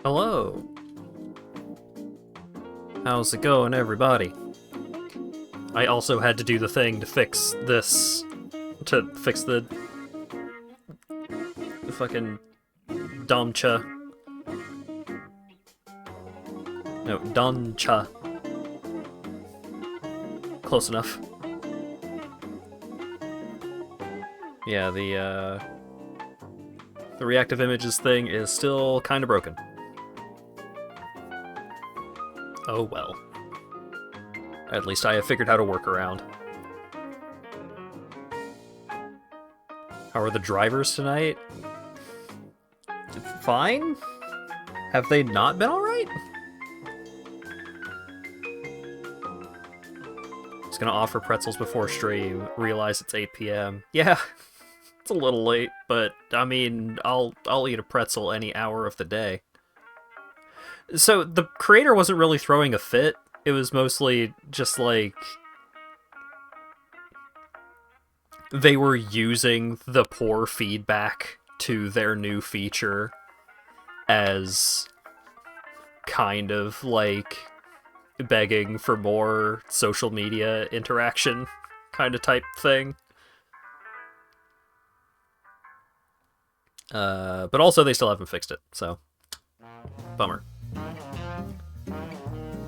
Hello. How's it going, everybody? I also had to do the thing to fix this. To fix the fucking Domcha. No, Doncha. Close enough. Yeah, the reactive images thing is still kind of broken. Oh well. At least I have figured how to work around. How are the drivers tonight? Fine? Have they not been alright? I was gonna offer pretzels before stream, realize it's 8 p.m. Yeah, it's a little late, but I mean, I'll eat a pretzel any hour of the day. So the creator wasn't really throwing a fit. It was mostly just like they were using the poor feedback to their new feature as kind of like begging for more social media interaction kind of type thing. But also they still haven't fixed it, so bummer.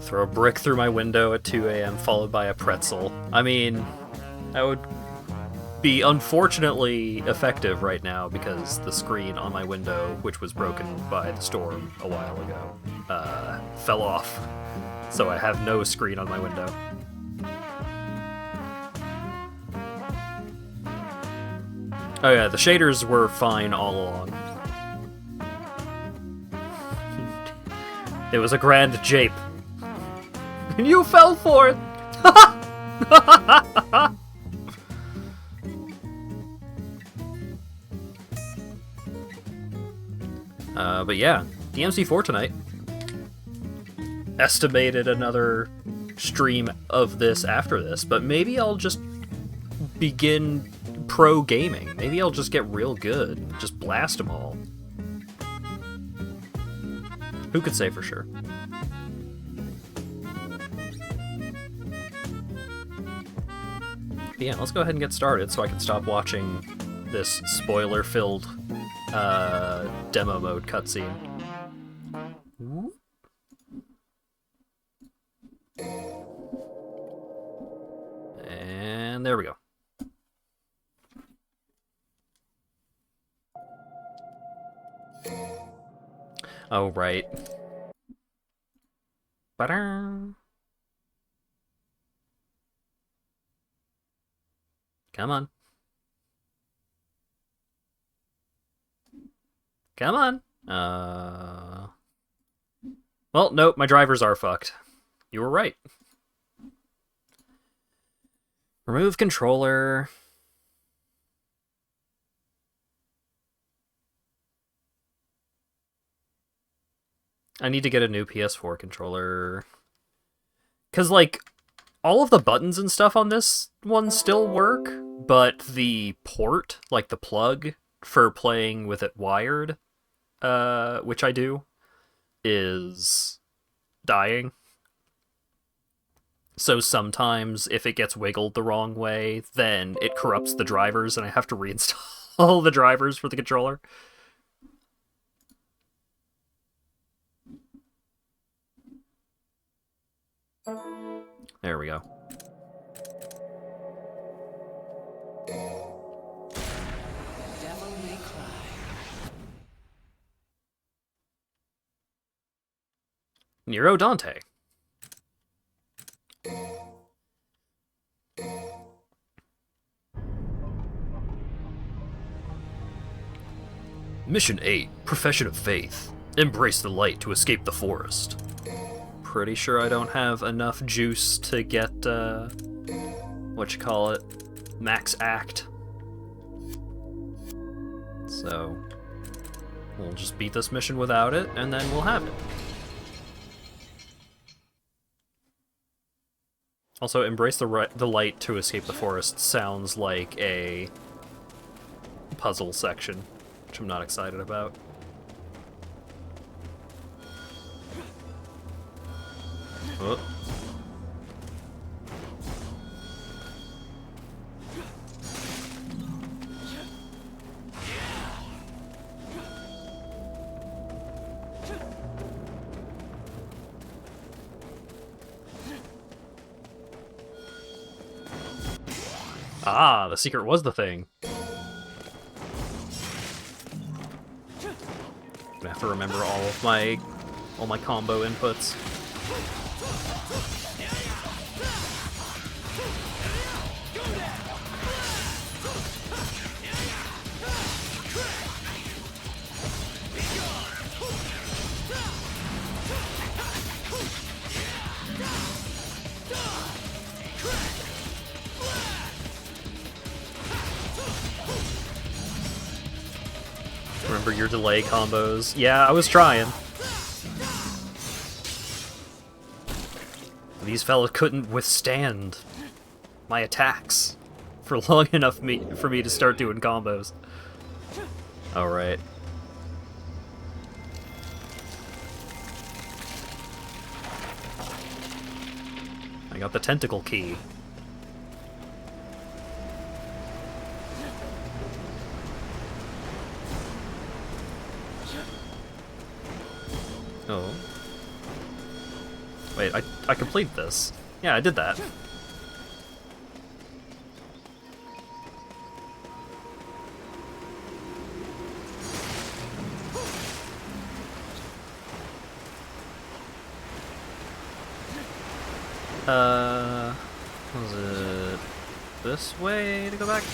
Throw a brick through my window at 2 a.m. followed by a pretzel. I mean, that would be unfortunately effective right now because the screen on my window, which was broken by the storm a while ago, fell off. So I have no screen on my window. Oh yeah, the shaders were fine all along. It was a grand jape. And you fell for it! But yeah, DMC4 tonight. Estimated another stream of this after this, but maybe I'll just begin pro gaming. Maybe I'll just get real good and just blast them all. Who could say for sure? But yeah, let's go ahead and get started so I can stop watching this spoiler-filled demo mode cutscene. And there we go. Oh, right. Ba-da. Come on. Come on. Well, nope, my drivers are fucked. You were right. Remove controller. I need to get a new PS4 controller. Because, like, all of the buttons and stuff on this one still work, but the port, like the plug for playing with it wired, which I do, is dying. So sometimes if it gets wiggled the wrong way, then it corrupts the drivers and I have to reinstall the drivers for the controller. There we go. Nero Dante. Mission 8, Profession of Faith. Embrace the light to escape the forest. Pretty sure I don't have enough juice to get, max act. So, we'll just beat this mission without it, and then we'll have it. Also, embrace the light to escape the forest sounds like a puzzle section, which I'm not excited about. Oh. Ah, the secret was the thing. I have to remember all my combo inputs. Remember your delay combos. Yeah, I was trying. These fellas couldn't withstand my attacks for long enough for me to start doing combos. Alright. I got the tentacle key. Oh. Wait, I completed this. Yeah, I did that. Was it this way to go back?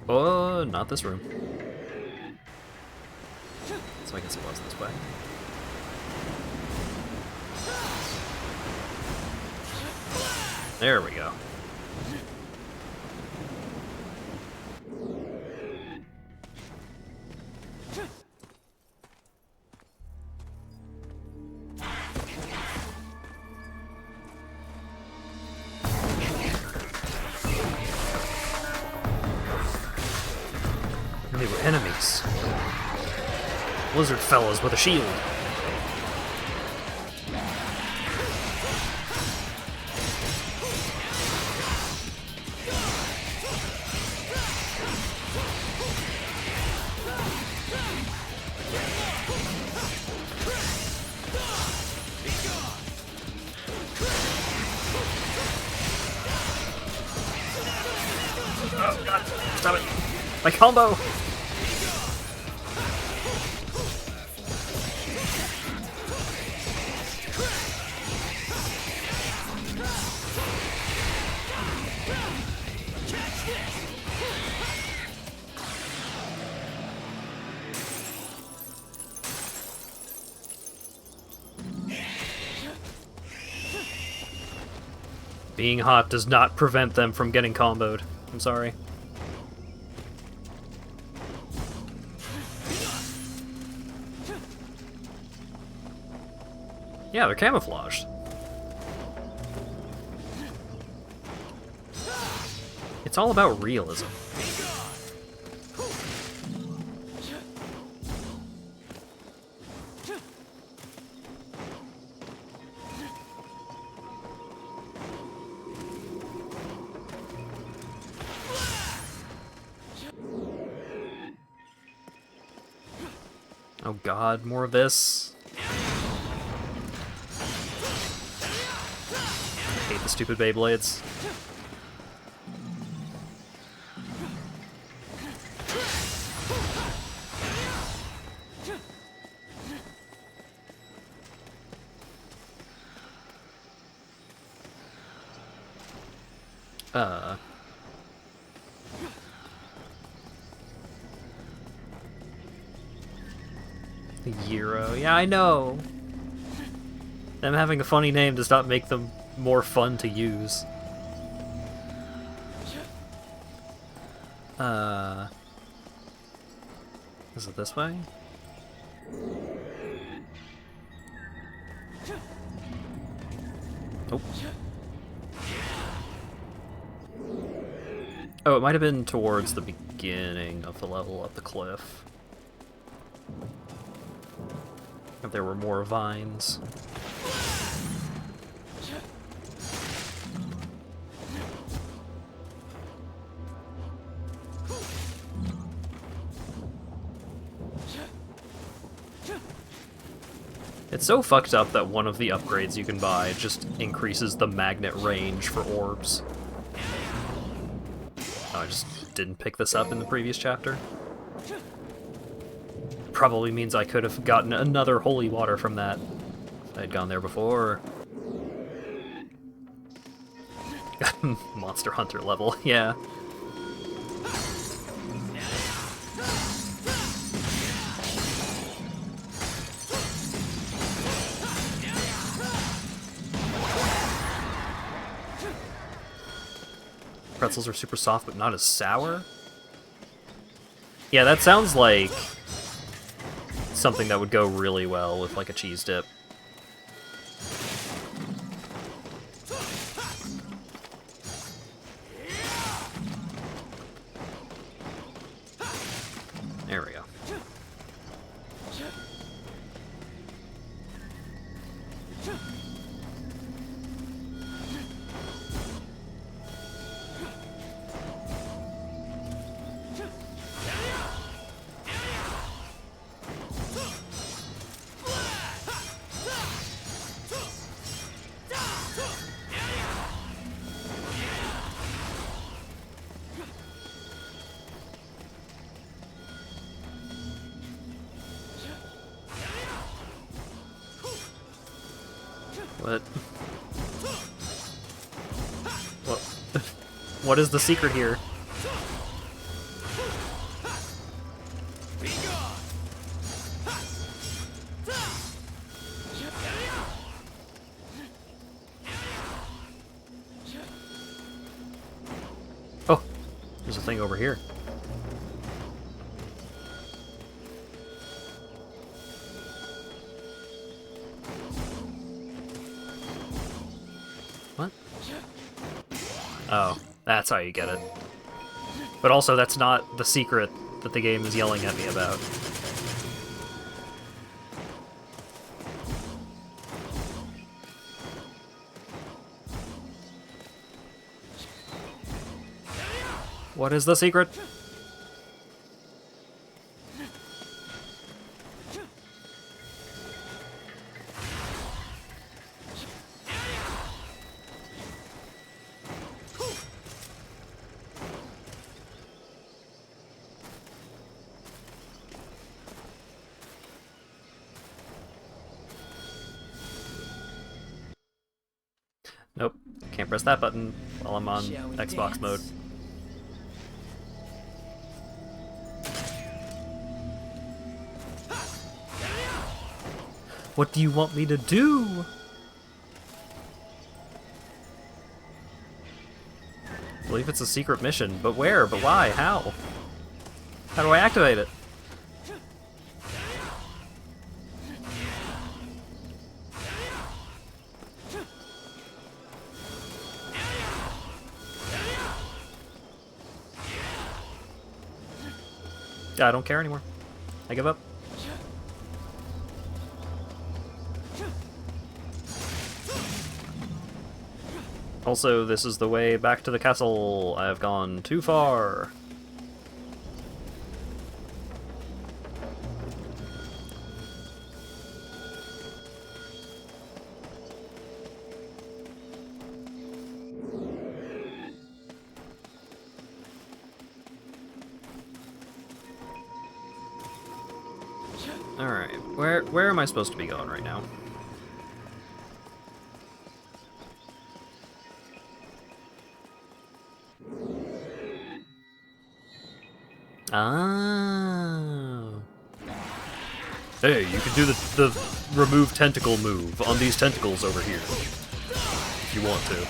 Oh, not this room. So I guess it was this way. There we go. They were enemies. Lizard fellas with a shield. Oh god, stop it. My combo! Being hot does not prevent them from getting comboed. I'm sorry. Yeah, they're camouflaged. It's all about realism. Oh god, more of this. I hate the stupid Beyblades. The Euro. Yeah, I know. Them having a funny name does not make them more fun to use. Is it this way? Oh. Oh, it might have been towards the beginning of the level up the cliff. If there were more vines. It's so fucked up that one of the upgrades you can buy just increases the magnet range for orbs. Oh, I just didn't pick this up in the previous chapter. Probably means I could have gotten another holy water from that if I'd gone there before. Monster Hunter level, yeah. Pretzels are super soft, but not as sour? Yeah, that sounds like something that would go really well with, like, a cheese dip. There we go. What? What? What is the secret here? Oh, there's a thing over here. What? Oh, that's how you get it. But also, that's not the secret that the game is yelling at me about. What is the secret? Nope, can't press that button while I'm on Xbox mode. What do you want me to do? I believe it's a secret mission, but where? But why? How? How do I activate it? I don't care anymore. I give up. Also, this is the way back to the castle. I have gone too far. Alright, where am I supposed to be going right now? Oh. Hey, you can do the remove tentacle move on these tentacles over here, if you want to.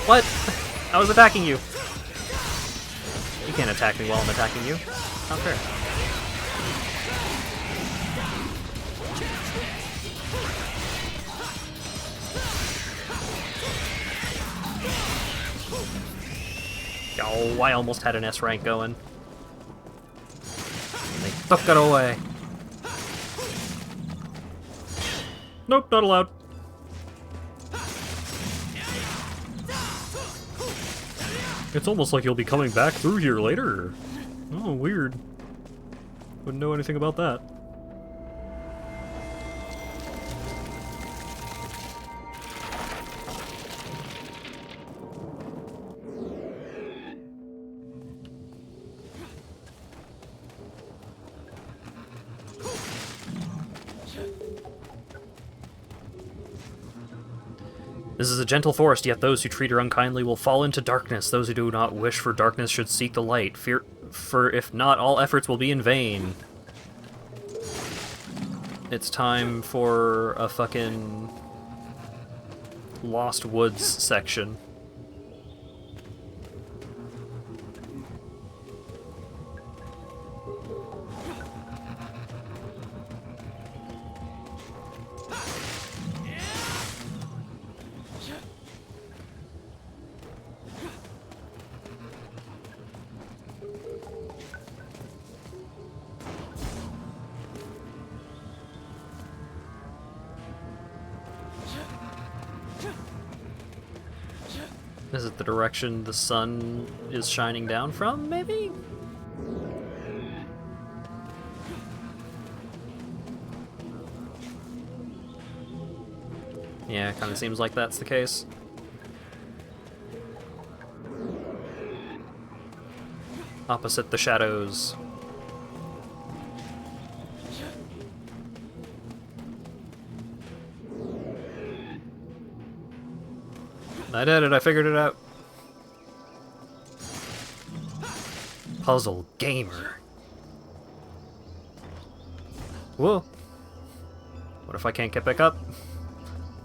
What? I was attacking you. You can't attack me while I'm attacking you. Not fair. Oh, I almost had an S rank going. They took it away. Nope, not allowed. It's almost like you'll be coming back through here later. Oh, weird. Wouldn't know anything about that. This is a gentle forest, yet those who treat her unkindly will fall into darkness. Those who do not wish for darkness should seek the light. For if not, all efforts will be in vain. It's time for a fucking Lost Woods section. Is it the direction the sun is shining down from, maybe? Yeah, kind of seems like that's the case. Opposite the shadows. I did it, I figured it out. Puzzle gamer. Whoa. What if I can't get back up?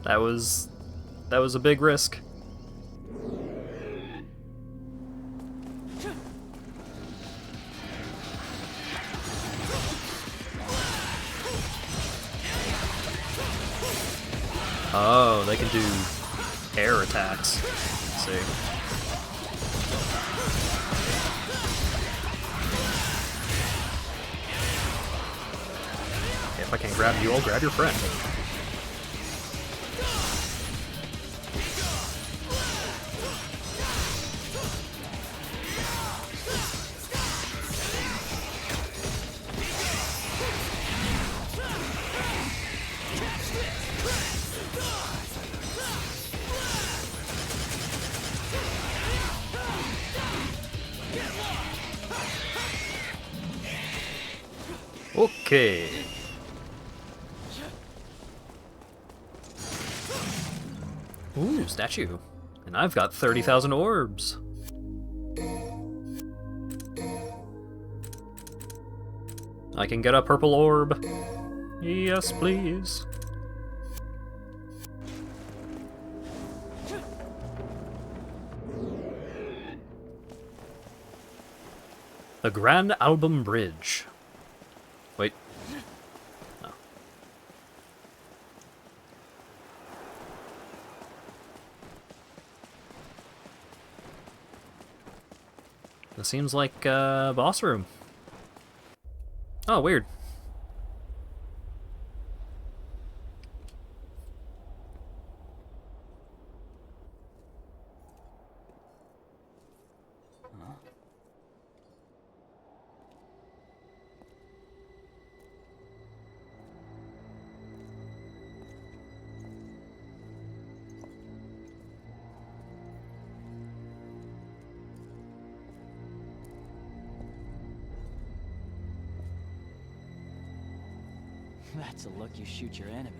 That was a big risk. Oh, they can do air attacks. Let's see. Okay, if I can't grab you, I'll grab your friend. Okay. Ooh, statue. And I've got 30,000 orbs. I can get a purple orb. Yes, please. The Grand Album Bridge. Wait. No. This seems like a boss room. Oh, weird. That's a look you shoot your enemy.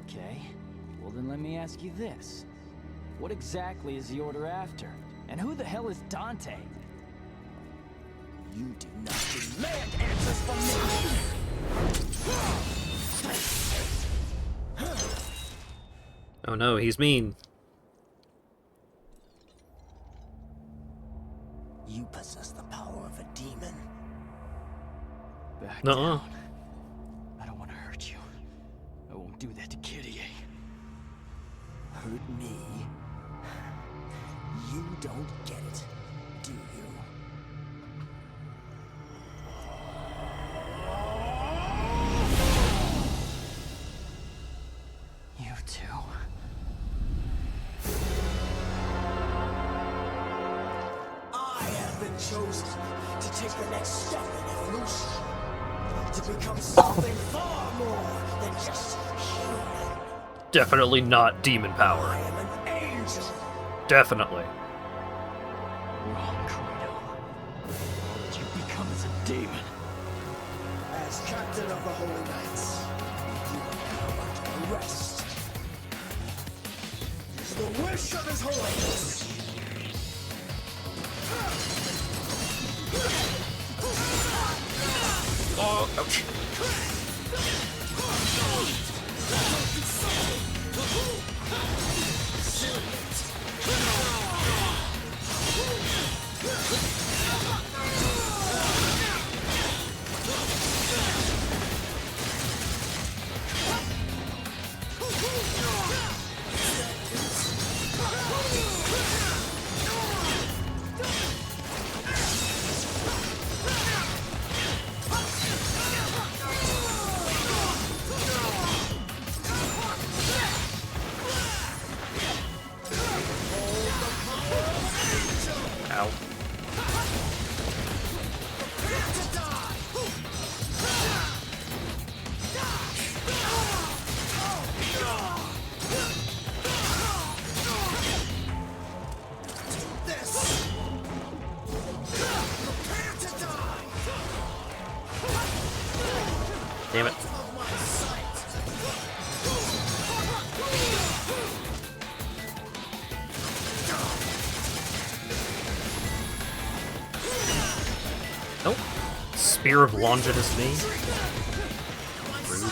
Okay, well then let me ask you this. What exactly is the Order after? And who the hell is Dante? You do not demand answers from me! Oh no, he's mean. You possess the power of a demon. Back Nuh-uh. down. I don't want to hurt you. I won't do that to Kitty. Hurt me? You don't get it, do you? You too. I have been chosen to take the next step in evolution. To become something far more than just human. Definitely not demon I power. am an angel. Definitely. Wrong, Credo. All that you become is a demon. As captain of the Holy Knights, you are now under arrest. It's the wish of His Holiness. Oh, ouch. Ow. Damn it. Nope. Spear of Longinus me. Rude.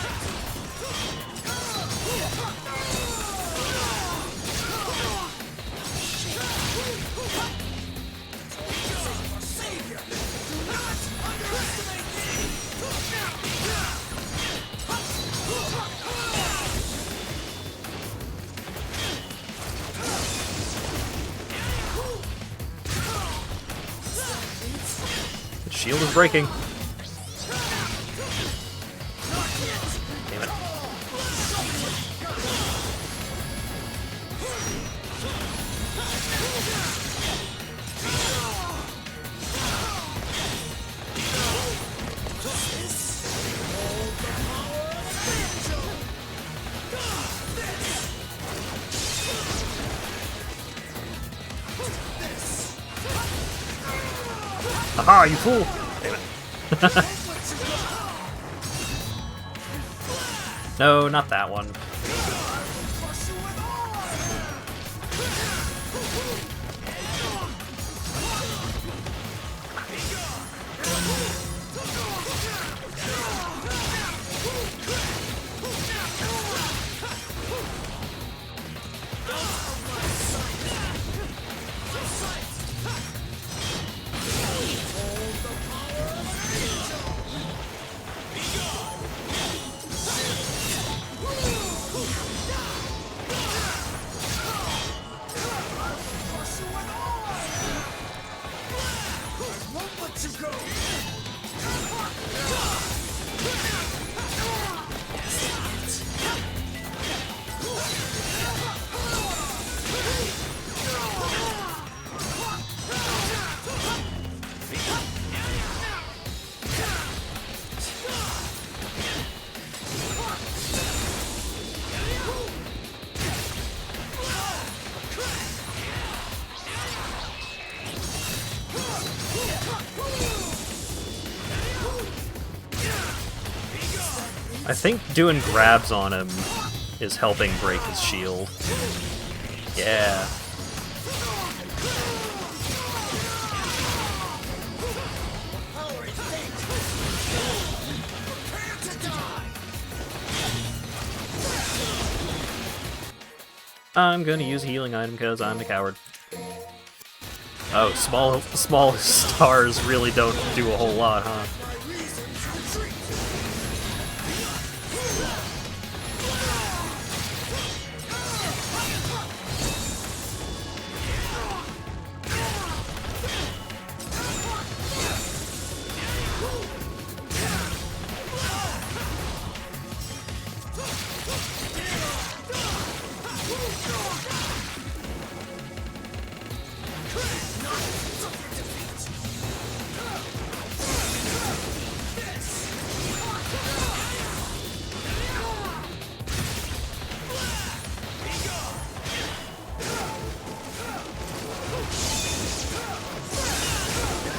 The shield is breaking. Damn it. Aha, you fool! Damn it. No, not that one. I think doing grabs on him is helping break his shield. Yeah. I'm gonna use a healing item because I'm a coward. Oh, small stars really don't do a whole lot, huh?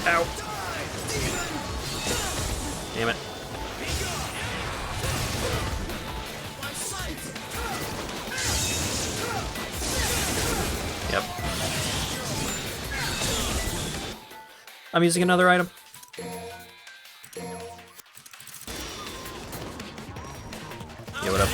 Ow. Damn it. Yep. I'm using another item. Yeah, what up?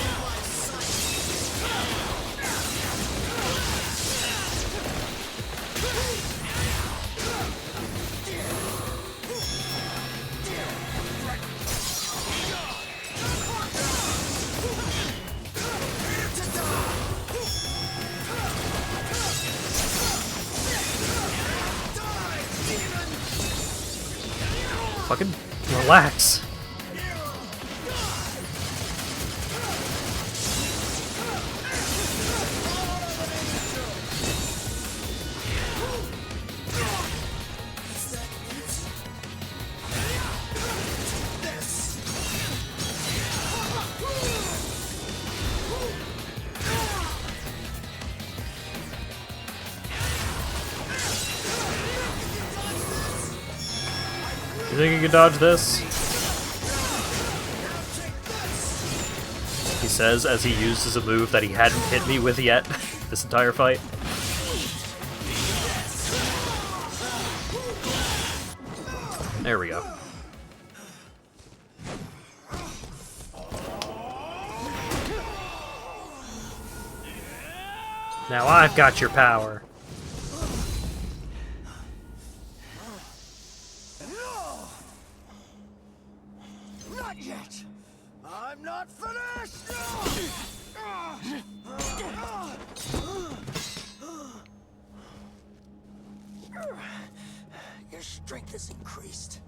Fucking relax. You think you can dodge this? He says as he uses a move that he hadn't hit me with yet this entire fight. There we go. Now I've got your power. Not yet. I'm not finished. Your strength has increased.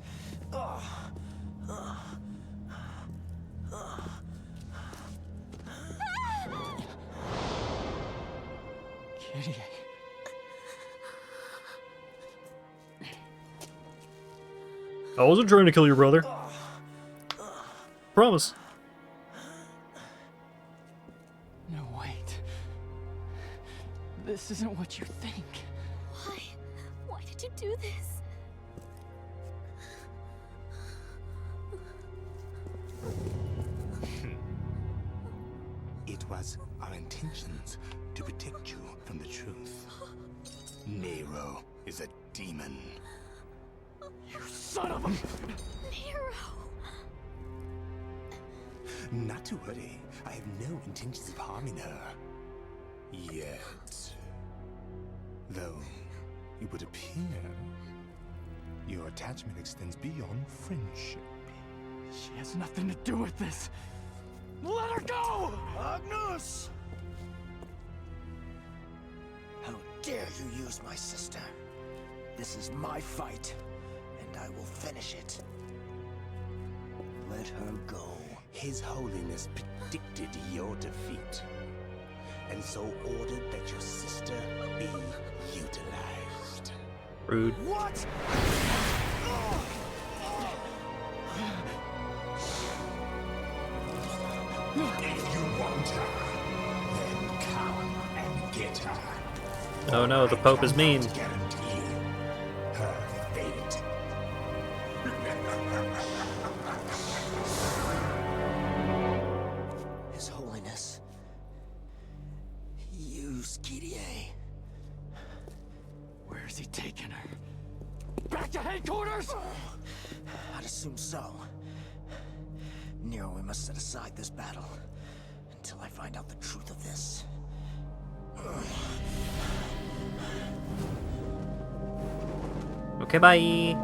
Kitty. I wasn't trying to kill your brother. Promise. No, wait. This isn't what you think. Why? Why did you do this? It was our intentions to protect you from the truth. Nero is a demon. You son of a... Nero! Not to worry, I have no intentions of harming her. Yet. Though, it would appear your attachment extends beyond friendship. She has nothing to do with this. Let her go! Agnus! How dare you use my sister? This is my fight, and I will finish it. Let her go. His Holiness predicted your defeat, and so ordered that your sister be utilized. Rude. What? If you want her, then come and get her. Oh no, the Pope is mean. Guarantee her fate. His Holiness. Use Kyrie. Where's he taking her? Back to headquarters? I'd assume so. Nero, we must set aside this battle until I find out the truth of this. Okay, bye.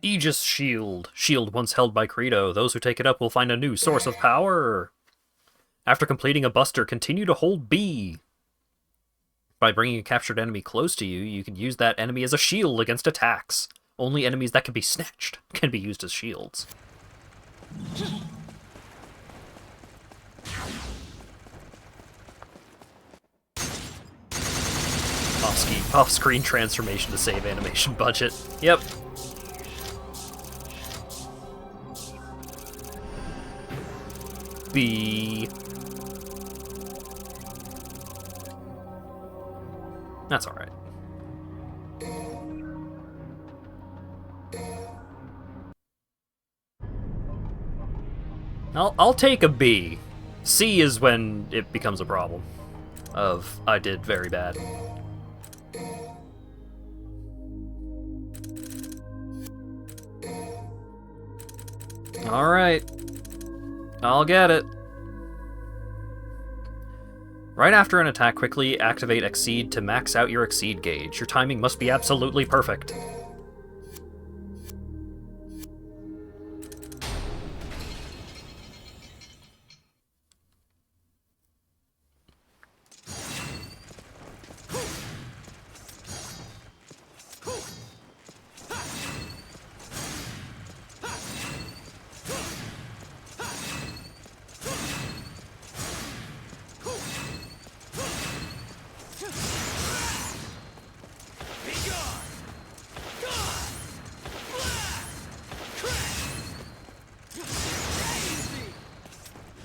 Aegis Shield. Shield once held by Credo. Those who take it up will find a new source of power. After completing a buster, continue to hold B. By bringing a captured enemy close to you, you can use that enemy as a shield against attacks. Only enemies that can be snatched can be used as shields. Off-screen transformation to save animation budget. Yep. B. That's alright. I'll take a B. C is when it becomes a problem. Of, I did very bad. Alright. I'll get it. Right after an attack, quickly activate Exceed to max out your Exceed gauge. Your timing must be absolutely perfect.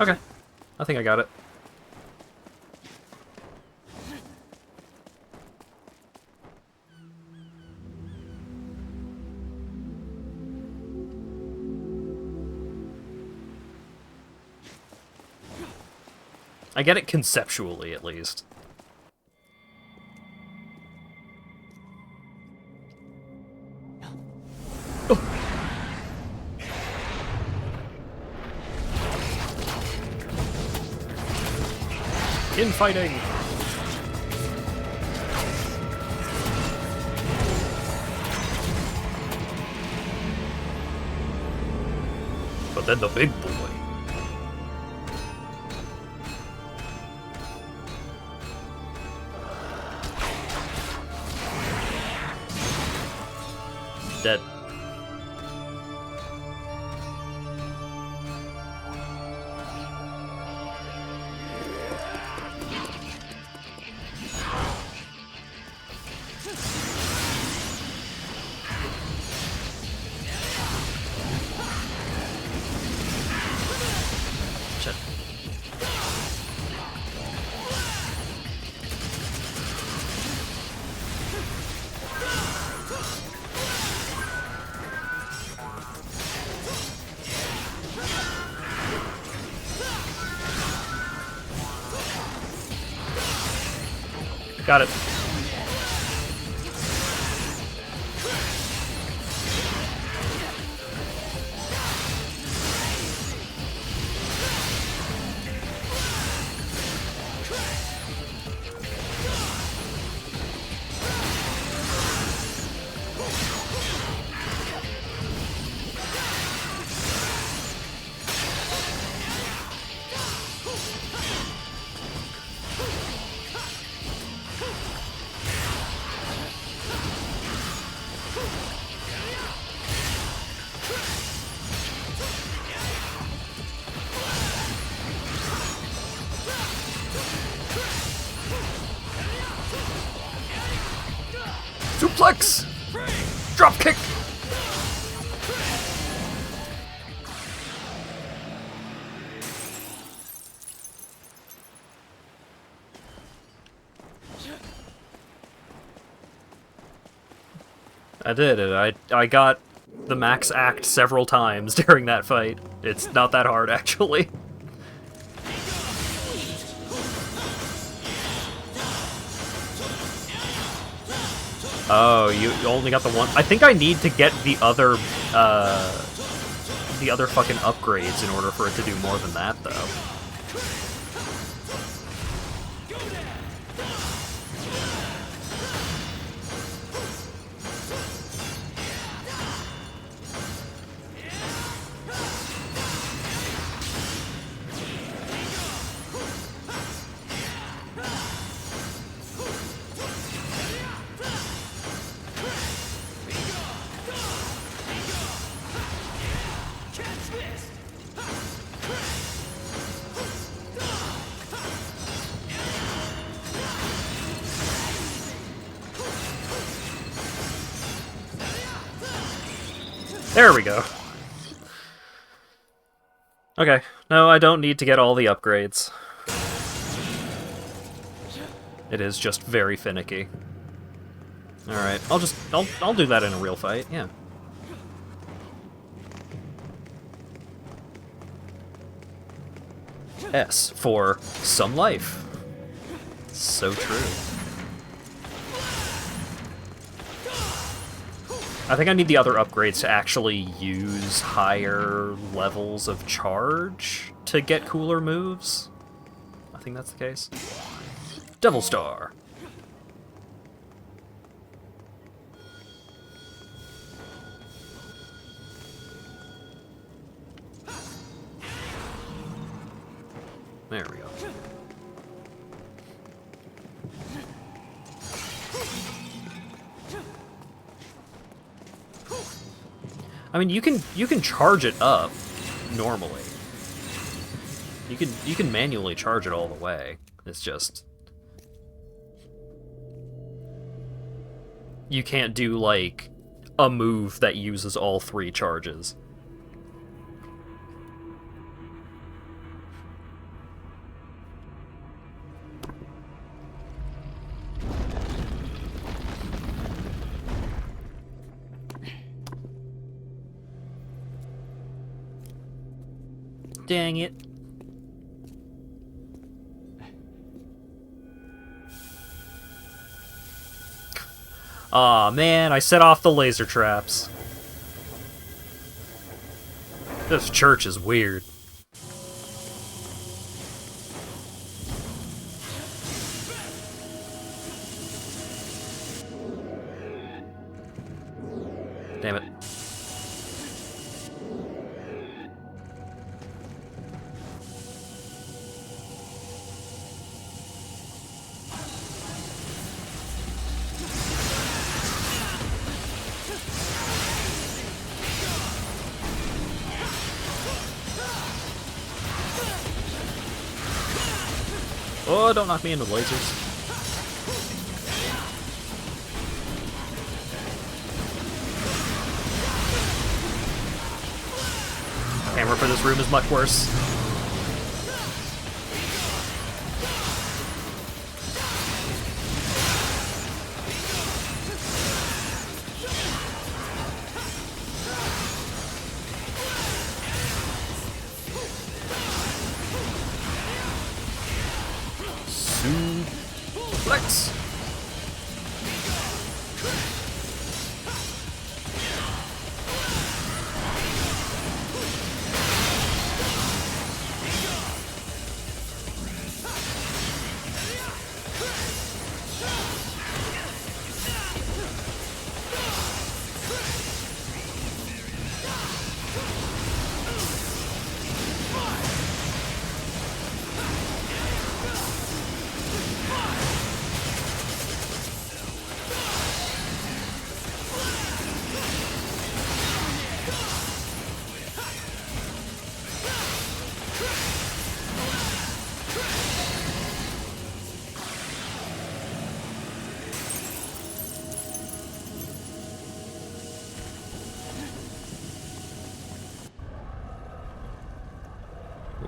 Okay. I think I got it. I get it conceptually, at least. Infighting! But then the big boy. Dead. Shit. Got it. Suplex! Drop kick! I did it. I got the max act several times during that fight. It's not that hard, actually. Oh, you only got the one? I think I need to get the other the other fucking upgrades in order for it to do more than that, though. There we go. Okay, no, I don't need to get all the upgrades. It is just very finicky. Alright, I'll do that in a real fight, yeah. S for some life. So true. I think I need the other upgrades to actually use higher levels of charge to get cooler moves. I think that's the case. Devil Star. There we go. I mean, you can charge it up normally. You can manually charge it all the way. It's just you can't do like a move that uses all 3 charges. Dang it. Aw, man, I set off the laser traps. This church is weird. Damn it. Oh, don't knock me in with lasers. Hammer for this room is much worse. Suplex.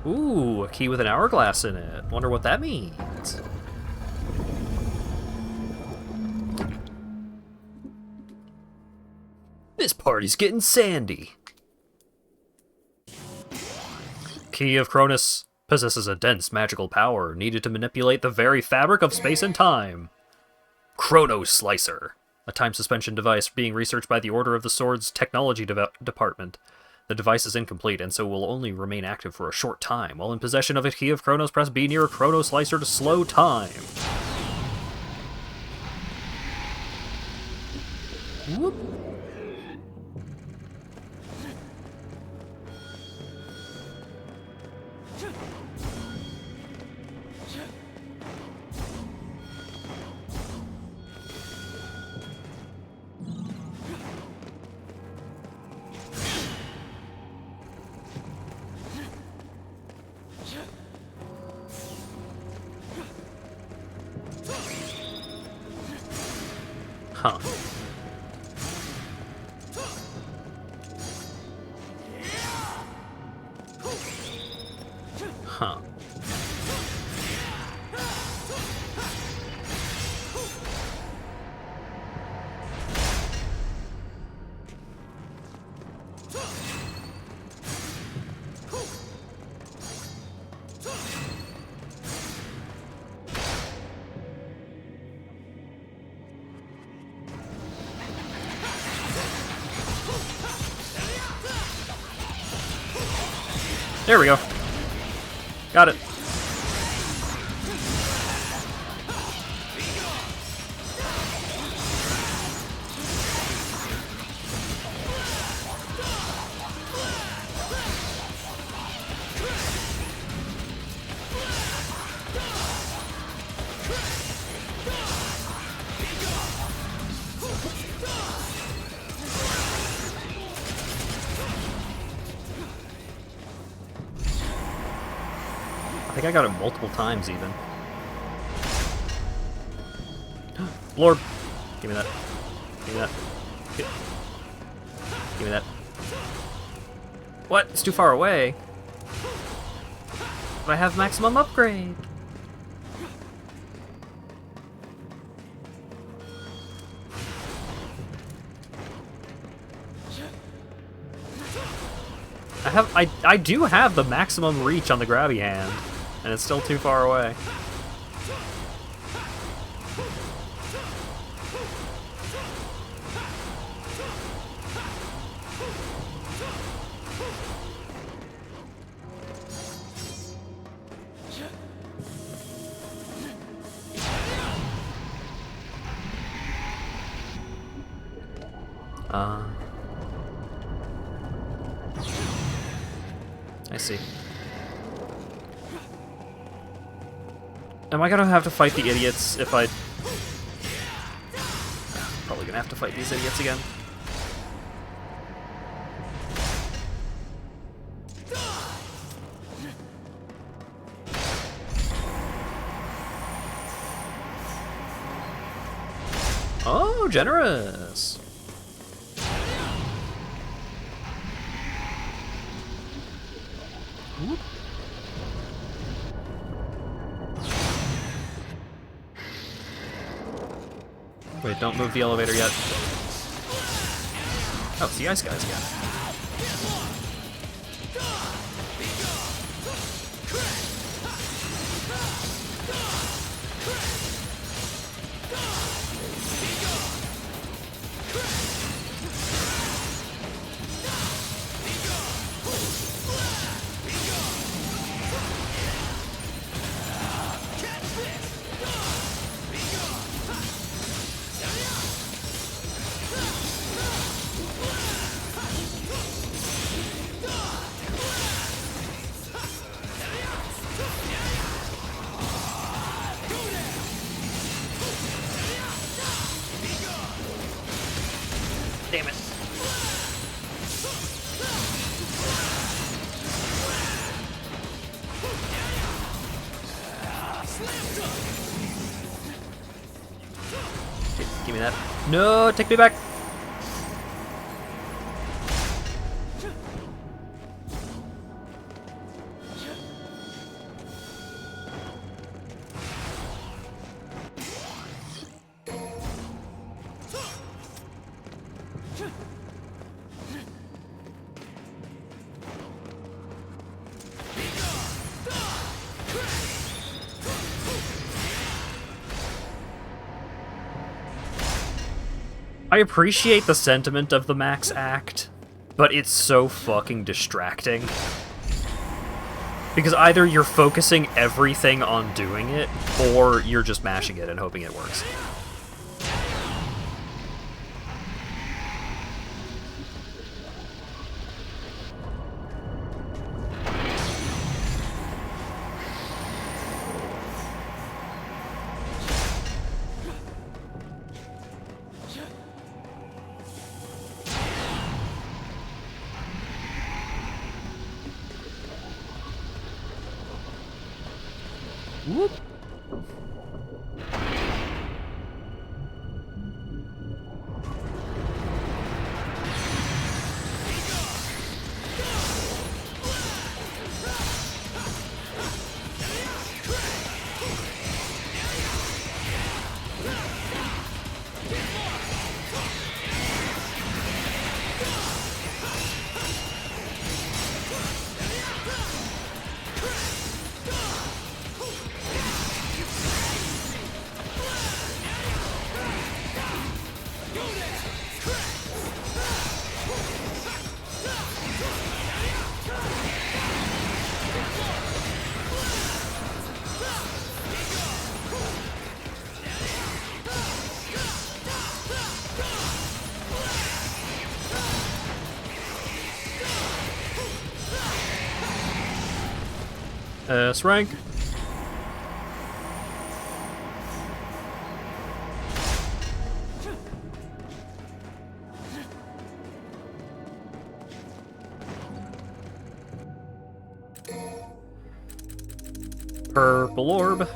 Ooh, a key with an hourglass in it. Wonder what that means. This party's getting sandy. Key of Cronus possesses a dense magical power needed to manipulate the very fabric of space and time. Chrono Slicer, a time suspension device being researched by the Order of the Sword's Technology Department. The device is incomplete, and so will only remain active for a short time. While in possession of a key of Chronos, press B near a Chrono Slicer to slow time. Whoop. Huh. Huh. There we go. Got it. I think I got it multiple times, even. Lord! Give me that. Give me that. Give me that. What? It's too far away. But I have maximum upgrade. I do have the maximum reach on the grabby hand. And it's still too far away. I see. Am I gonna have to fight the idiots if I... Probably gonna have to fight these idiots again. Oh, generous! Whoop. Wait, don't move the elevator yet. Oh, it's the ice guys again. Damn it. Okay, give me that. No, take me back. I appreciate the sentiment of the Max Act, but it's so fucking distracting. Because either you're focusing everything on doing it, or you're just mashing it and hoping it works. Whoop. S rank. Purple orb.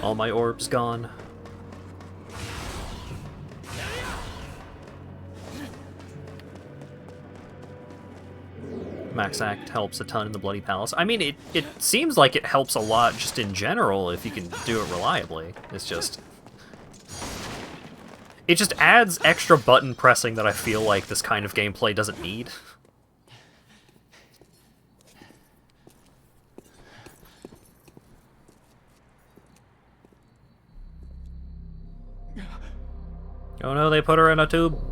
All my orbs gone. Max Act helps a ton in the Bloody Palace. I mean, it seems like it helps a lot just in general if you can do it reliably. It's just... It just adds extra button pressing that I feel like this kind of gameplay doesn't need. Oh no, they put her in a tube.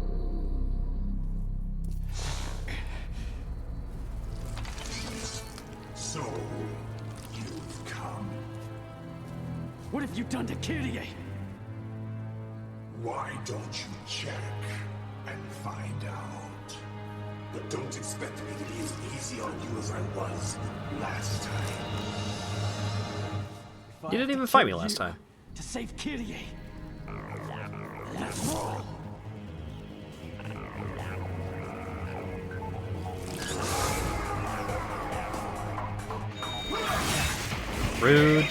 So, you've come. What have you done to Kyrie? Why don't you check and find out? But don't expect me to be as easy on you as I was last time. You didn't even fight me last time. To save Kyrie. That's wrong. Rude.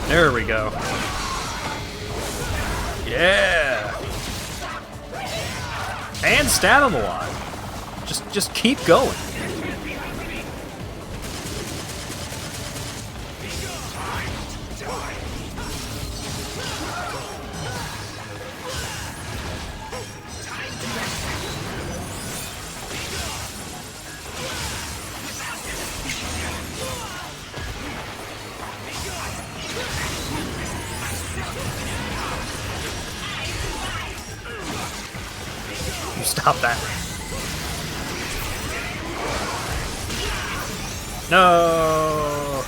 There we go. Yeah. And stab him a lot. Just keep going. Stop that. No!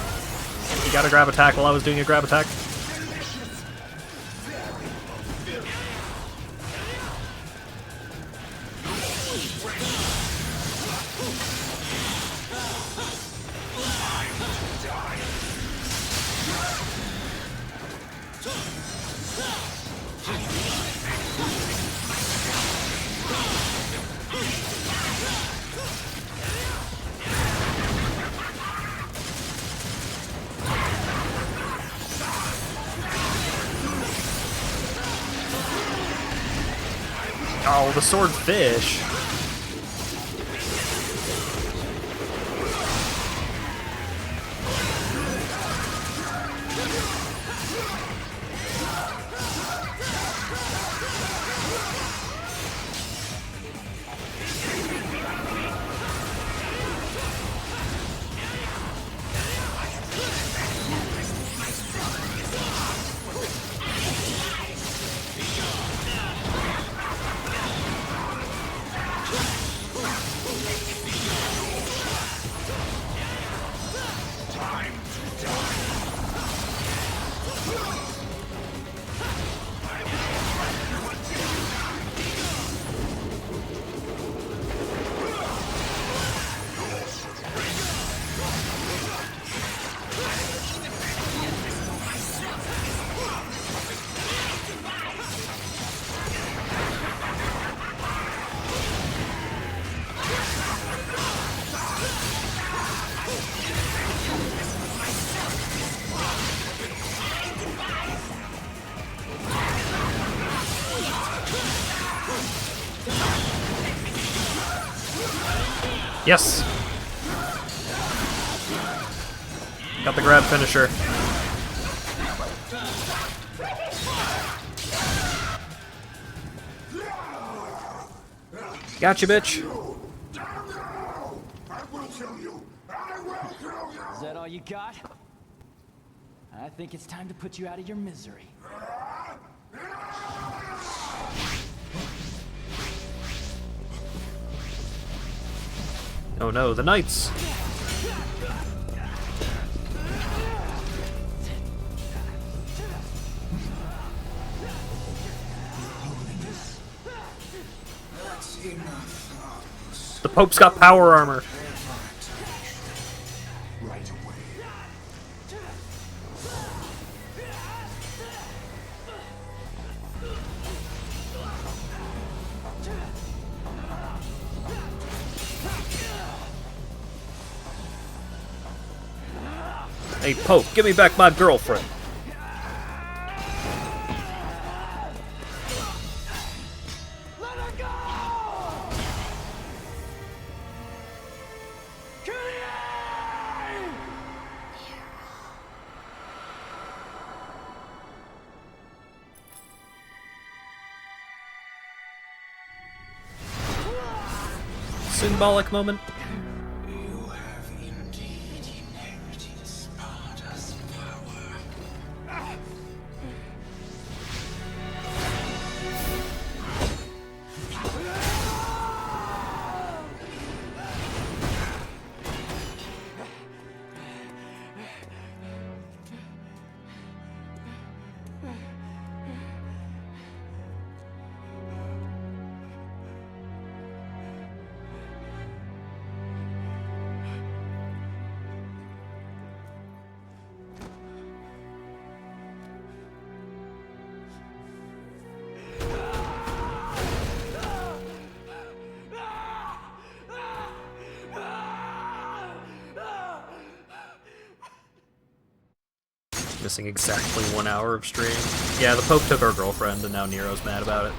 You gotta grab attack while I was doing a grab attack. Oh, the swordfish. Yes! Got the grab finisher. Gotcha, bitch. Is that all you got? I think it's time to put you out of your misery. Oh no, the knights! The Pope's got power armor! Right away. Hey, Pope, give me back my girlfriend! Let her go! Symbolic moment. You have indeed inherited Sparta's power. Missing exactly 1 hour of stream. Yeah, the Pope took our girlfriend, and now Nero's mad about it.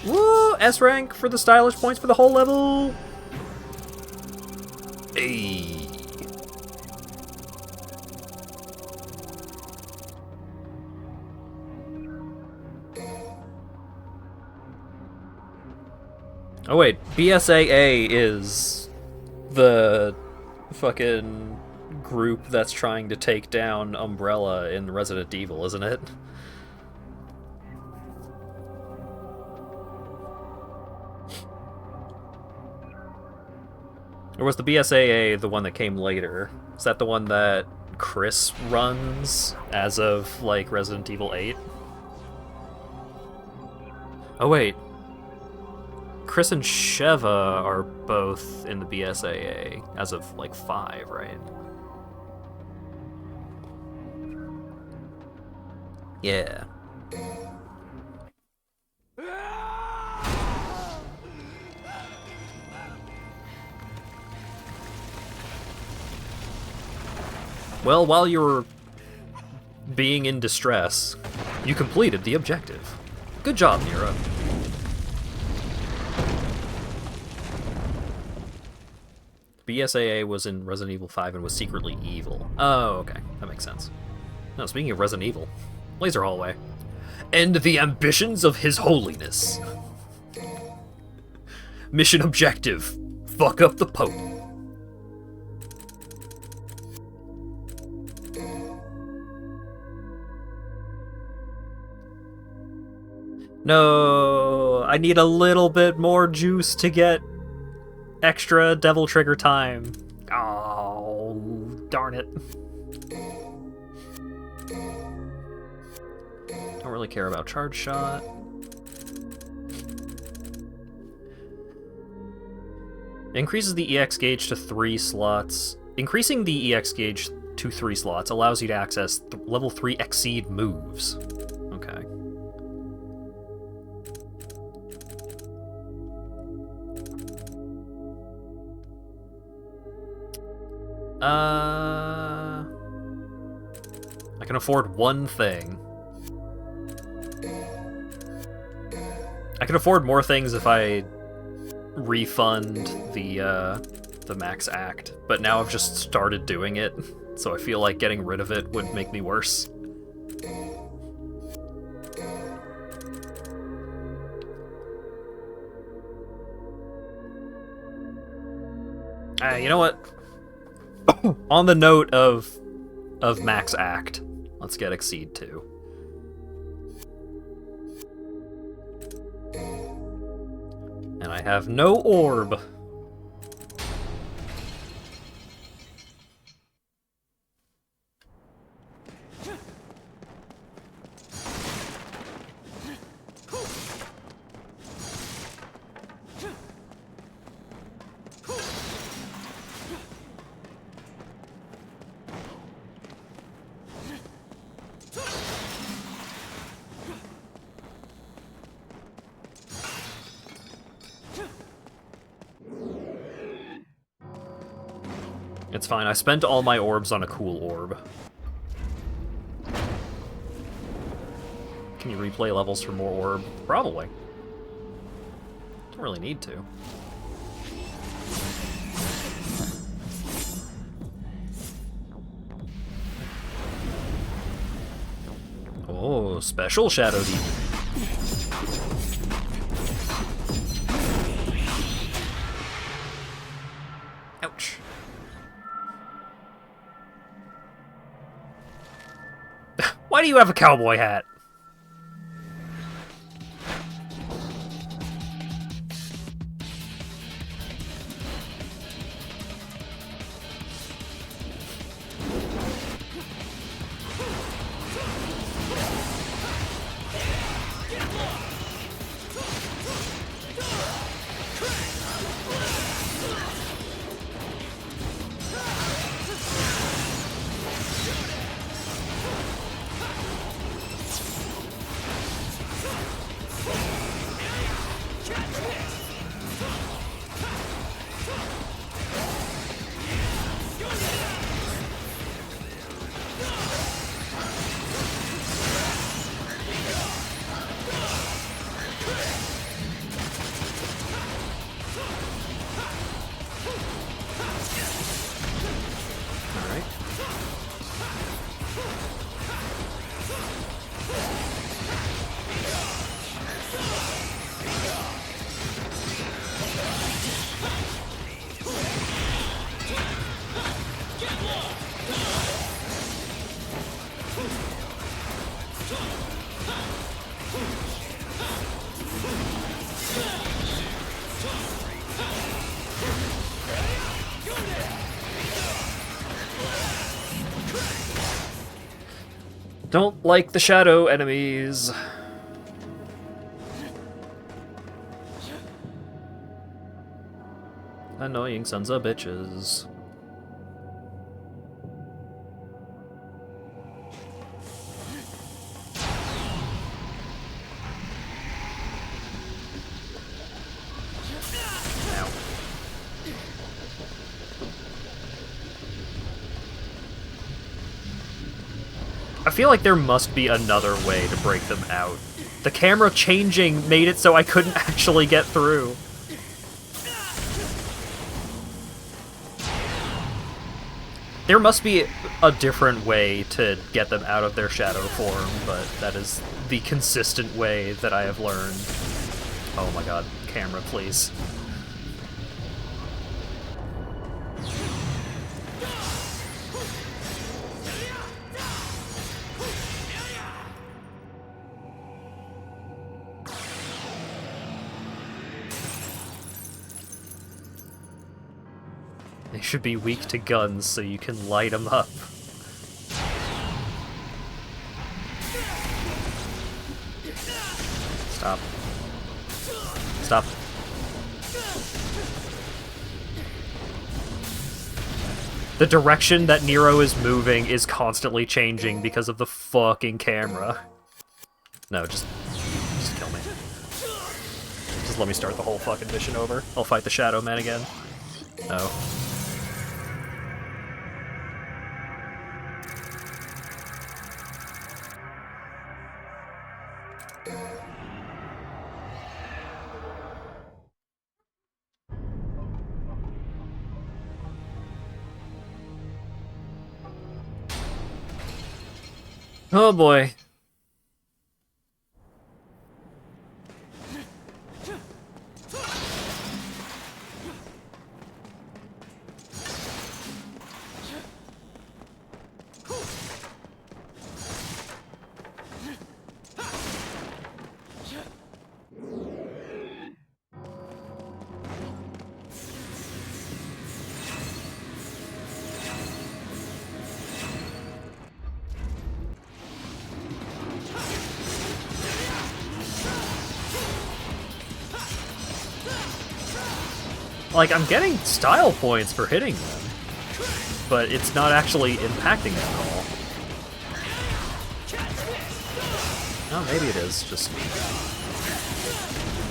Woo! S rank for the stylish points for the whole level! Hey. Oh wait, BSAA is the fucking group that's trying to take down Umbrella in Resident Evil, isn't it? Or was the BSAA the one that came later? Is that the one that Chris runs as of, like, Resident Evil 8? Oh wait. Chris and Sheva are both in the BSAA as of, like, 5, right? Yeah. Well, while you were being in distress, you completed the objective. Good job, Nero. BSAA was in Resident Evil 5 and was secretly evil. Oh, okay. That makes sense. No, speaking of Resident Evil, laser hallway. End the ambitions of His Holiness. Mission objective. Fuck up the Pope. No, I need a little bit more juice to get extra Devil Trigger time. Oh, darn it. Don't really care about Charge Shot. Increases the EX gauge to 3 slots. Increasing the EX gauge to 3 slots allows you to access level 3 Exceed moves. Okay. I can afford one thing. I can afford more things if I refund the max act, but now I've just started doing it, so I feel like getting rid of it would make me worse. You know what? On the note of max act, let's get Exceed 2. And I have no orb. It's fine, I spent all my orbs on a cool orb. Can you replay levels for more orb? Probably. Don't really need to. Oh, special Shadow Demon. Ouch. Why do you have a cowboy hat? Don't like the shadow enemies. Annoying sons of bitches. I feel like there must be another way to break them out. The camera changing made it so I couldn't actually get through. There must be a different way to get them out of their shadow form, but that is the consistent way that I have learned. Oh my god, camera, please. They should be weak to guns so you can light them up. Stop. Stop. The direction that Nero is moving is constantly changing because of the fucking camera. No, just kill me. Just let me start the whole fucking mission over. I'll fight the Shadow Man again. No. Oh boy. Like, I'm getting style points for hitting them, but it's not actually impacting them at all. Oh, maybe it is, just...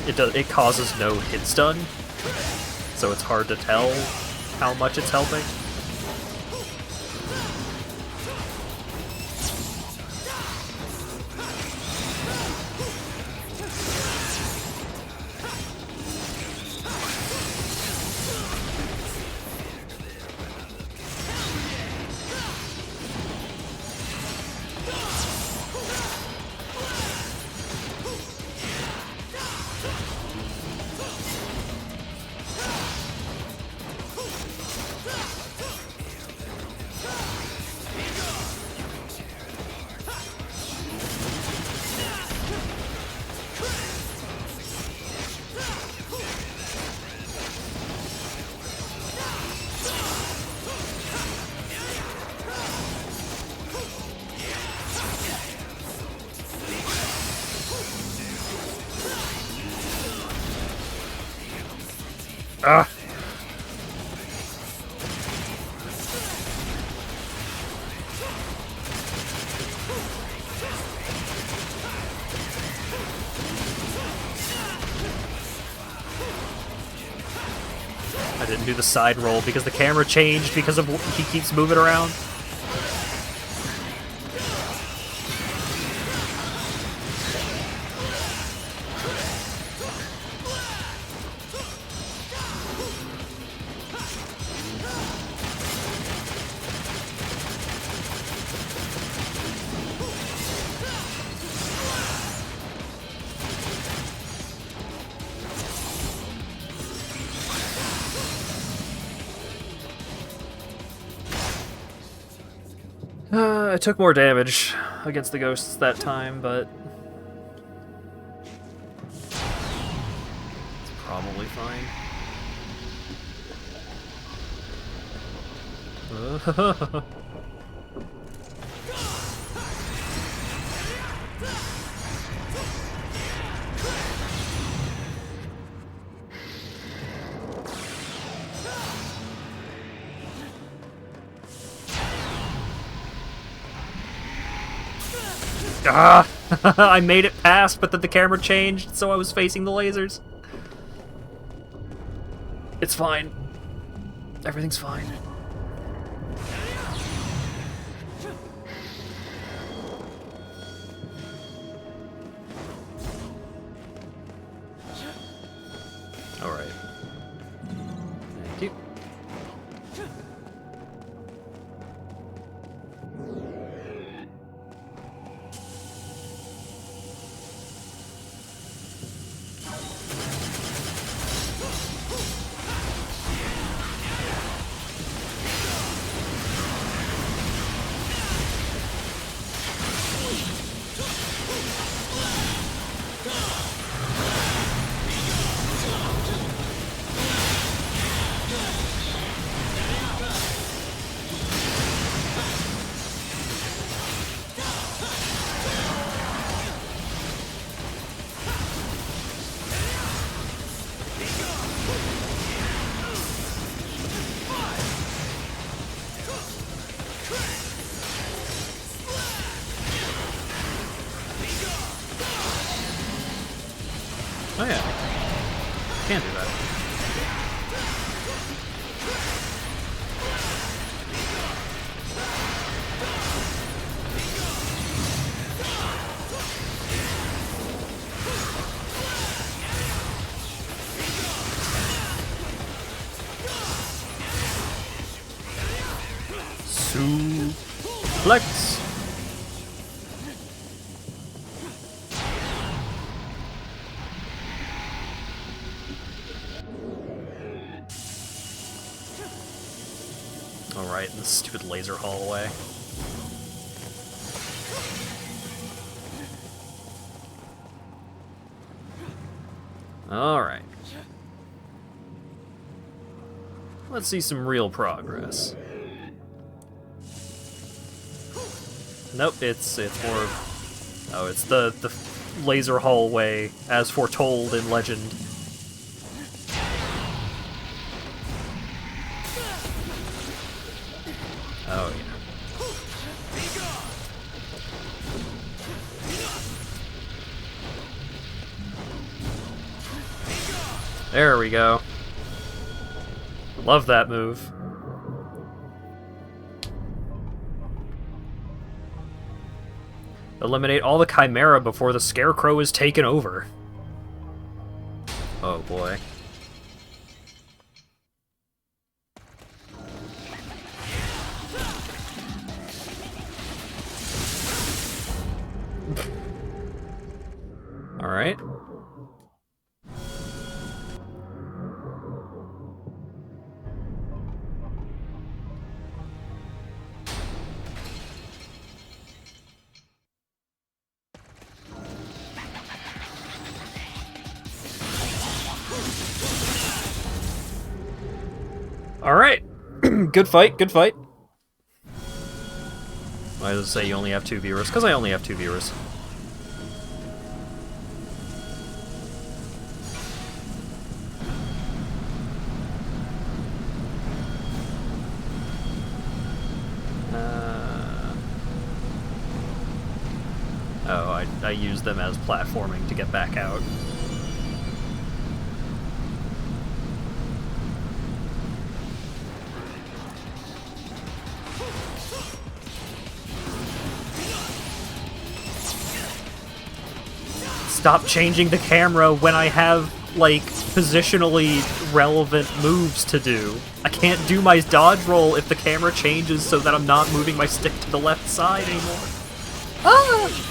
It causes no hit stun, so it's hard to tell how much it's helping. Ah! I didn't do the side roll because the camera changed because of he keeps moving around. I took more damage against the ghosts that time, but it's probably fine. Ah! I made it past, but then the camera changed, so I was facing the lasers. It's fine. Everything's fine. Thank you. Oh yeah, can do that. Suplex. Alright, this stupid laser hallway. Alright. Let's see some real progress. Nope, it's more... Oh, it's the laser hallway as foretold in legend. Oh, yeah. There we go. Love that move. Eliminate all the Chimera before the Scarecrow is taken over. Oh boy. Alright. Alright. Good fight, good fight. Why does it say you only have 2 viewers? Because I only have 2 viewers. Oh, I use them as platforming to get back out. Stop changing the camera when I have, like, positionally relevant moves to do. I can't do my dodge roll if the camera changes so that I'm not moving my stick to the left side anymore. Ah!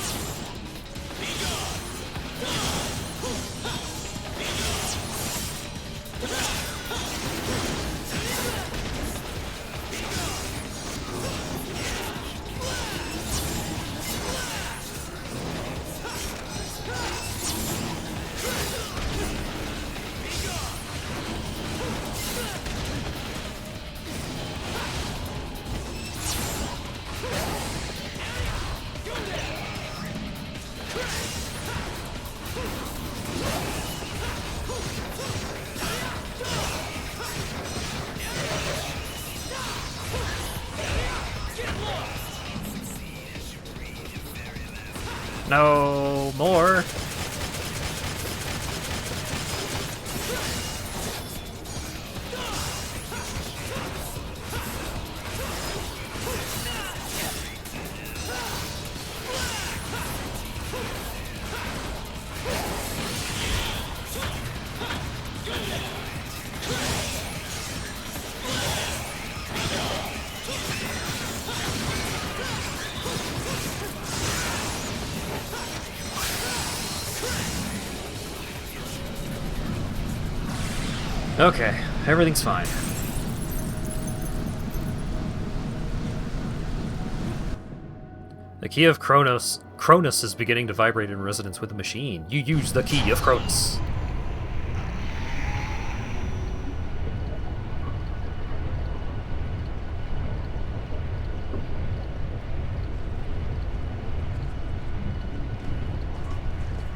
No more. Okay, everything's fine. The key of Kronos is beginning to vibrate in resonance with the machine. You use the key of Kronos.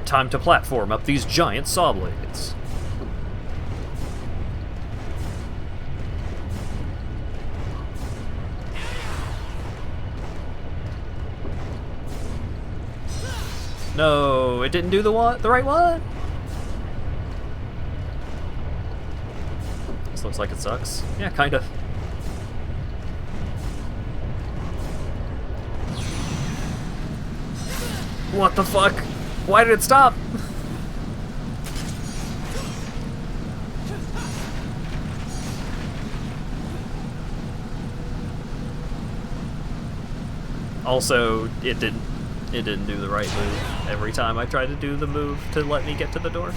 Time to platform up these giant saw blades. No, it didn't do the right one. This looks like it sucks. Yeah, kind of. What the fuck? Why did it stop? Also, it didn't do the right move every time I tried to do the move to let me get to the door.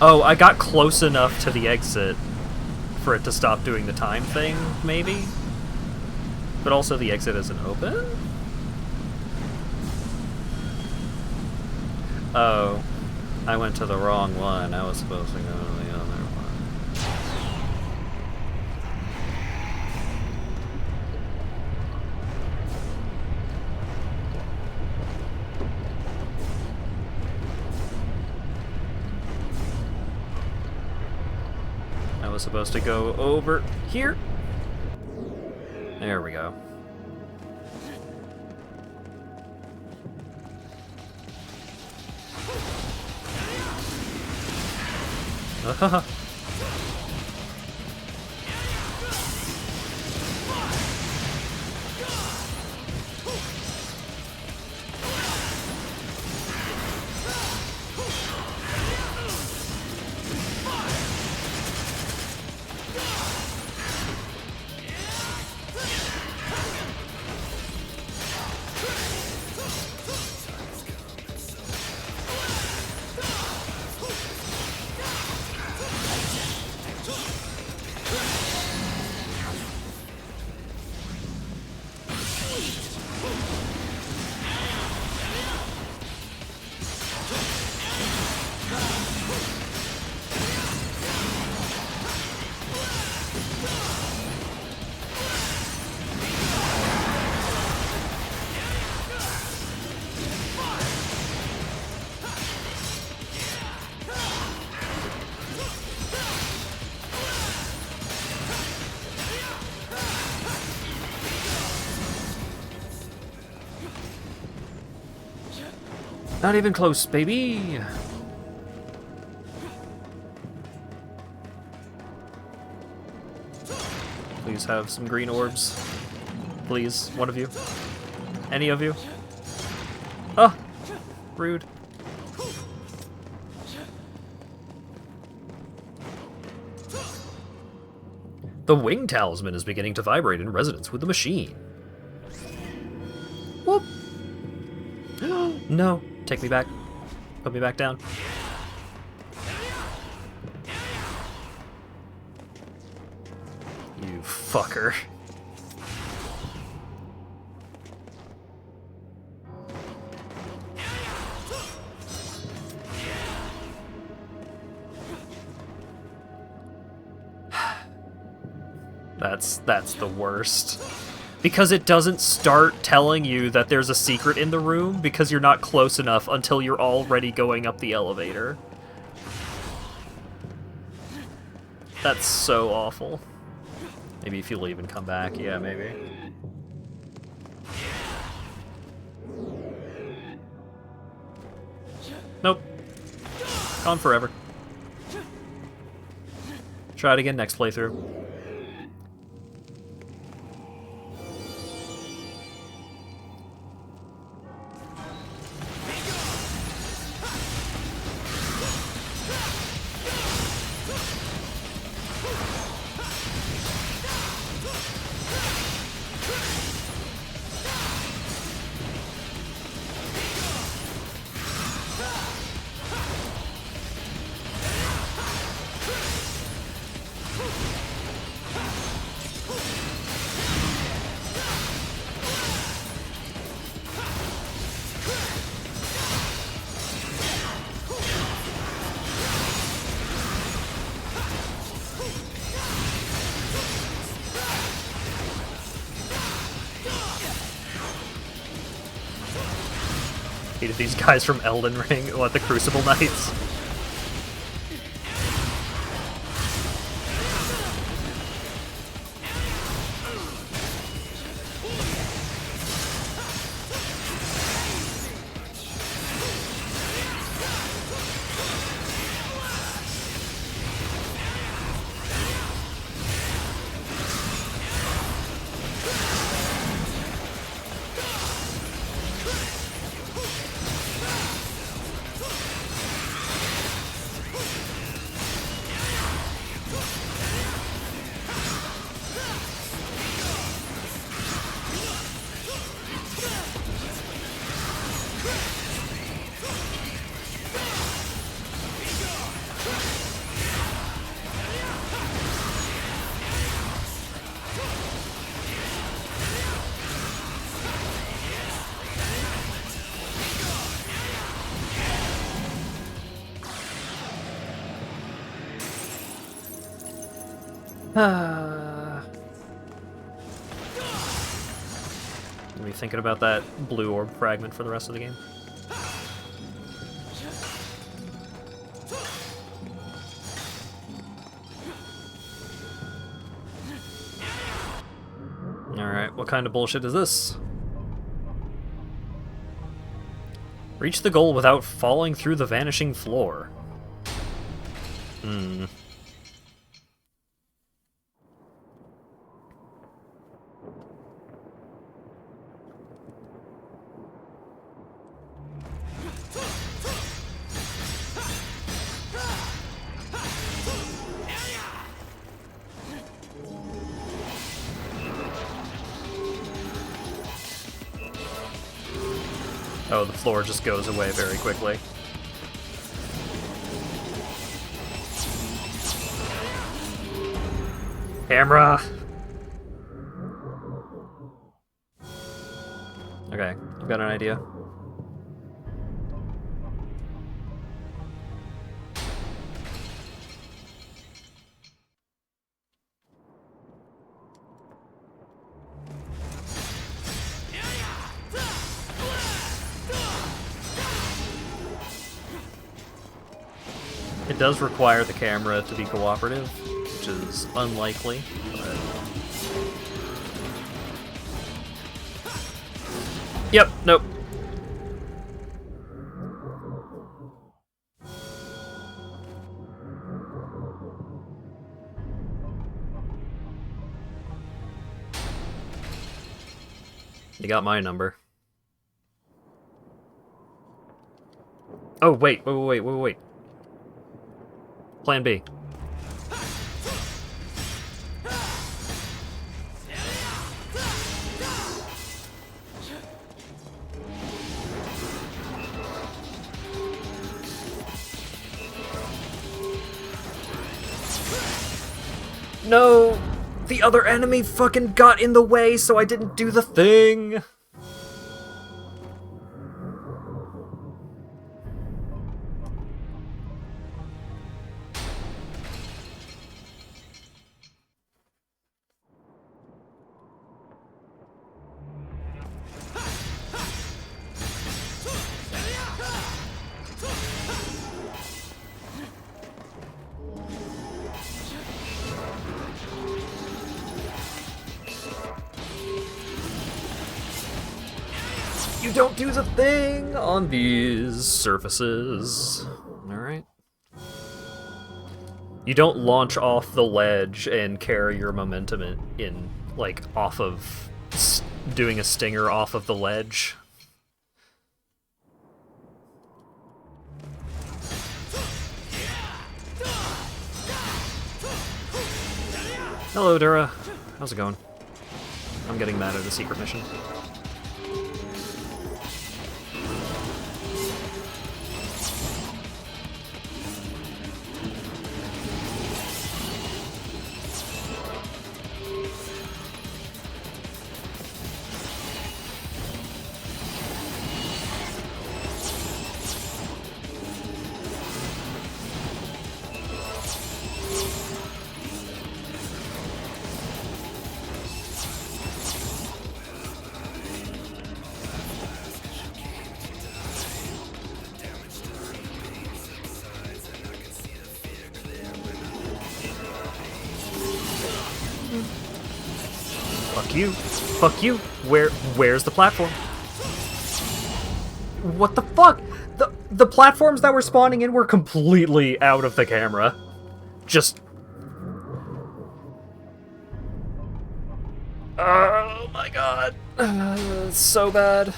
Oh, I got close enough to the exit for it to stop doing the time thing, maybe? But also the exit isn't open? Oh, I went to the wrong one. I was supposed to go to the other one. I was supposed to go over here. There we go. Not even close, baby! Please have some green orbs. Please, one of you. Any of you. Oh! Rude. The wing talisman is beginning to vibrate in resonance with the machine. Whoop! No! Take me back. Put me back down. You fucker. That's the worst. Because it doesn't start telling you that there's a secret in the room because you're not close enough until you're already going up the elevator. That's so awful. Maybe if you leave and come back, yeah, maybe. Nope. Gone forever. Try it again next playthrough. Hated these guys from Elden Ring. What, the Crucible Knights? What are you thinking about that blue orb fragment for the rest of the game? Alright, what kind of bullshit is this? Reach the goal without falling through the vanishing floor. Hmm. Oh, the floor just goes away very quickly. Camera! Okay, I've got an idea. It does require the camera to be cooperative, which is unlikely, but... Yep, nope. You got my number. Oh, wait. Plan B. No! The other enemy fucking got in the way, so I didn't do the thing! You don't do the thing on these surfaces. Alright. You don't launch off the ledge and carry your momentum in like, off of... doing a stinger off of the ledge. Hello, Dura. How's it going? I'm getting mad at a secret mission. Fuck you. Fuck you. Where's the platform? What the fuck? The platforms that were spawning in were completely out of the camera. Just... Oh my god. It's so bad.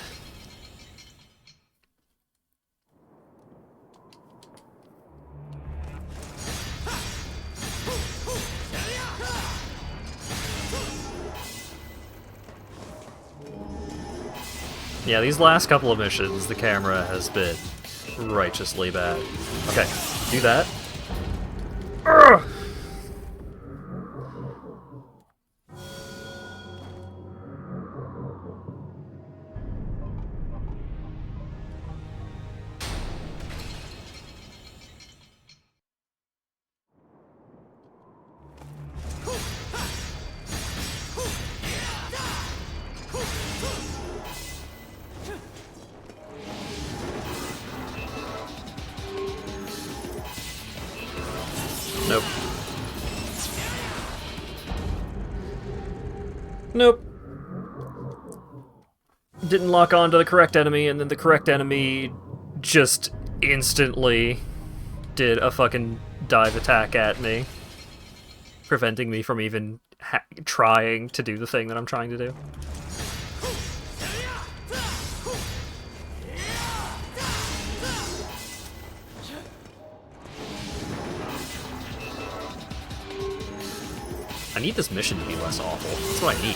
Yeah, these last couple of missions, the camera has been righteously bad. Okay, do that. Urgh! Nope. Nope. Didn't lock on to the correct enemy, and then the correct enemy just instantly did a fucking dive attack at me, preventing me from even trying to do the thing that I'm trying to do. I need this mission to be less awful. That's what I need.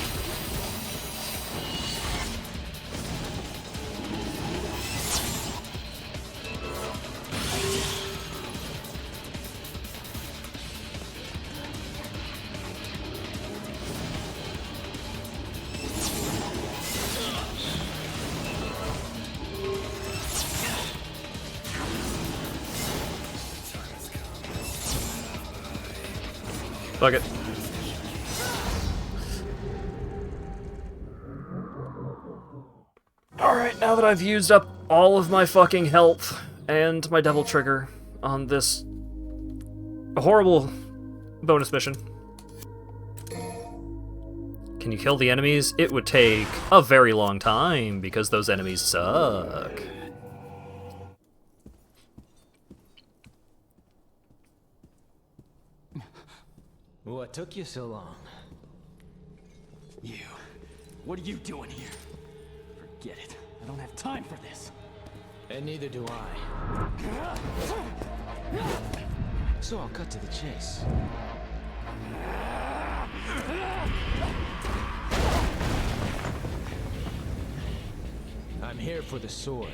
Fuck it. Alright, now that I've used up all of my fucking health and my devil trigger on this horrible bonus mission. Can you kill the enemies? It would take a very long time because those enemies suck. What took you so long? You. What are you doing here? Forget it. I don't have time for this. And neither do I. So I'll cut to the chase. I'm here for the sword.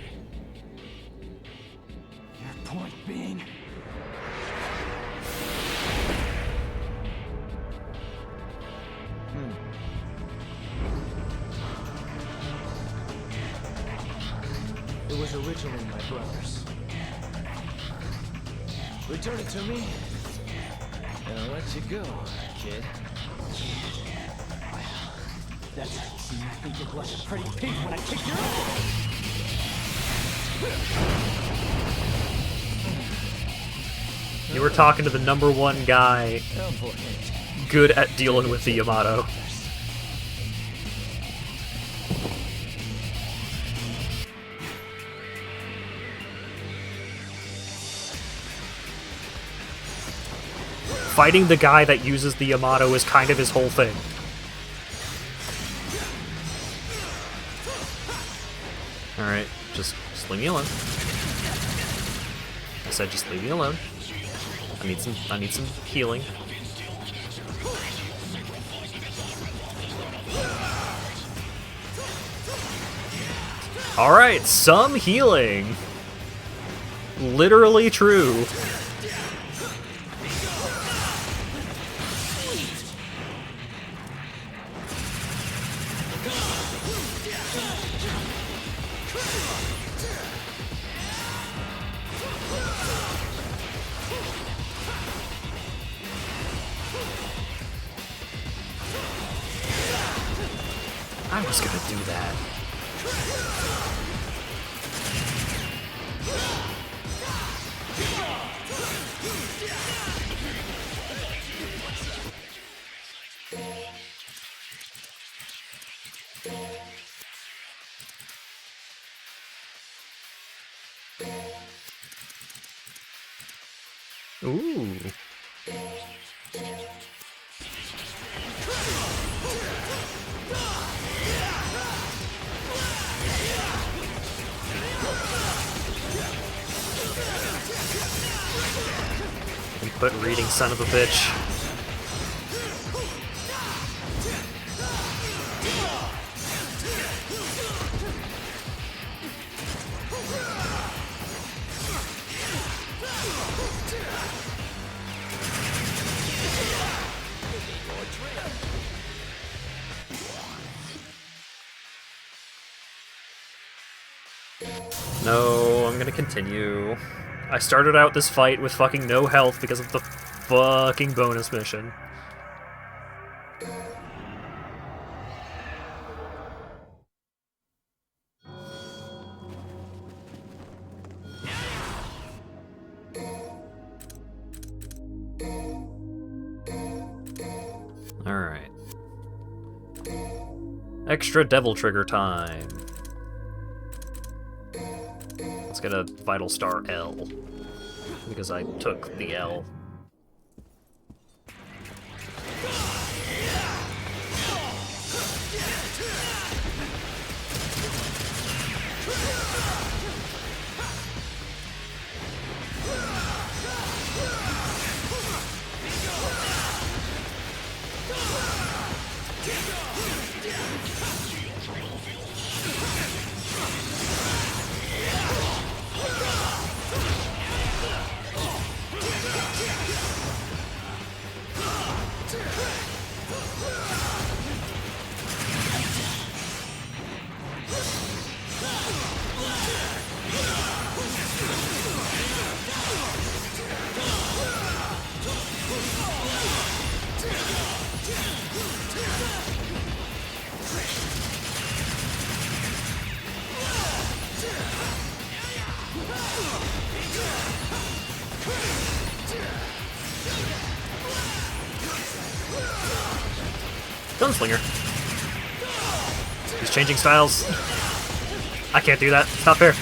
Your point being? It was originally my brother's. Return it to me, and I'll let you go, kid. Well, that's how you see me think you're blushing pretty pink when I kick your ass. You were talking to the #1 guy good at dealing with the Yamato. Fighting the guy that uses the Yamato is kind of his whole thing. Alright, just leave me alone. I said just leave me alone. I need some healing. Alright, some healing. Literally true. I was gonna do that. Ooh. Input reading, son of a bitch. No, I'm gonna continue. I started out this fight with fucking no health because of the fucking bonus mission. Alright. Extra devil trigger time. Let's get a Vital Star L. Because I took the L. Gunslinger. He's changing styles. I can't do that. It's not fair.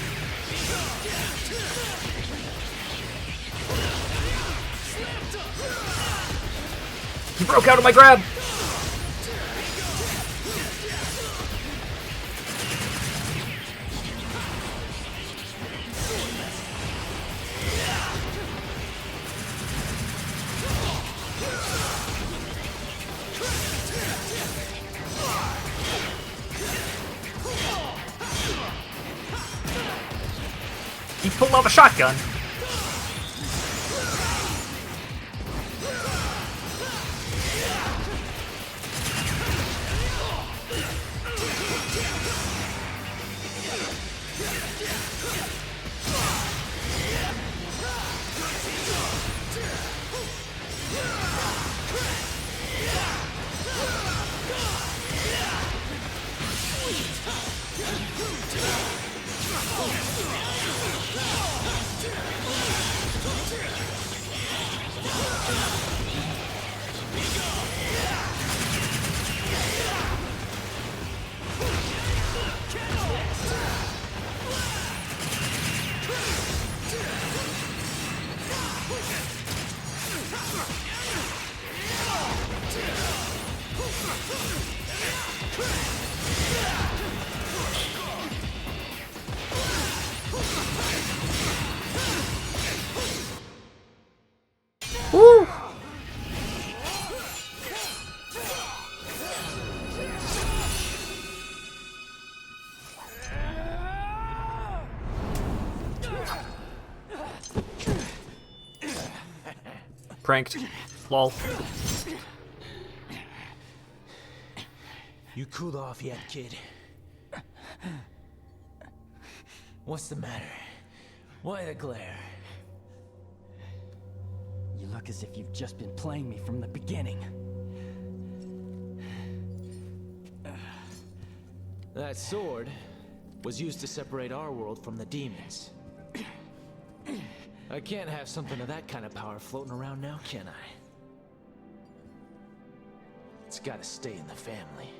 He broke out of my grab! He pulled off a shotgun. Woo! Pranked. Lol. You cooled off yet, kid? What's the matter? Why the glare? You look as if you've just been playing me from the beginning. That sword was used to separate our world from the demons. I can't have something of that kind of power floating around now, can I? It's gotta stay in the family.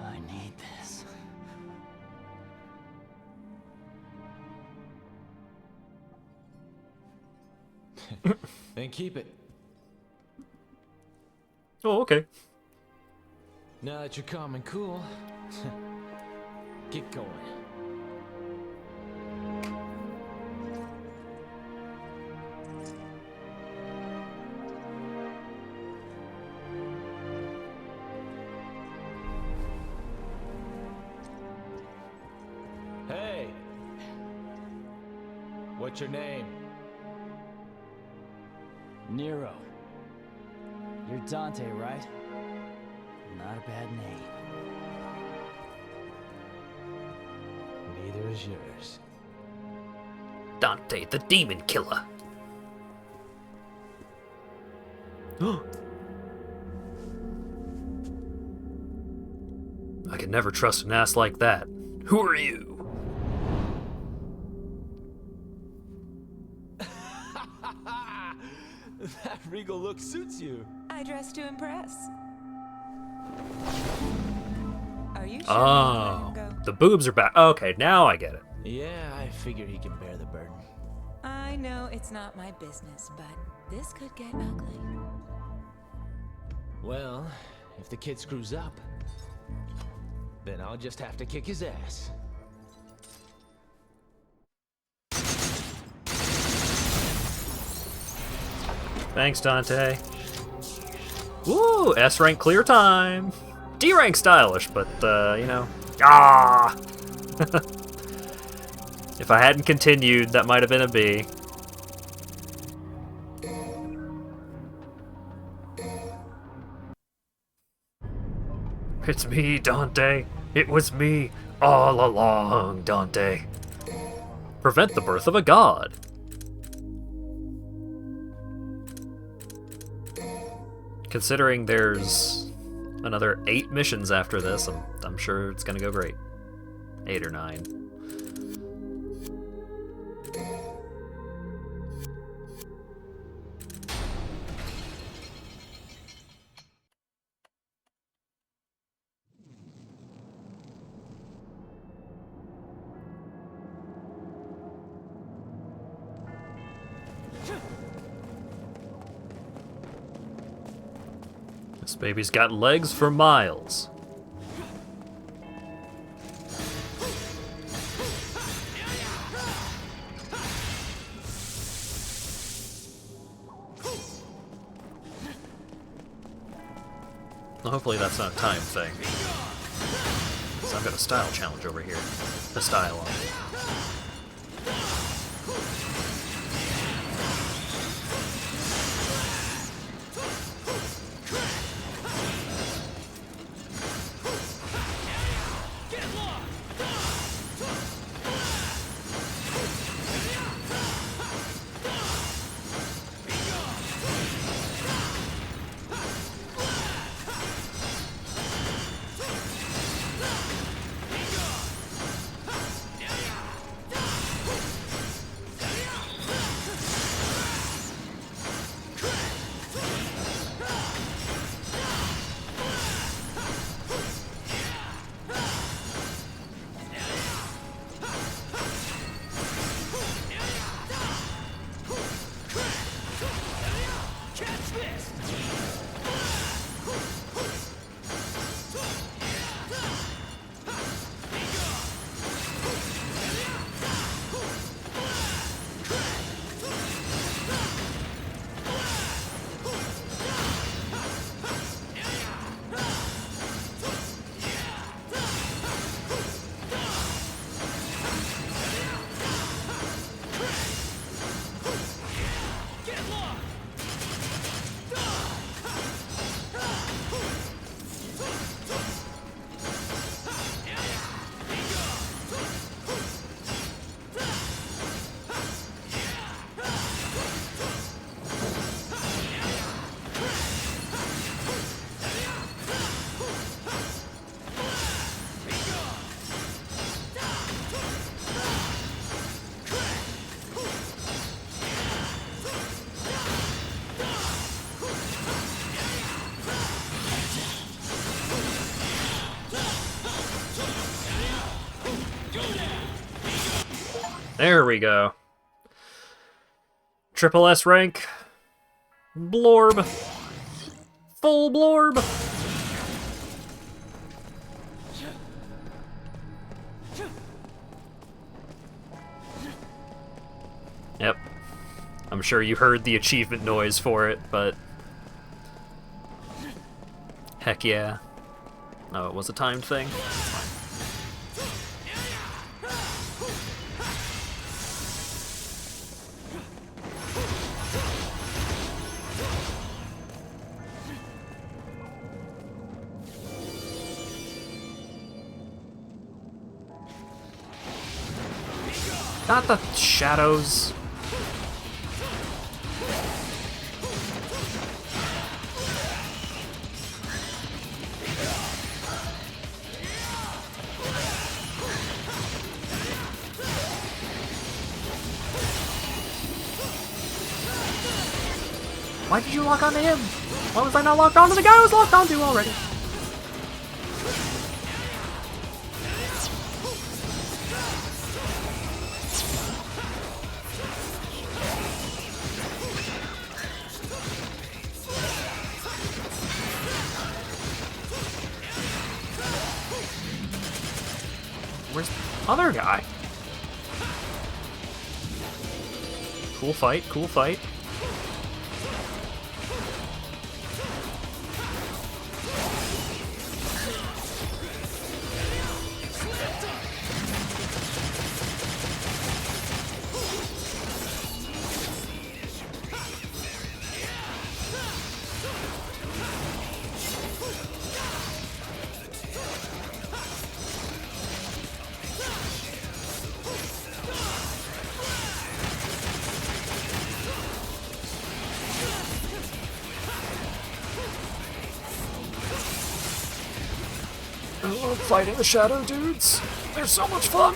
I need this. And keep it. Oh, okay. Now that you're calm and cool, get going. Hey! What's your name? Nero. You're Dante, right? Not a bad name. Neither is yours. Dante, the demon killer. I can never trust an ass like that. Who are you? That regal look suits you. I dress to impress. Are you sure? Oh, the boobs are back. Okay, now I get it. Yeah, I figured he can bear the burden. I know it's not my business, but this could get ugly. Well, if the kid screws up, then I'll just have to kick his ass. Thanks, Dante. Woo, S rank clear time. D rank stylish, but you know. Ah. If I hadn't continued, that might have been a B. It's me, Dante. It was me all along, Dante. Prevent the birth of a god. Considering there's another 8 missions after this, I'm sure it's gonna go great. 8 or 9. This baby's got legs for miles. Well, hopefully that's not a time thing. So I've got a style challenge over here. A style on. There we go. Triple S rank. Blorb. Full blorb. Yep. I'm sure you heard the achievement noise for it, but... Heck yeah. Oh, it was a timed thing? Not the shadows. Why did you lock onto him? Why was I not locked onto the guy I was locked onto already? Where's the other guy? Cool fight, cool fight. I love fighting the shadow dudes. They're so much fun.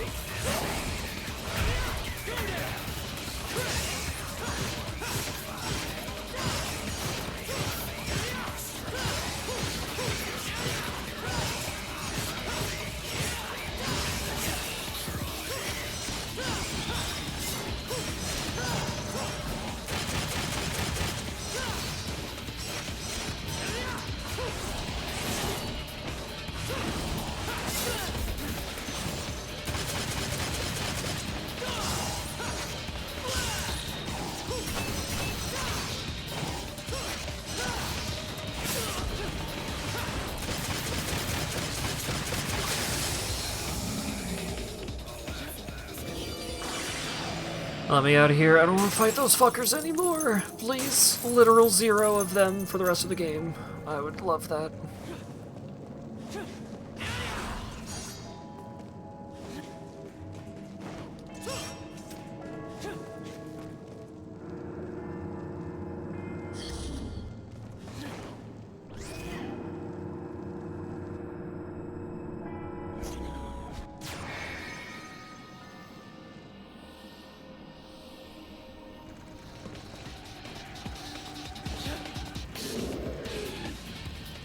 Let me out of here. I don't want to fight those fuckers anymore. Please, literal 0 of them for the rest of the game. I would love that.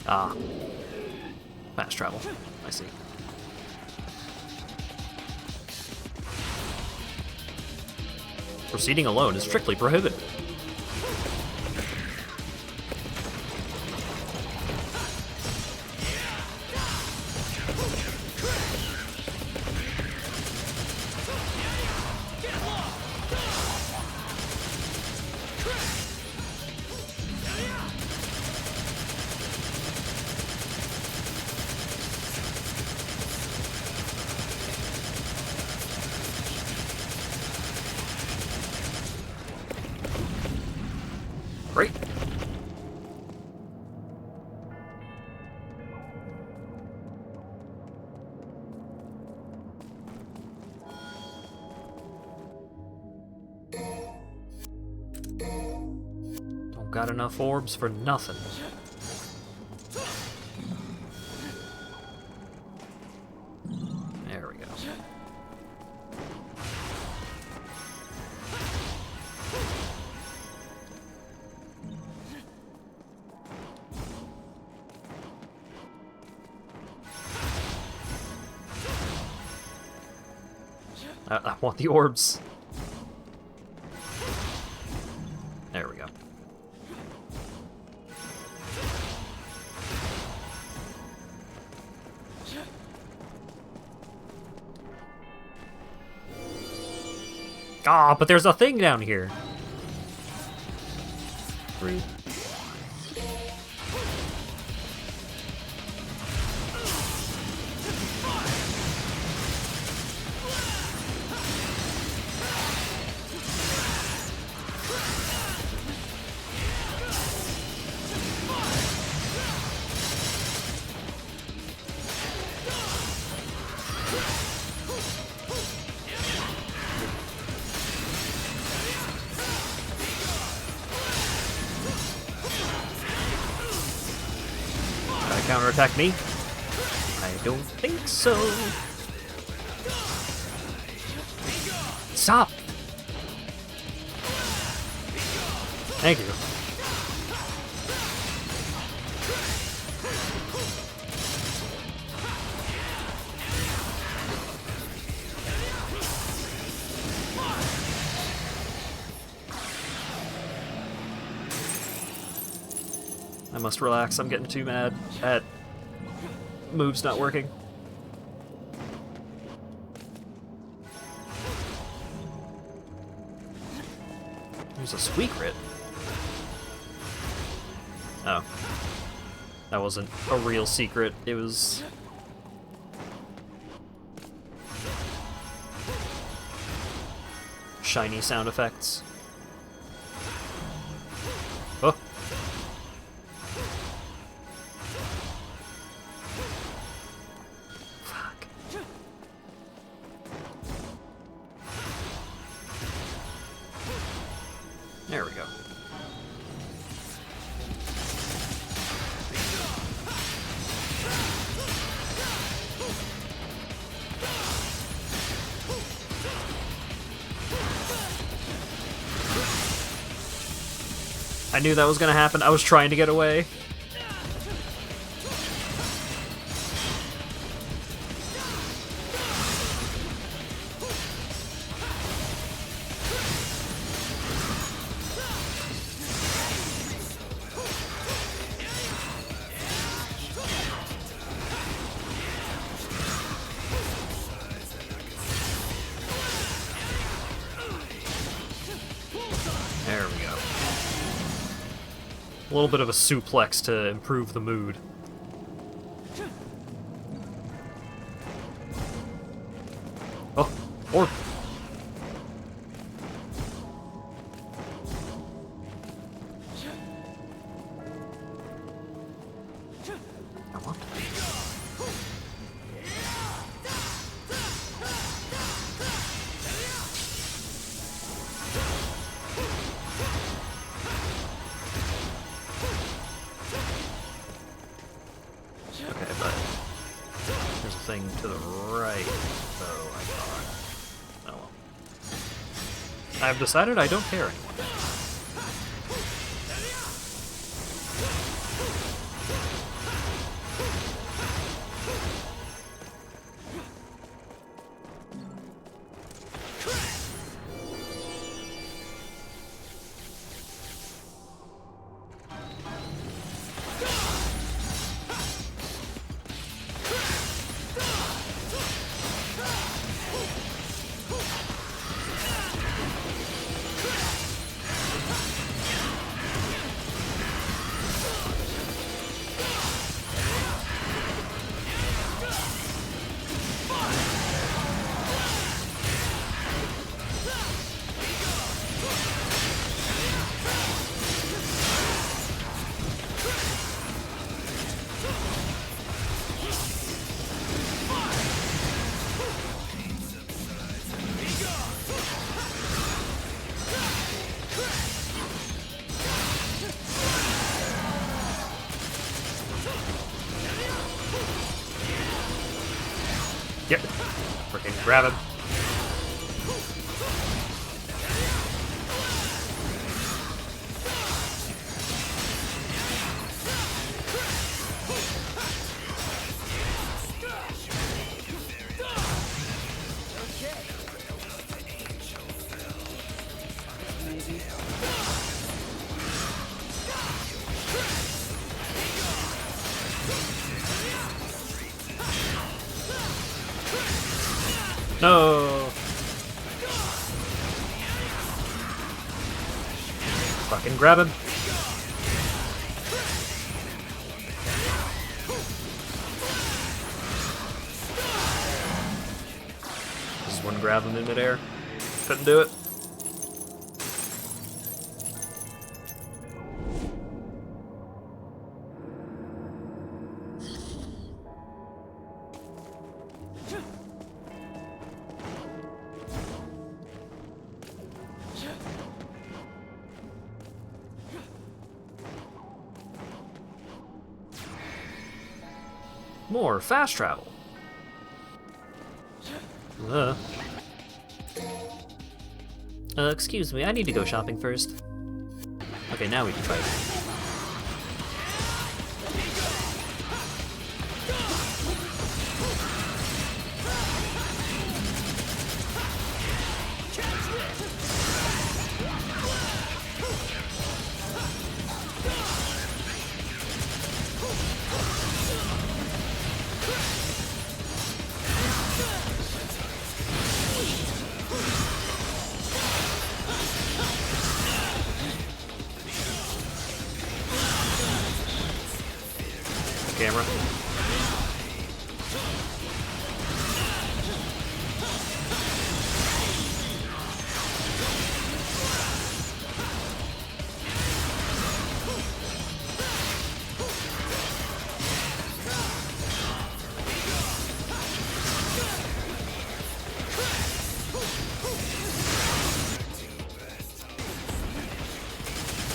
Ah. Fast travel. I see. Proceeding alone is strictly prohibited. Great. Don't got enough orbs for nothing. There we go. I want the orbs. There we go. Ah, but there's a thing down here. Rude. Counterattack me? I don't think so. Stop! Thank you. I must relax, I'm getting too mad at moves not working. There's a secret. Oh. That wasn't a real secret, it was... shiny sound effects. Oh. There we go. I knew that was gonna happen. I was trying to get away. There we go. A little bit of a suplex to improve the mood. Oh, or... I want to... Okay, but there's a thing to the right, though, I thought. Oh well. I've decided I don't care anymore. Yep. Freaking grab him. No. Fucking grab him. Just one grab him in midair. Couldn't do it. More fast travel. Excuse me, I need to go shopping first. Okay, now we can fight. Camera.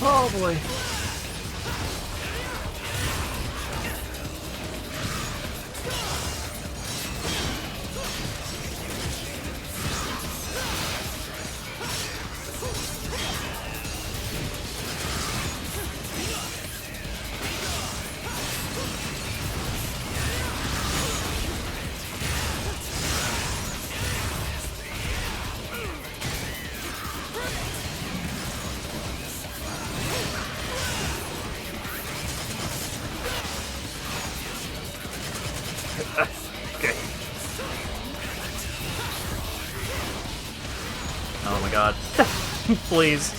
Oh boy. Okay. Oh my god. Please.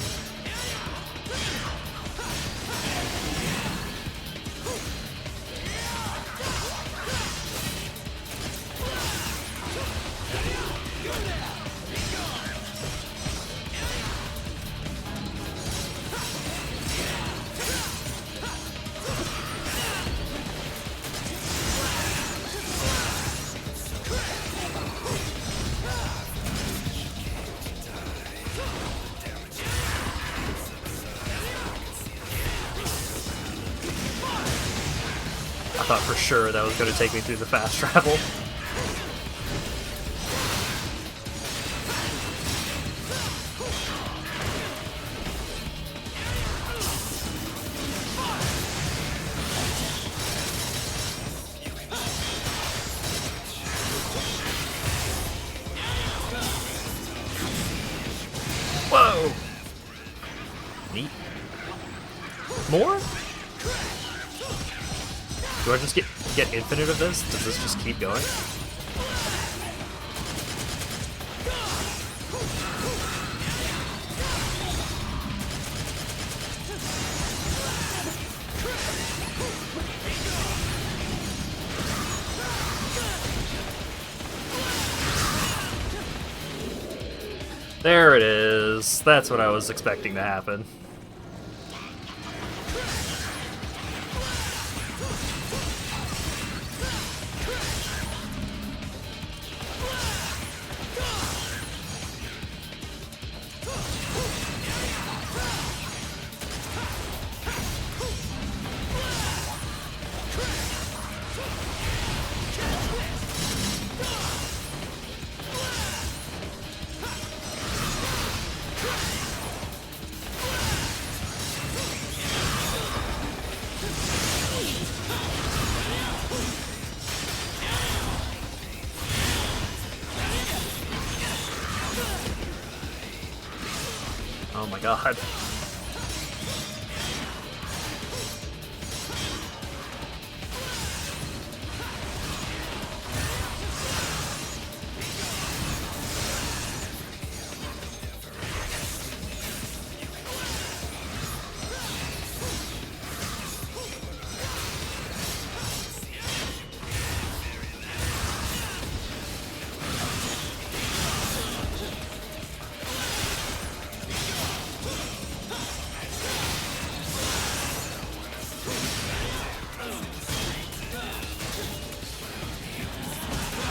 I thought for sure that was going to take me through the fast travel. Whoa! Neat. More? Do I just get infinite of this? Does this just keep going? There it is. That's what I was expecting to happen. Oh my god.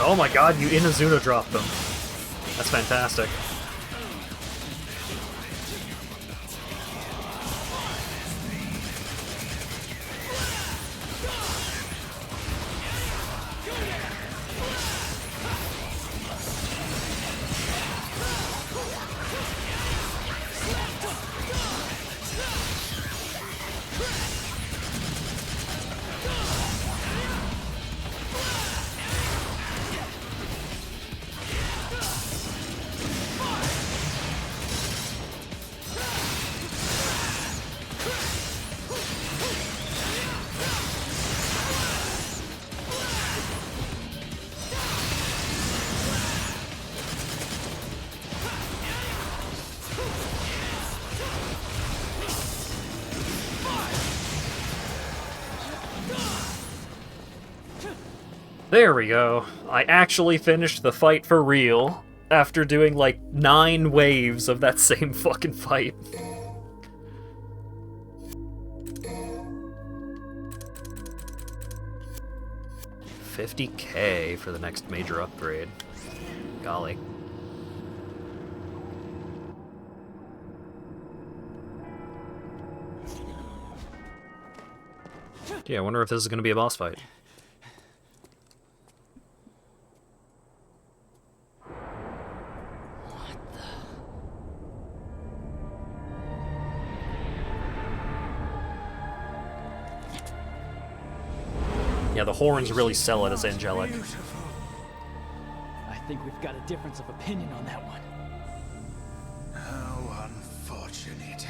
Oh my god, you Inazuna dropped them. That's fantastic. There we go. I actually finished the fight for real, after doing like 9 waves of that same fucking fight. $50K for the next major upgrade. Golly. Yeah, I wonder if this is going to be a boss fight. Yeah, the horns really sell it as angelic. Beautiful. I think we've got a difference of opinion on that one. How unfortunate.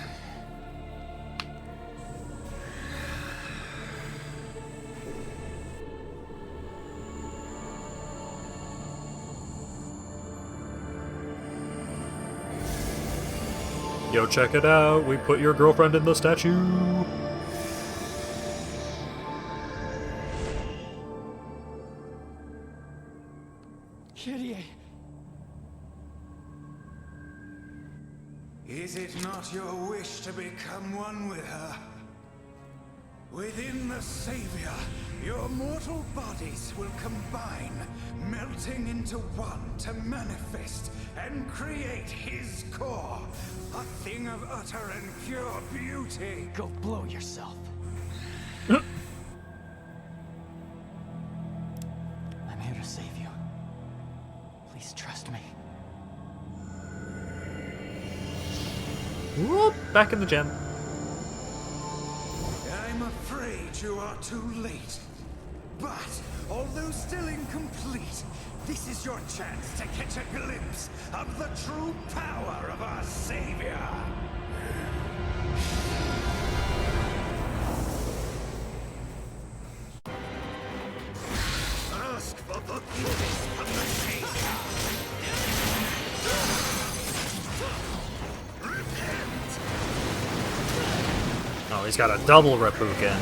Yo, check it out. We put your girlfriend in the statue. Kyrie. Is it not your wish to become one with her? Within the Savior, your mortal bodies will combine, melting into one to manifest and create his core, a thing of utter and pure beauty. Go blow yourself. I'm here to save you. Please trust me. Whoop, back in the gym. I'm afraid you are too late. But, although still incomplete, this is your chance to catch a glimpse of the true power of our Savior. Ask for forgiveness from the Savior. Repent. Oh, he's got a double Reppuken.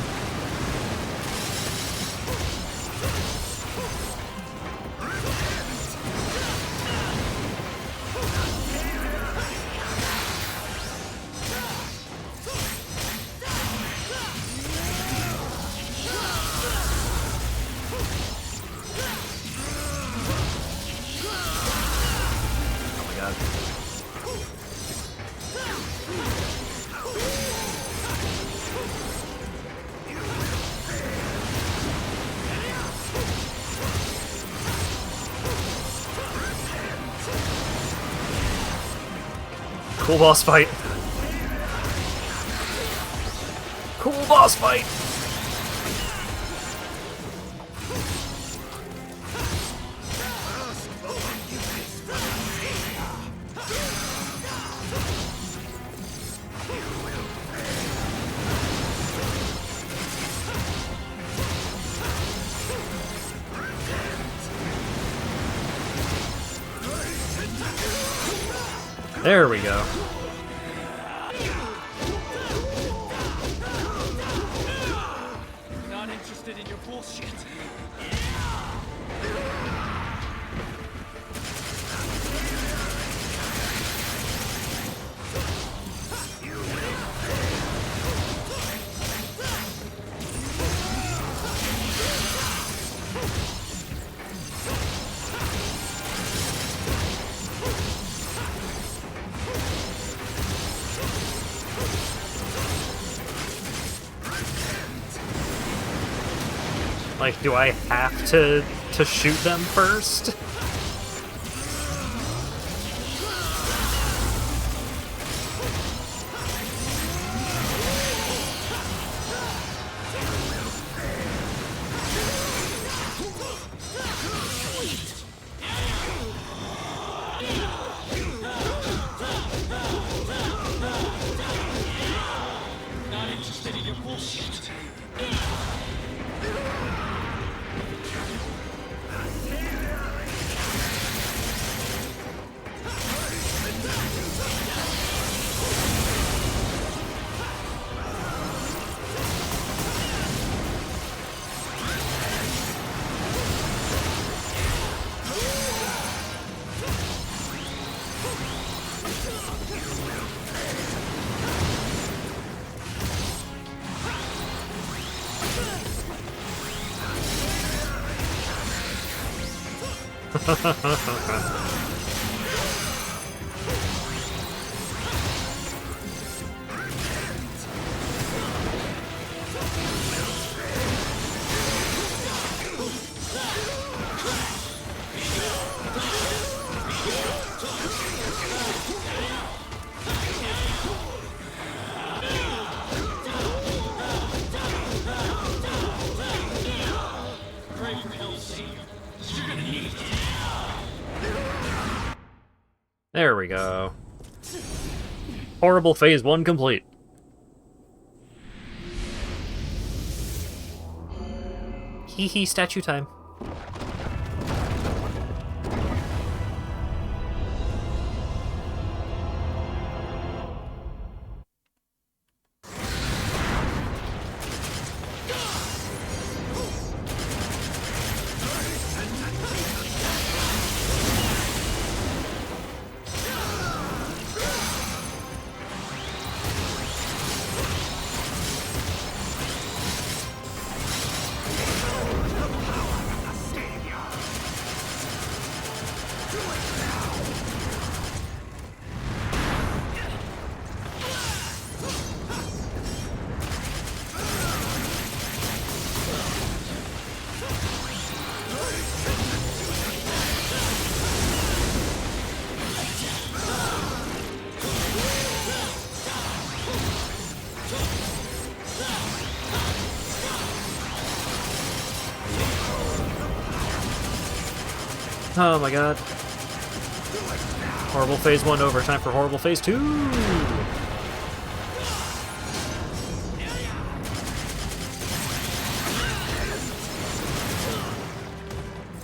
Oh my god. Cool boss fight. Cool boss fight. There we go. Not interested in your bullshit. Like, do I have to shoot them first? There we go. Horrible phase 1 complete. Hee hee, statue time. Oh my god. Horrible phase 1 over. Time for horrible phase 2!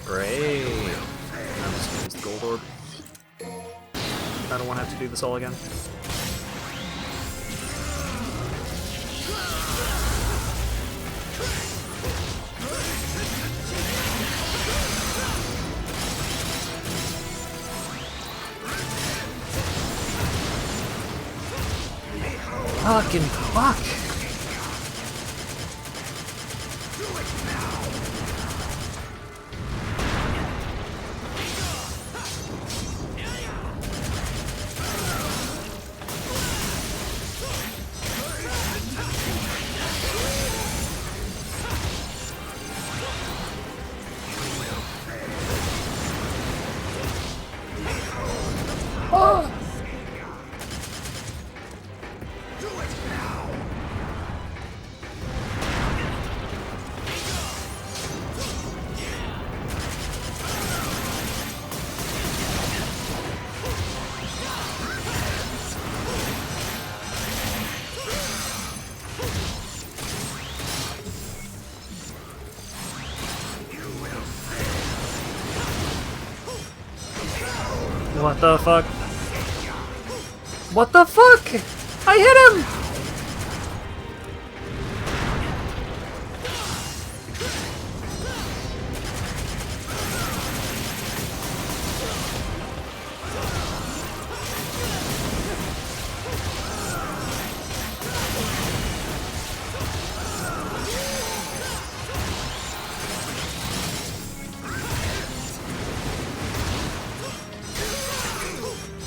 Great. I'm just gonna use the gold orb. I don't want to have to do this all again. Fucking fuck! What the fuck? What the fuck? I hit him!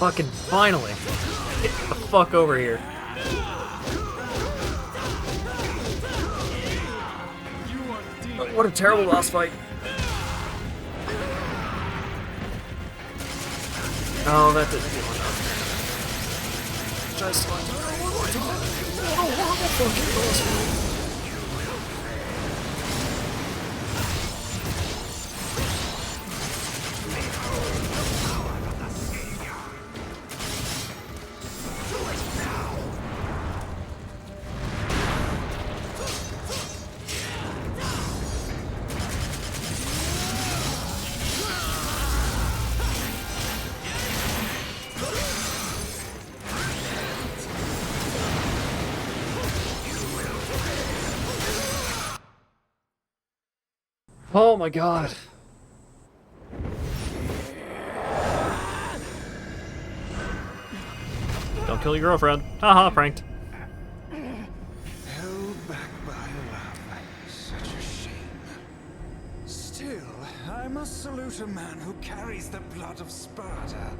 Fucking finally! Get the fuck over here. What a terrible boss fight. Oh, that didn't do enough. Just like what a horrible fucking boss fight. Oh my god. Don't kill your girlfriend. Haha, pranked. Held back by love. Such a shame. Still, I must salute a man who carries the blood of Sparta.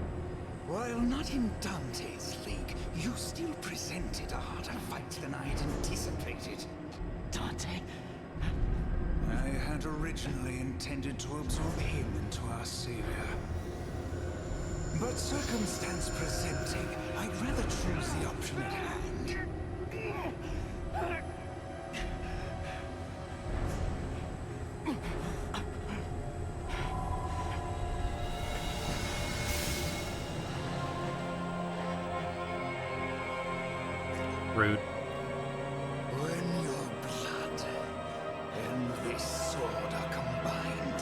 While not in Dante's league, you still presented a harder fight than I had anticipated. Dante? I had originally intended to absorb him into our savior. But circumstance presenting, I'd rather choose the option at hand. Rude. When your blood and this sword are combined,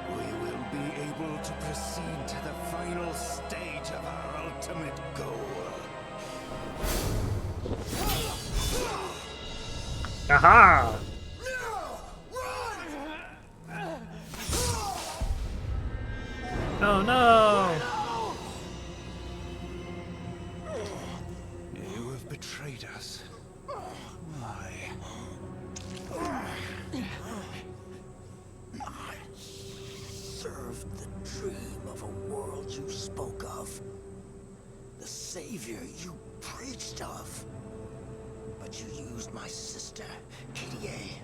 we will be able to proceed to the final stage of our ultimate goal. Aha! Oh no! You have betrayed us. Why? I served the dream of a world you spoke of. The savior you preached of. But you used my sister, Katie,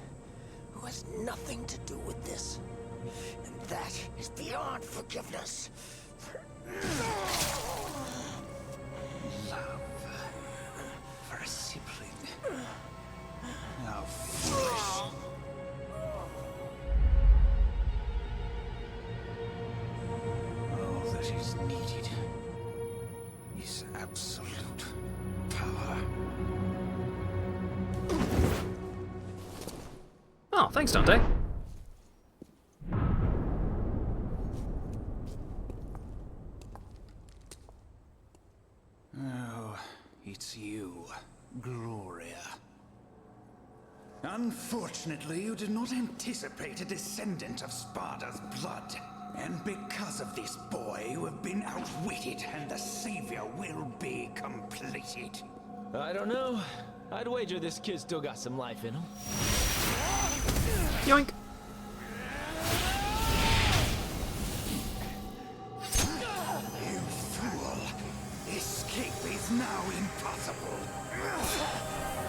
who has nothing to do with this. And that is beyond forgiveness. Love for a sibling. How foolish. All that is needed is absolute power. Oh, thanks, Dante. Oh, it's you, Gloria. Unfortunately, you did not anticipate a descendant of Sparta's blood. And because of this boy, you have been outwitted, and the savior will be completed. I don't know. I'd wager this kid still got some life in him. Yoink! You fool! Escape is now impossible.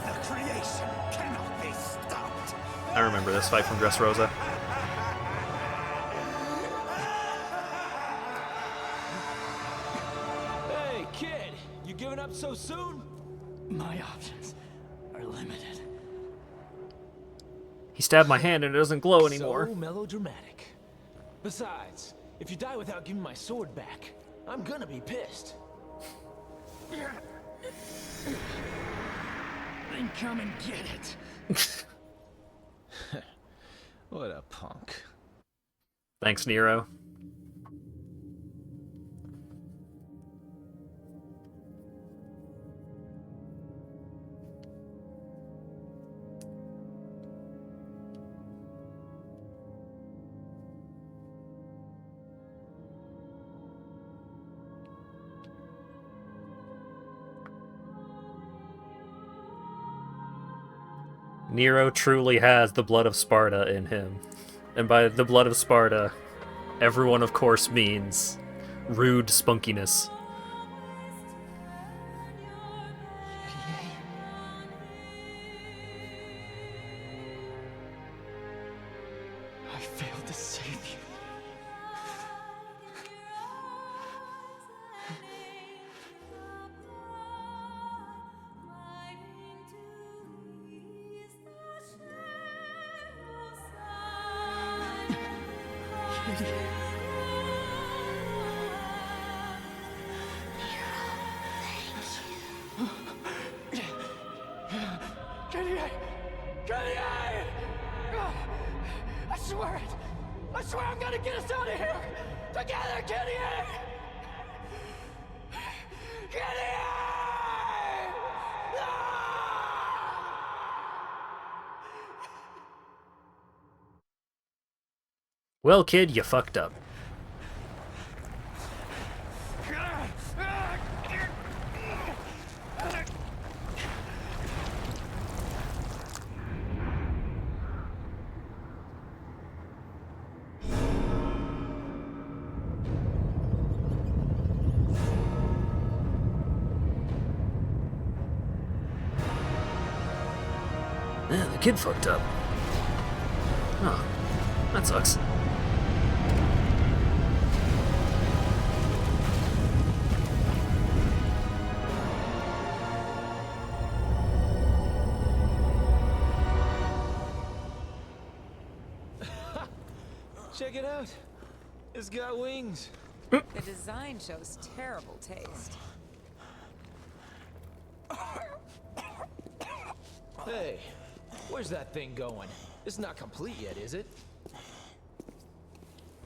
The creation cannot be stopped. I remember this fight from Dressrosa. Hey, kid! You giving up so soon? My options are limited. He stabbed my hand and it doesn't glow anymore. So melodramatic. Besides, if you die without giving my sword back, I'm gonna be pissed. Then come and get it. What a punk. Thanks, Nero. Nero truly has the blood of Sparta in him. And by the blood of Sparta, everyone of course means rude spunkiness. failed to save you. I swear I'm gonna get us out of here! Together, Gideon! Gideon! Well, kid, you fucked up. Yeah, the kid fucked up. Oh, that sucks. Check it out. It's got wings. The design shows terrible taste. Hey, where's that thing going? It's not complete yet, is it?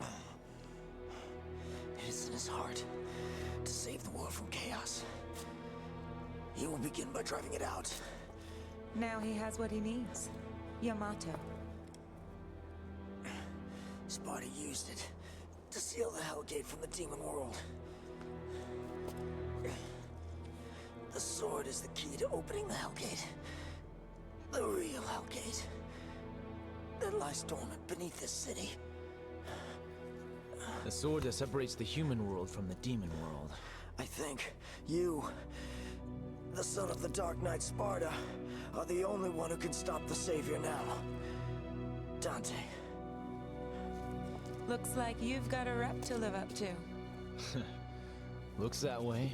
It is in his heart to save the world from chaos. He will begin by driving it out. Now he has what he needs. Yamato. Sparta used it to seal the Hellgate from the demon world. The sword is the key to opening the Hellgate. The real Hellgate that lies dormant beneath this city. The sword that separates the human world from the demon world. I think you, the son of the Dark Knight Sparta, are the only one who can stop the Savior now. Dante. Looks like you've got a rep to live up to. Looks that way.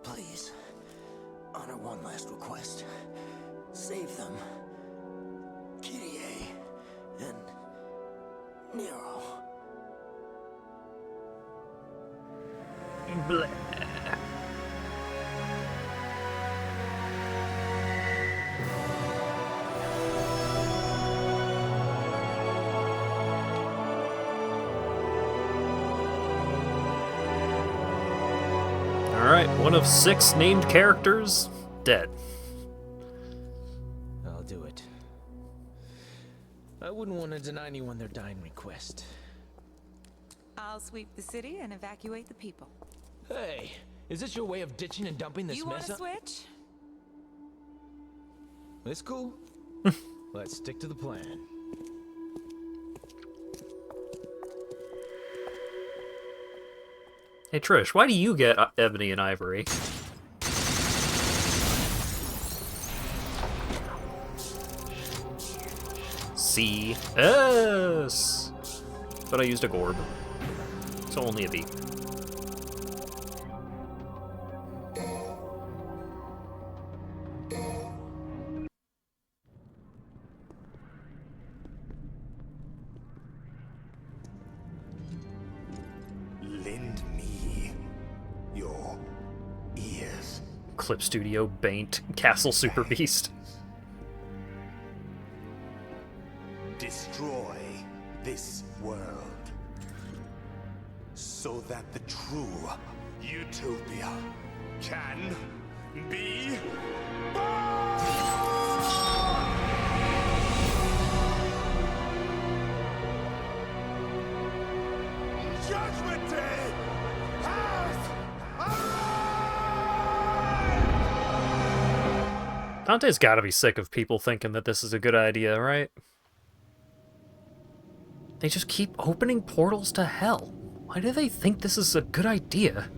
Please, honor one last request. Save them. Kyrie and Nero. Bleh. Alright, one of 6 named characters dead. I'll do it. I wouldn't want to deny anyone their dying request. I'll sweep the city and evacuate the people. Hey, is this your way of ditching and dumping this You want mess to up? switch? It's cool. Let's stick to the plan. Hey Trish, why do you get ebony and ivory? C. S. But I used a Gorb, so only a B. Lend me your ears. Clip Studio, Baint, Castle Super Beast. Destroy this world so that the true utopia can be born! Judgment Day has arrived! Dante's gotta be sick of people thinking that this is a good idea, right? They just keep opening portals to hell. Why do they think this is a good idea?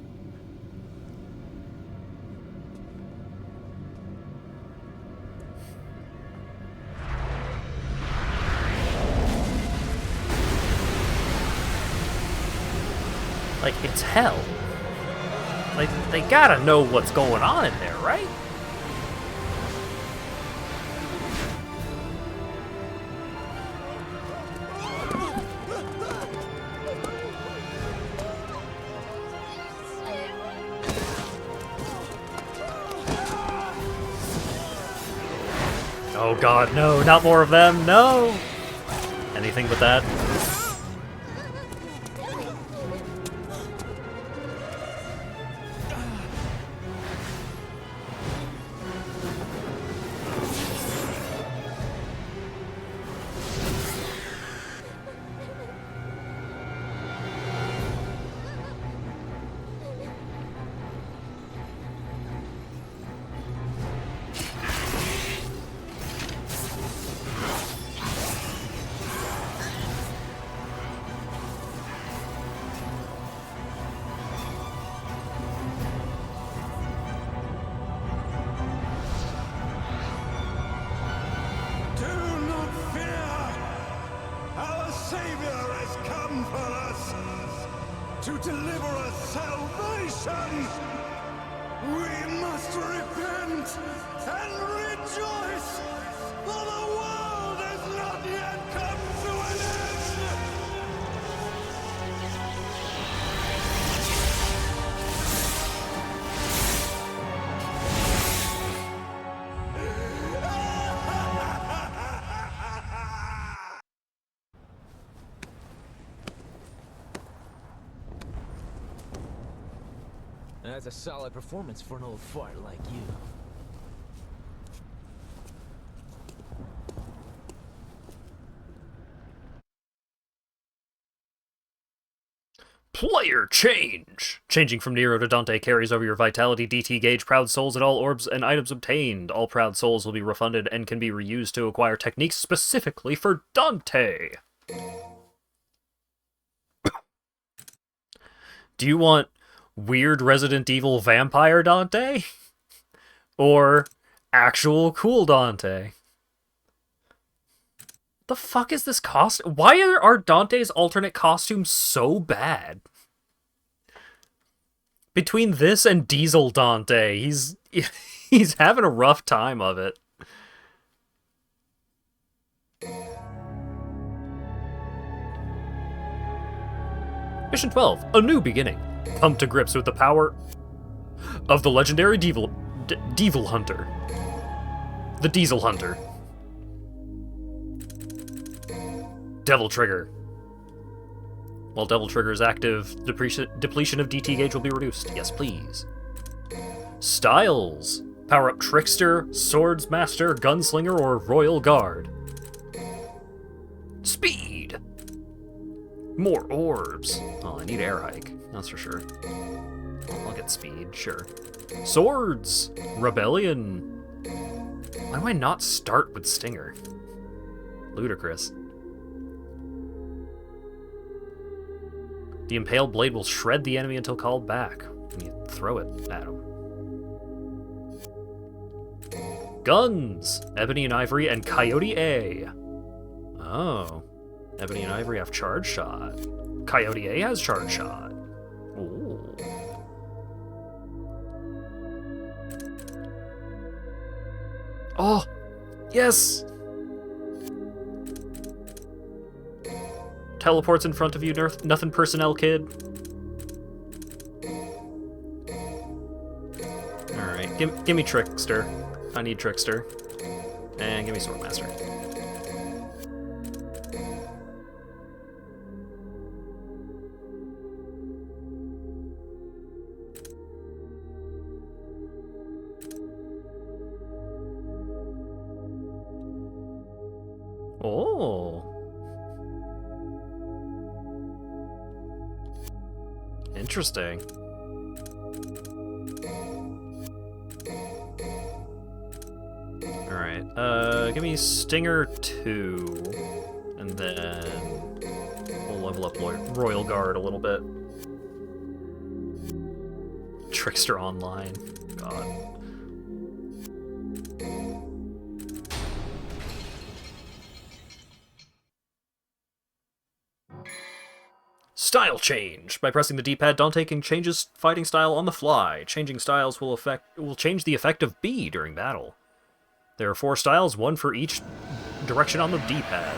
Like, it's hell. Like, they gotta know what's going on in there, right? Oh god, no, not more of them, no! Anything but that. Do not fear! Our Savior has come for us to deliver us salvation! We must repent and rejoice, for the world has not yet come to an end! That's a solid performance for an old fart like you. Player change! Changing from Nero to Dante carries over your vitality, DT gauge, proud souls, and all orbs and items obtained. All proud souls will be refunded and can be reused to acquire techniques specifically for Dante. Do you want weird Resident Evil vampire Dante? Or actual cool Dante? The fuck is this costume? Why are Dante's alternate costumes so bad? Between this and Diesel Dante, he's having a rough time of it. Mission 12, A New Beginning. Come to grips with the power of the legendary Devil Hunter. The Diesel Hunter. Devil Trigger. While Devil Trigger is active, depletion of DT gauge will be reduced. Yes, please. Styles. Power up Trickster, Swordsmaster, Gunslinger, or Royal Guard. Speed. More orbs. Oh, I need air hike. That's for sure. I'll get speed, sure. Swords. Rebellion. Why do I not start with Stinger? Ludicrous. The impaled blade will shred the enemy until called back when you throw it at him. Guns! Ebony and Ivory and Coyote A. Oh. Ebony and Ivory have charge shot. Coyote A has charge shot. Ooh. Oh! Yes! Teleports in front of you, nothing personnel, kid. Alright, give me Trickster. I need Trickster. And give me Swordmaster. Oh. Interesting. Alright, give me Stinger 2. And then we'll level up Royal Guard a little bit. Trickster Online. God. Style change. By pressing the D-pad, Dante can change his fighting style on the fly. Changing styles will change the effect of B during battle. There are 4 styles, one for each direction on the D-pad.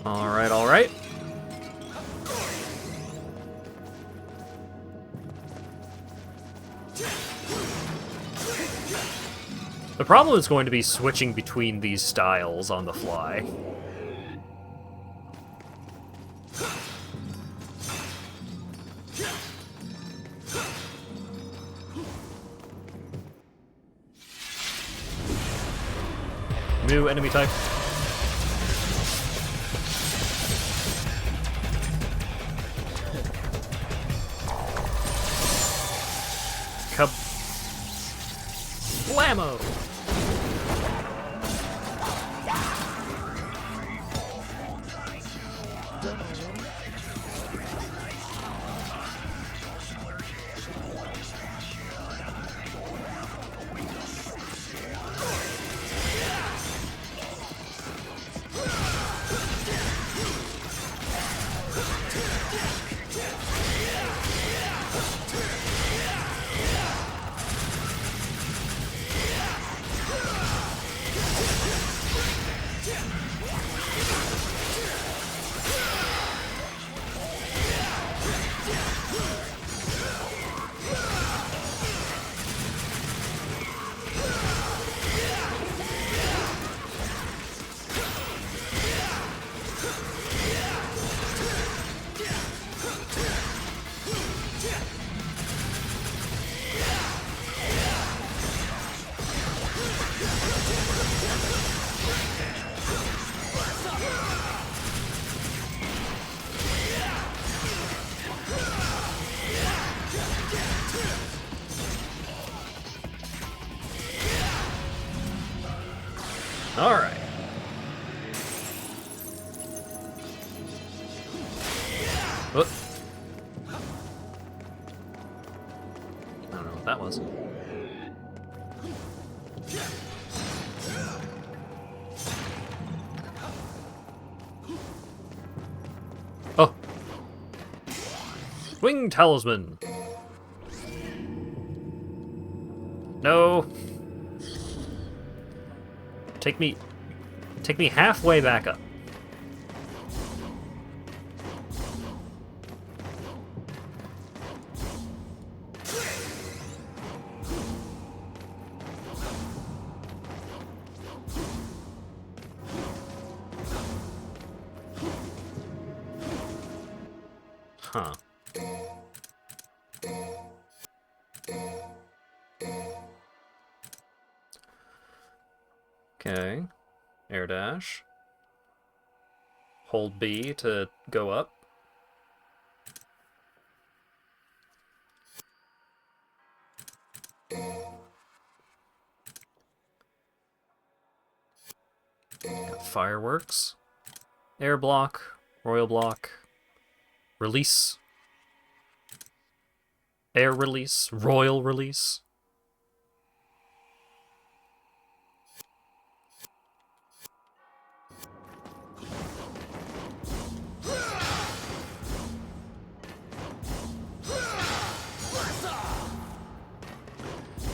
Alright, alright. The problem is going to be switching between these styles on the fly. New enemy type. Blammo! Alright. Whoop. I don't know what that was. Oh. Wing Talisman. No. Take me halfway back up. Huh. Okay. Air dash. Hold B to go up. Got fireworks. Air block. Royal block. Release. Air release. Royal release.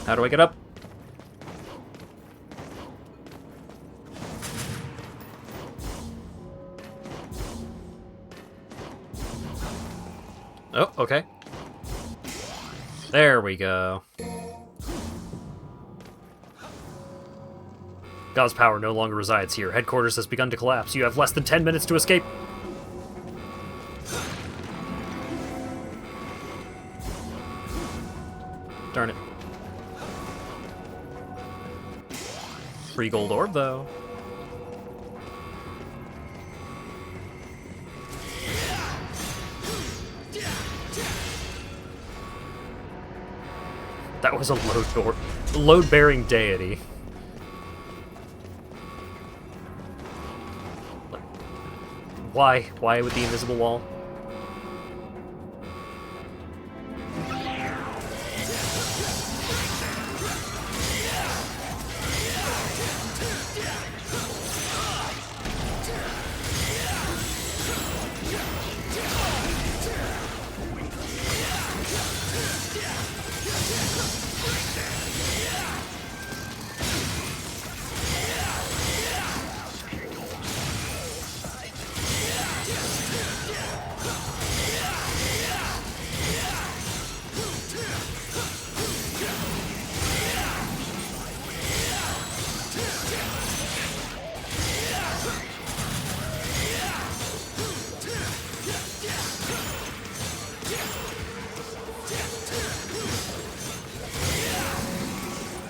How do I get up? Oh, okay. There we go. God's power no longer resides here. Headquarters has begun to collapse. You have less than 10 minutes to escape. Darn it. Free gold orb, though. That was a load-bearing deity. Why? Why with the invisible wall?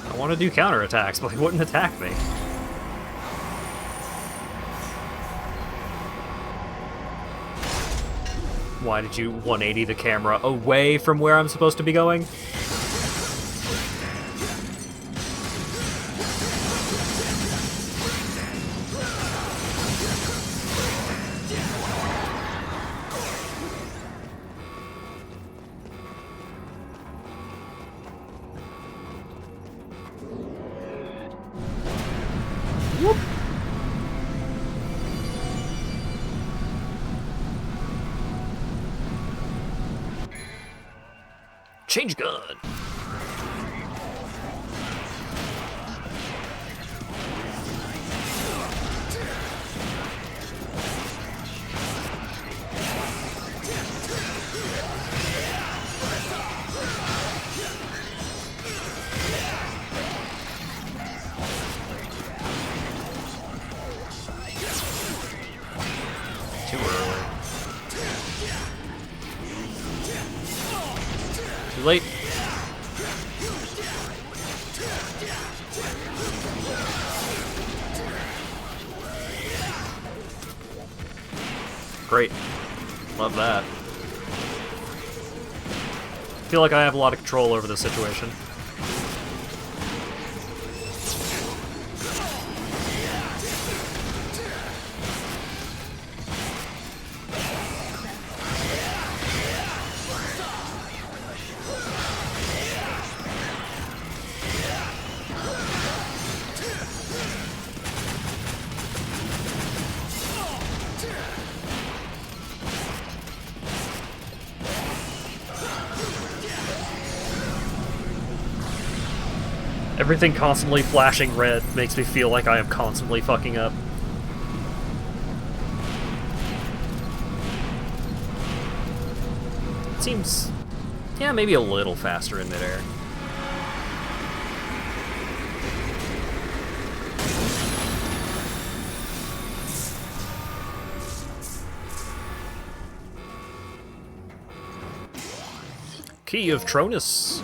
I want to do counterattacks, but he wouldn't attack me. Why did you 180 the camera away from where I'm supposed to be going? Whoop. Change gun. Too early. Too late. Great. Love that. I feel like I have a lot of control over this situation. Everything constantly flashing red makes me feel like I am constantly fucking up. It seems, yeah, maybe a little faster in midair. Key of Tronus.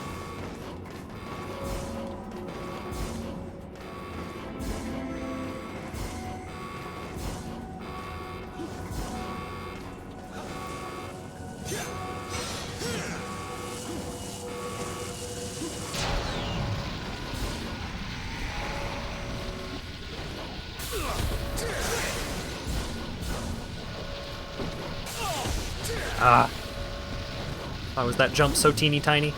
Ah. Why was that jump so teeny tiny?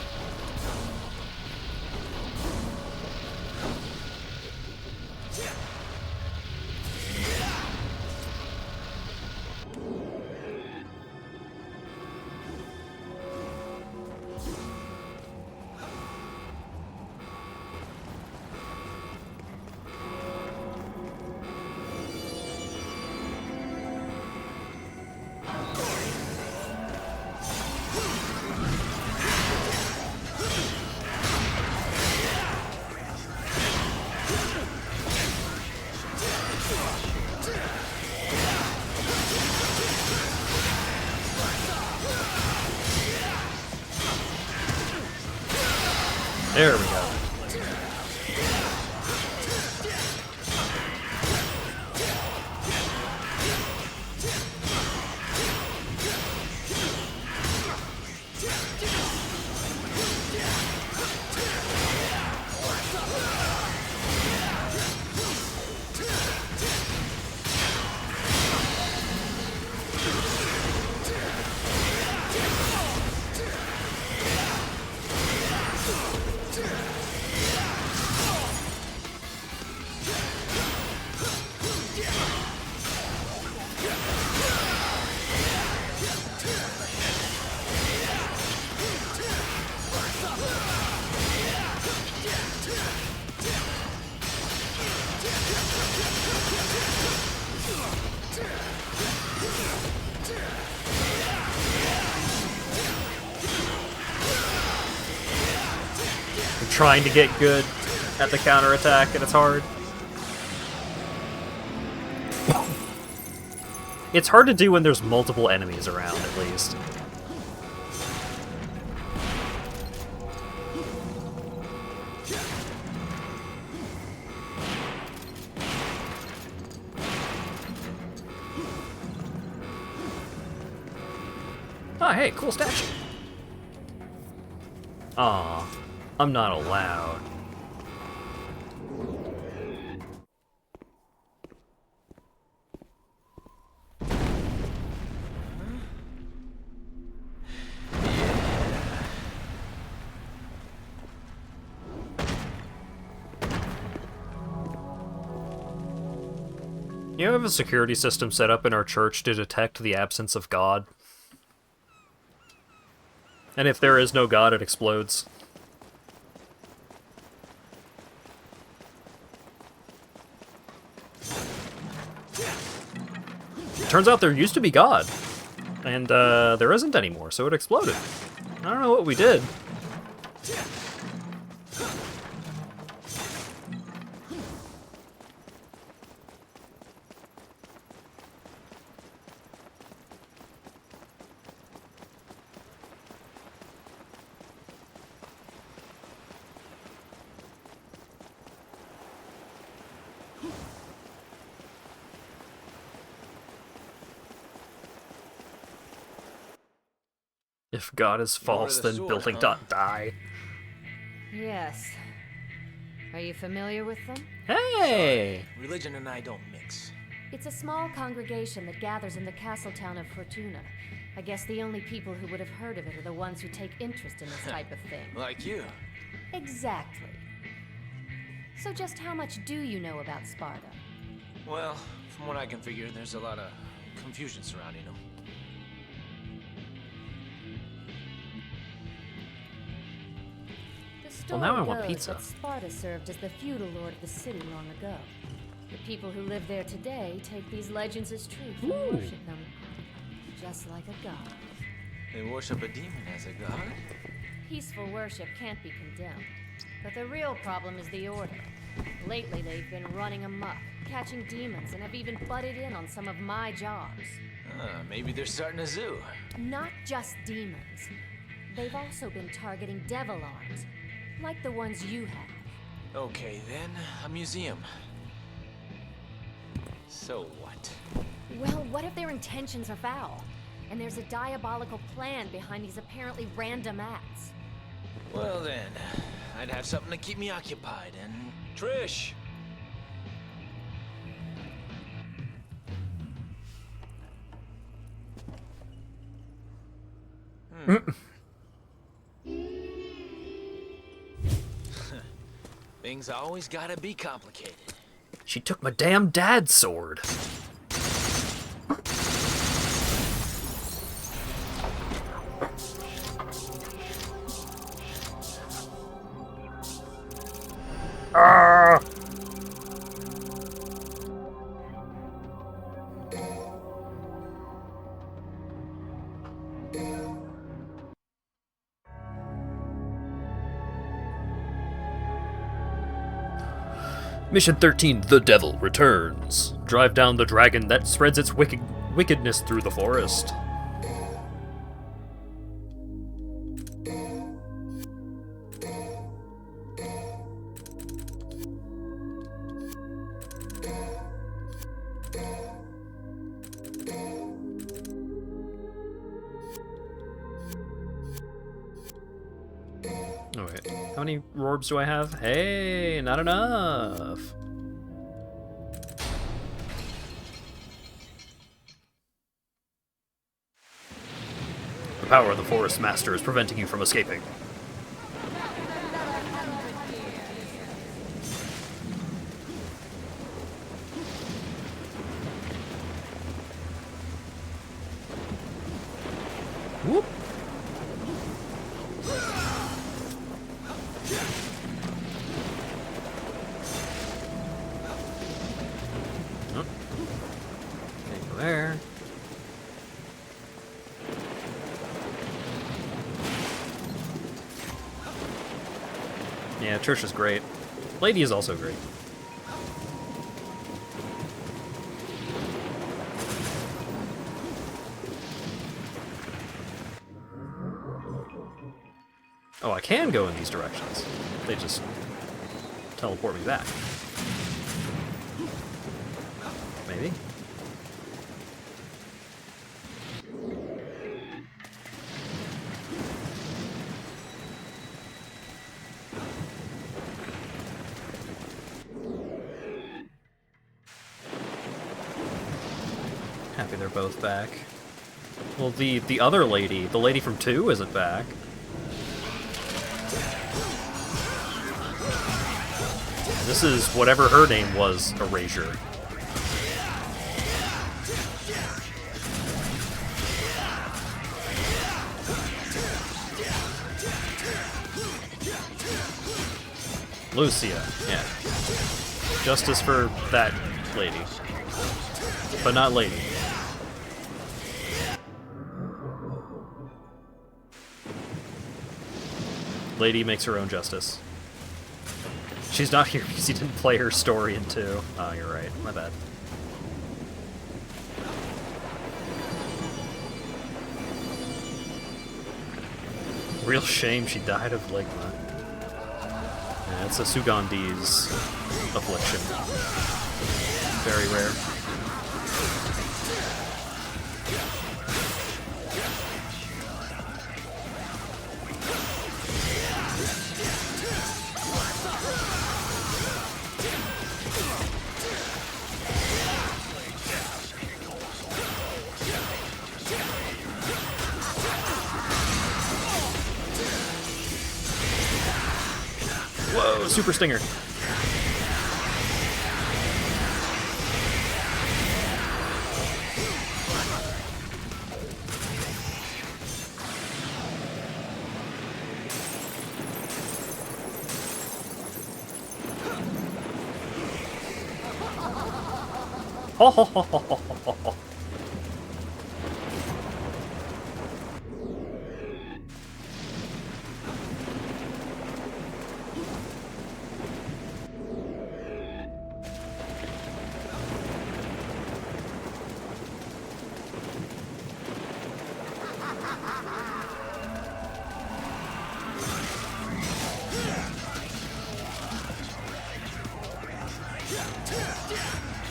There we go. Trying to get good at the counterattack, and it's hard. It's hard to do when there's multiple enemies around, at least. Oh, hey, cool statue. Aw. I'm not allowed. You have a security system set up in our church to detect the absence of God. And if there is no God, it explodes. Turns out there used to be God, and there isn't anymore, so it exploded. I don't know what we did. If God is false, then building dot die. Yes. Are you familiar with them? Hey! Religion and I don't mix. It's a small congregation that gathers in the castle town of Fortuna. I guess the only people who would have heard of it are the ones who take interest in this type of thing. Like you. Exactly. So just how much do you know about Sparta? Well, from what I can figure, there's a lot of confusion surrounding them. The Well, now I story want goes pizza. that Sparta served as the feudal lord of the city long ago. The people who live there today take these legends as truth and worship them, just like a god. They worship a demon as a god? Peaceful worship can't be condemned, but the real problem is the order. Lately, they've been running amok, catching demons, and have even butted in on some of my jobs. Maybe they're starting a zoo. Not just demons. They've also been targeting devil arms, like the ones you have. Okay, then, a museum. So what? Well, what if their intentions are foul? And there's a diabolical plan behind these apparently random acts? Well then, I'd have something to keep me occupied, and... Trish! Things always gotta be complicated. She took my damn dad's sword. Ah! Mission 13, The Devil Returns. Drive down the dragon that spreads its wickedness through the forest. Oh wait, how many orbs do I have? Hey, not enough! The power of the Forest Master is preventing you from escaping. Whoop! Oh. Can't go there. Yeah, Trish is great. Lady is also great. Oh, I can go in these directions. They just teleport me back. Maybe? Happy they're both back. Well, the other lady, the lady from 2, isn't back. This is whatever her name was, Erasure. Lucia, yeah. Justice for that lady. But not lady. Lady makes her own justice. She's not here because he didn't play her story in 2. Oh, you're right. My bad. Real shame she died of ligma. Yeah, it's a Sugandi's affliction. Very rare. Whoa, super stinger. Ho ho ho ho ho ho ho.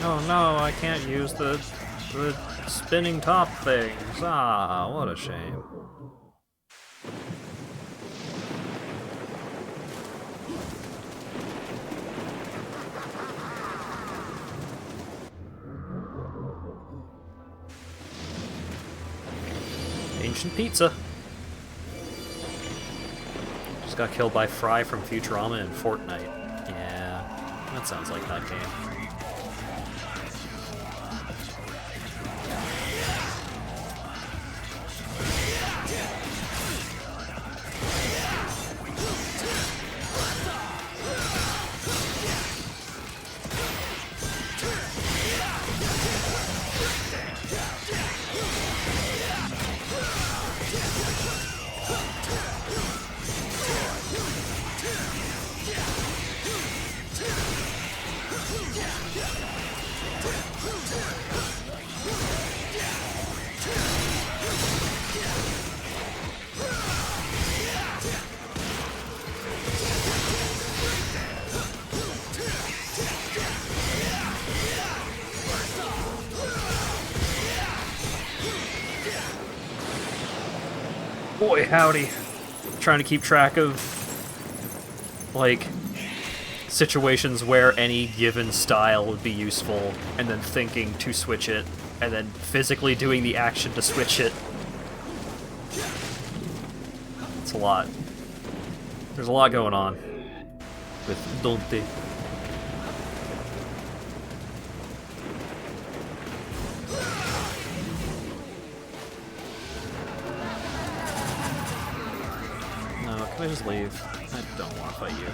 Oh no, I can't use the spinning top things. Ah, what a shame. Ancient pizza. Just got killed by Fry from Futurama in Fortnite. Yeah, that sounds like that game. Boy, howdy. Trying to keep track of like, situations where any given style would be useful, and then thinking to switch it, and then physically doing the action to switch it. It's a lot. There's a lot going on with Dante. No, can I just leave? I don't want to fight you.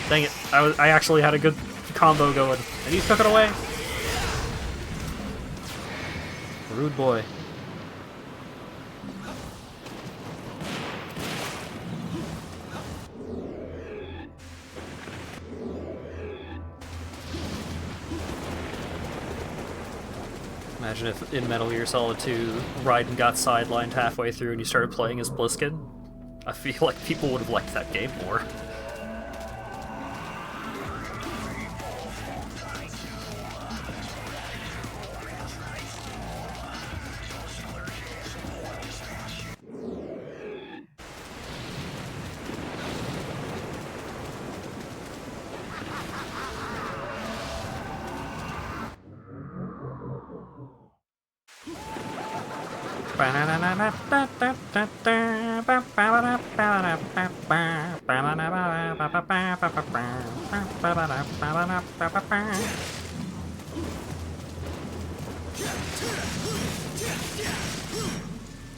Dang it, I actually had a good combo going, and he took it away. Rude boy. Imagine if in Metal Gear Solid 2, Raiden got sidelined halfway through and you started playing as Bliskin. I feel like people would have liked that game more.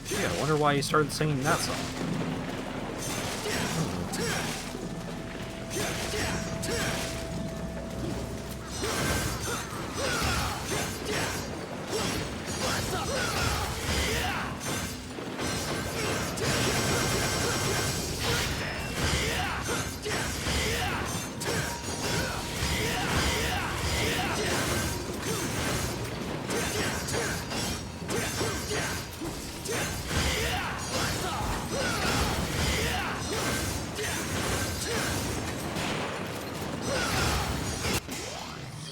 Yeah, I wonder why you started singing that song.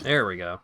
There we go.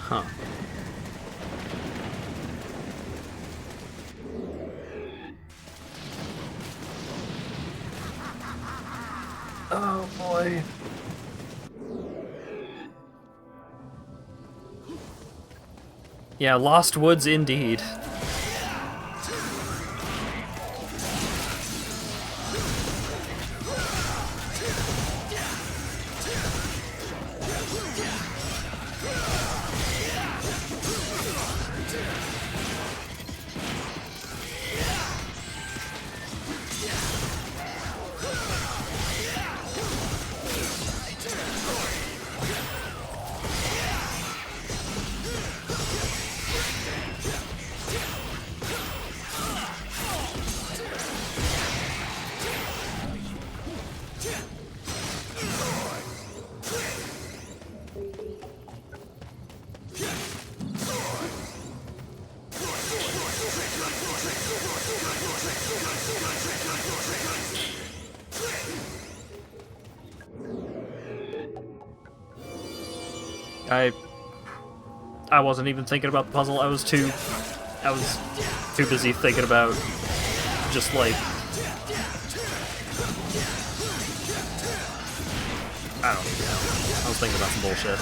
Huh. Oh boy. Yeah, Lost Woods indeed. I wasn't even thinking about the puzzle. I was too busy thinking about just like, I don't even know. I was thinking about some bullshit.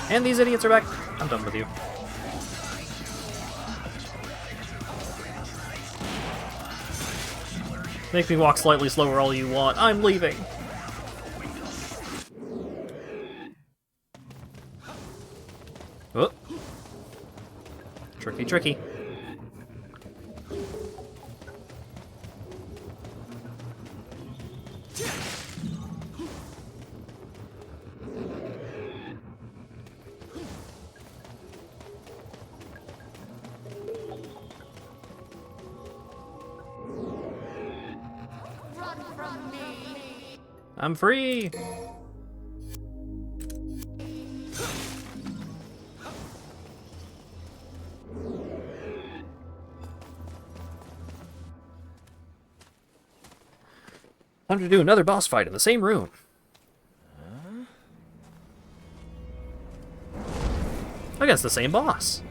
And these idiots are back. I'm done with you. Make me walk slightly slower all you want. I'm leaving. Oh. Tricky, tricky. I'm free! Time to do another boss fight in the same room. I guess the same boss.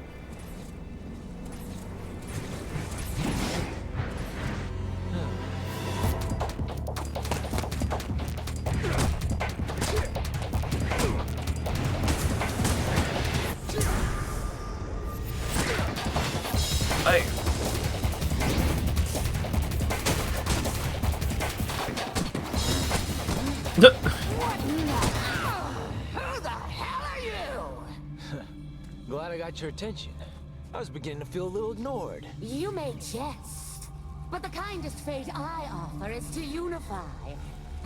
Hey. Who the hell are you? Glad I got your attention. I was beginning to feel a little ignored. You may jest, but the kindest fate I offer is to unify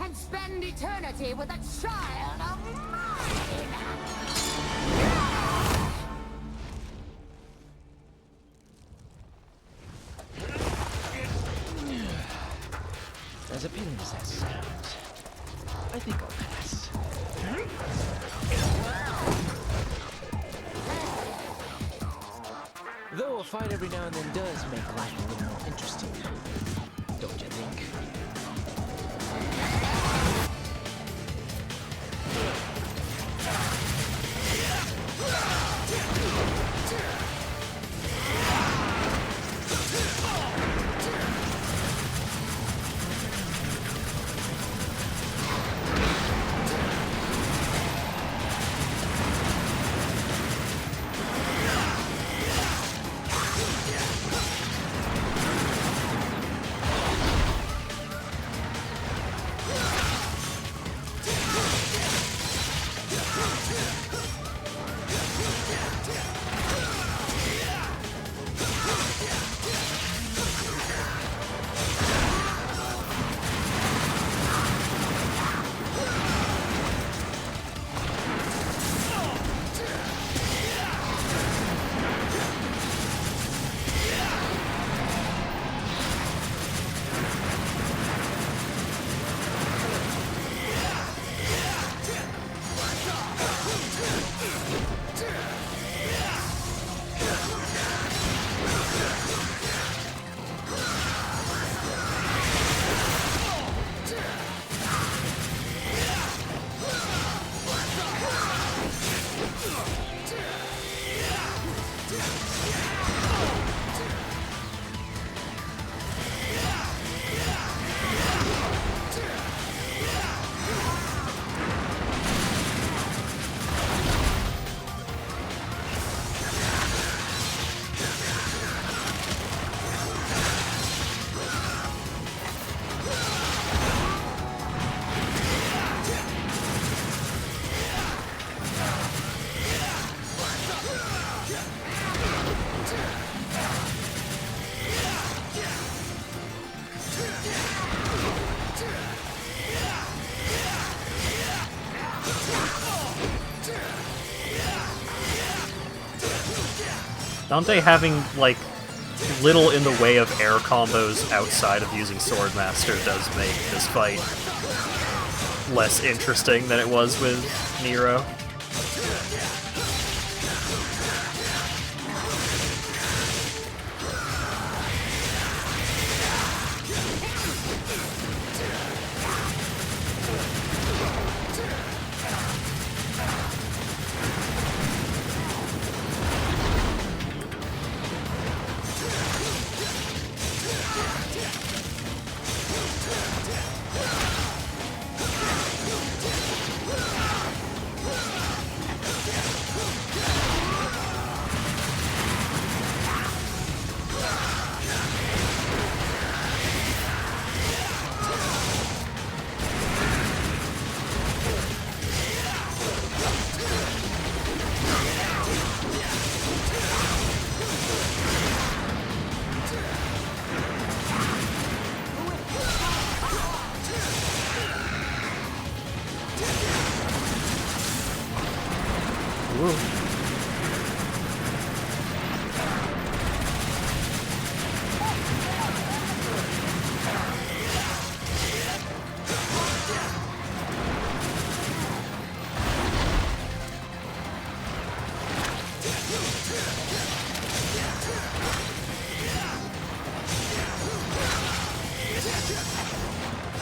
and spend eternity with a child of mine! As appealing as that sounds, I think I'll pass. Though a fight every now and then does make life a little more interesting, don't you think? Dante having, like, little in the way of air combos outside of using Swordmaster does make this fight less interesting than it was with Nero.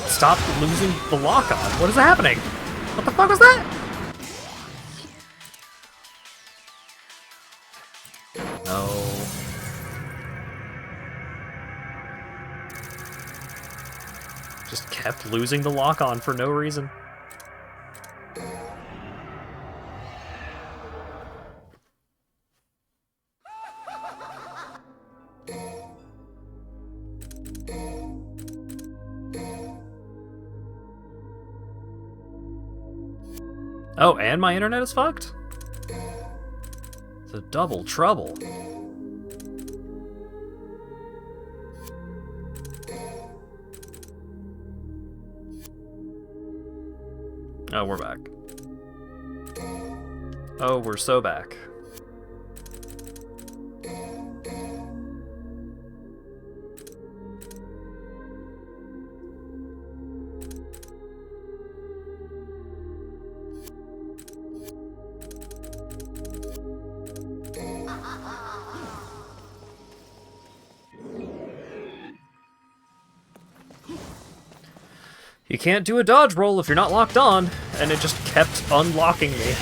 Stop losing the lock-on. What is happening? What the fuck was that? No. Just kept losing the lock-on for no reason. Oh, and my internet is fucked? It's a double trouble. Oh, we're back. Oh, we're so back. You can't do a dodge roll if you're not locked on, and it just kept unlocking me.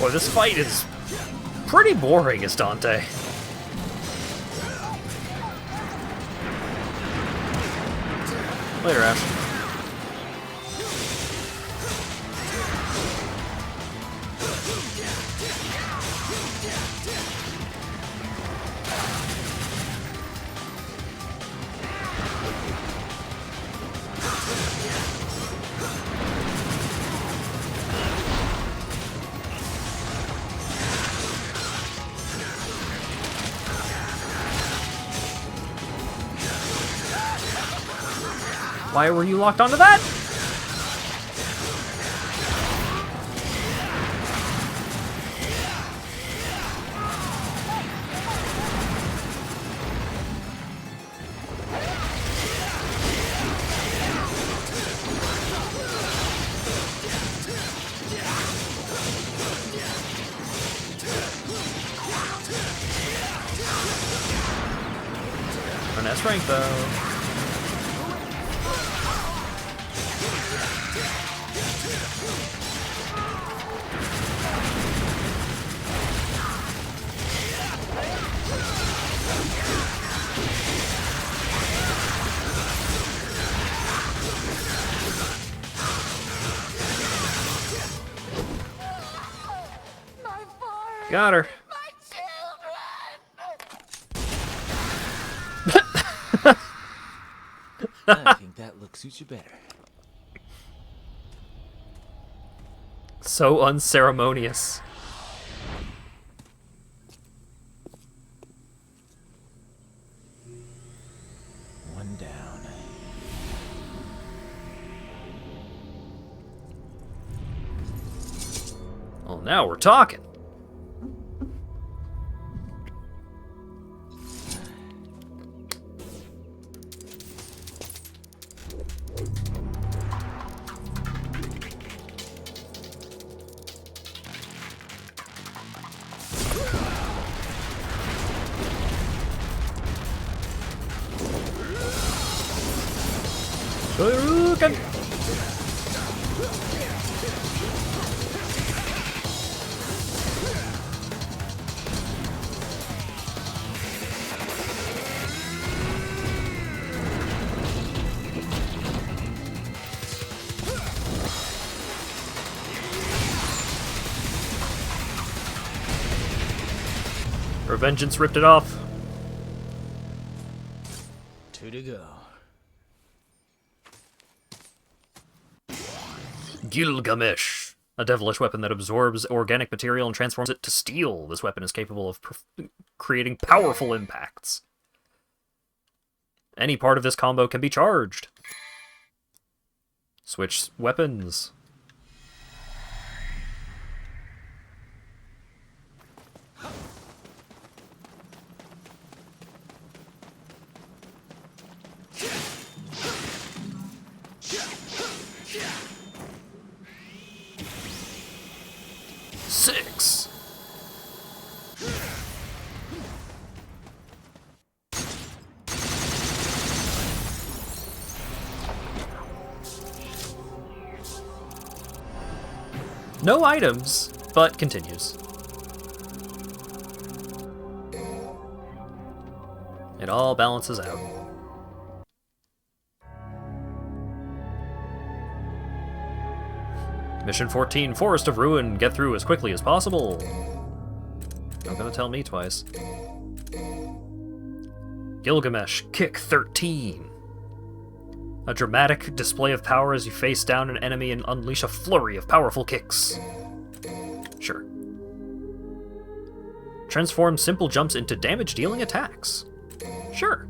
Boy, this fight is pretty boring as Dante. Later, Ash. Why were you locked onto that? Finesse rank, though. Got her. I think that look suits you better. So unceremonious. One down. Well, now we're talking. Shoryuken! Revengeance ripped it off. 2 to go. Gilgamesh, a devilish weapon that absorbs organic material and transforms it to steel. This weapon is capable of creating powerful impacts. Any part of this combo can be charged. Switch weapons. Six. No items, but continues. It all balances out. Mission 14, Forest of Ruin. Get through as quickly as possible. Not gonna tell me twice. Gilgamesh, Kick 13. A dramatic display of power as you face down an enemy and unleash a flurry of powerful kicks. Sure. Transform simple jumps into damage-dealing attacks. Sure.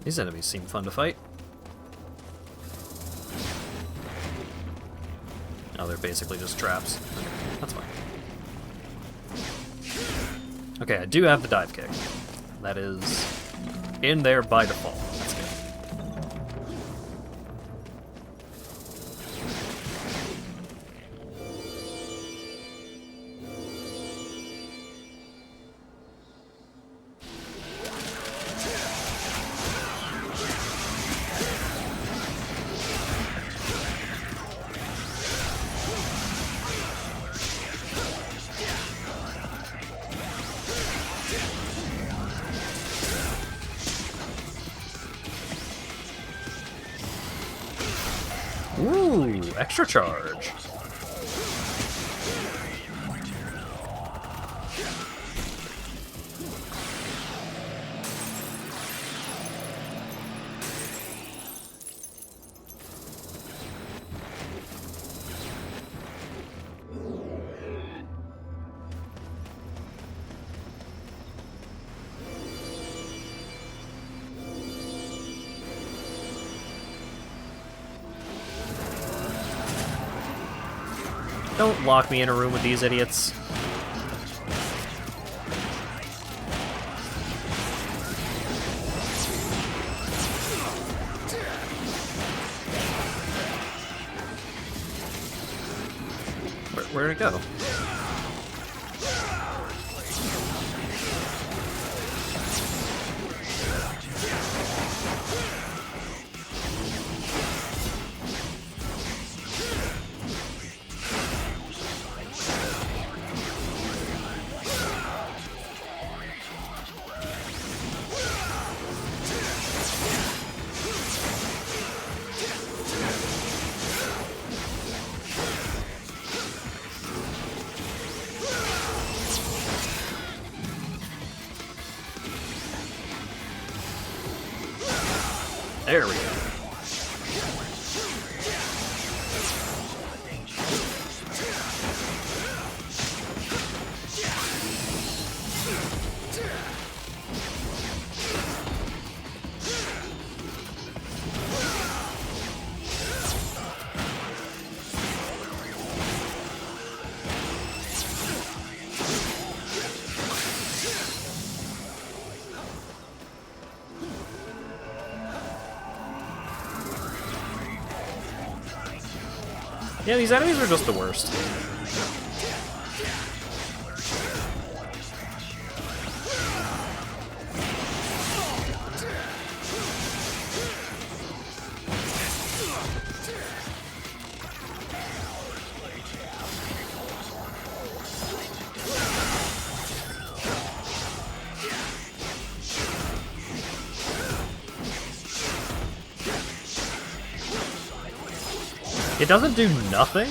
These enemies seem fun to fight. Oh, they're basically just traps. That's fine. Okay, I do have the dive kick. That is in there by default. That's good. Ooh, extra charge. Don't lock me in a room with these idiots. Where'd it go? There we go. Yeah, these enemies are just the worst. It doesn't do nothing,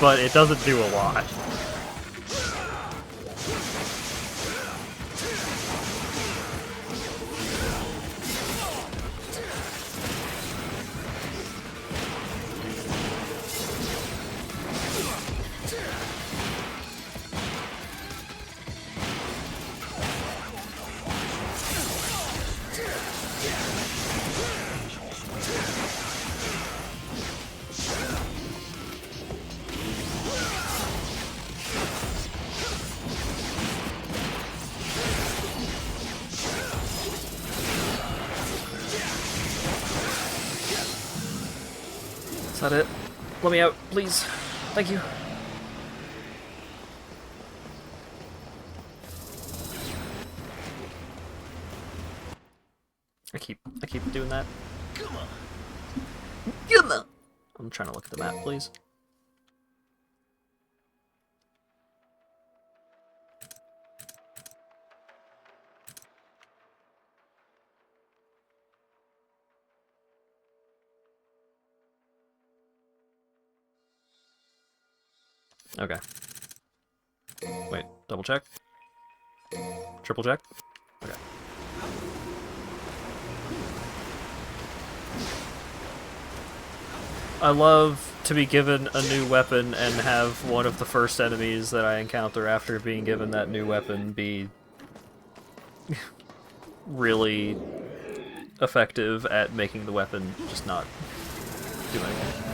but it doesn't do a lot. Is that it? Let me out, please. Thank you. I keep doing that. Come on. Come on. I'm trying to look at the map, please. Okay. Wait, double check? Triple check? Okay. I love to be given a new weapon and have one of the first enemies that I encounter after being given that new weapon be really effective at making the weapon just not do anything.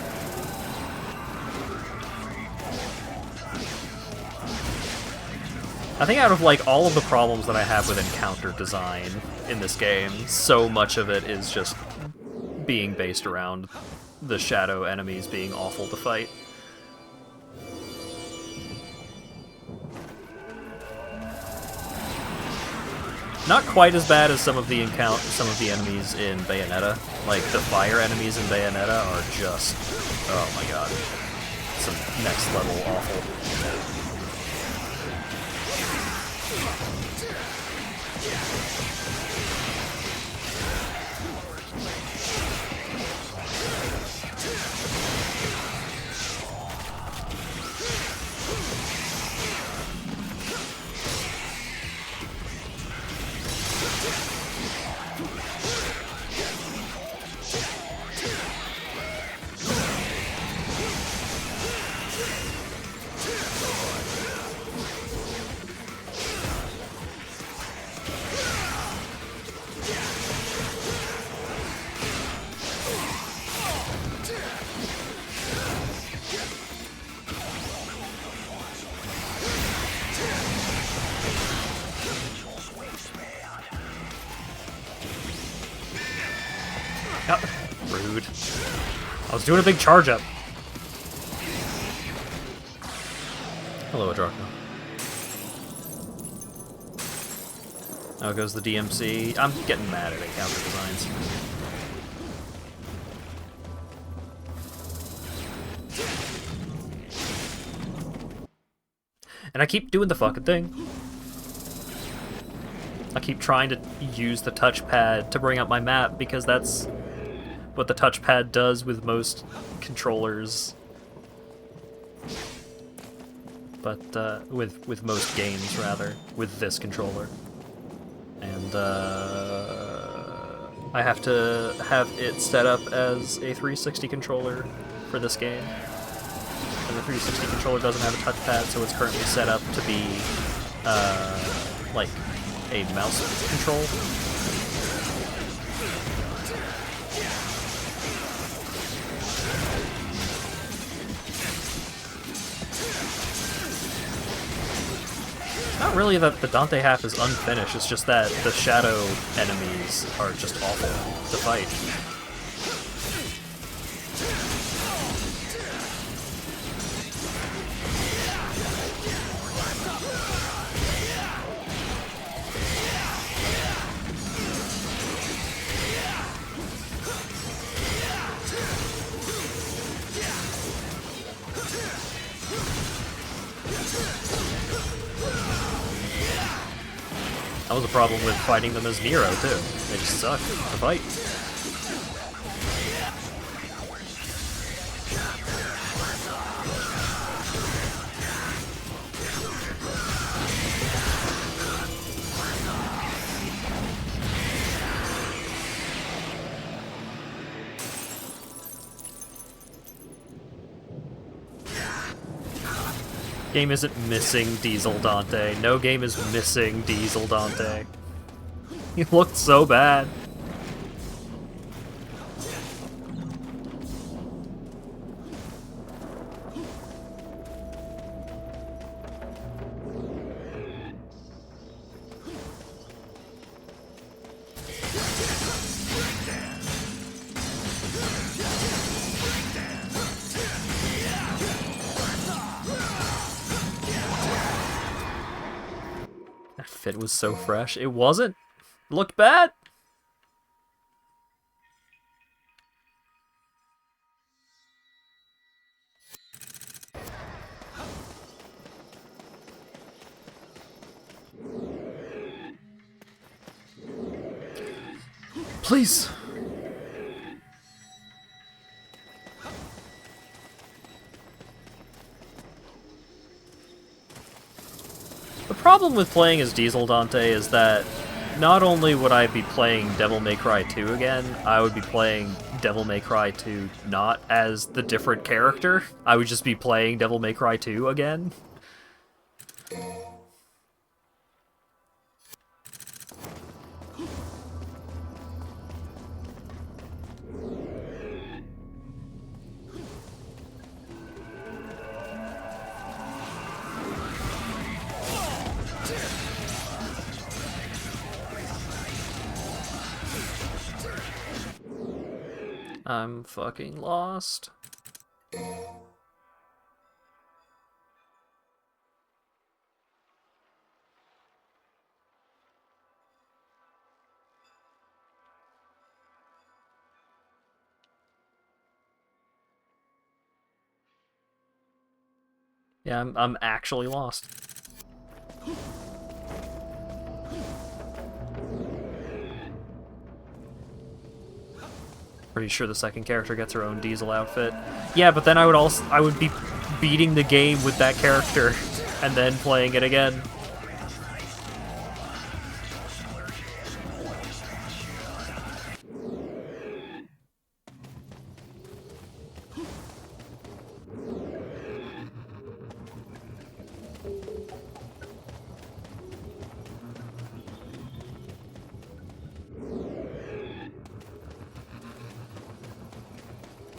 I think out of like all of the problems that I have with encounter design in this game, so much of it is just being based around the shadow enemies being awful to fight. Not quite as bad as some of the enemies in Bayonetta. Like the fire enemies in Bayonetta are just, oh my god, some next level awful. Rude. I was doing a big charge up. Hello, Adraco. Oh, goes the DMC. I'm getting mad at encounter designs. And I keep doing the fucking thing. I keep trying to use the touchpad to bring up my map because that's what the touchpad does with most controllers. But, with most games, rather. With this controller. And, I have to have it set up as a 360 controller for this game. And the 360 controller doesn't have a touchpad, so it's currently set up to be, like, a mouse control. Not really that the Dante half is unfinished, it's just that the shadow enemies are just awful to fight. That was a problem with fighting them as Nero, too. They just suck to fight. Game isn't missing Diesel Dante. No game is missing Diesel Dante. He looked so bad. It was so fresh. It wasn't. It looked bad. Please. The problem with playing as Diesel Dante is that not only would I be playing Devil May Cry 2 again, I would be playing Devil May Cry 2 not as the different character. I would just be playing Devil May Cry 2 again. I'm fucking lost. Yeah, I'm actually lost. Pretty sure the second character gets her own Diesel outfit. Yeah, but then I would be beating the game with that character and then playing it again.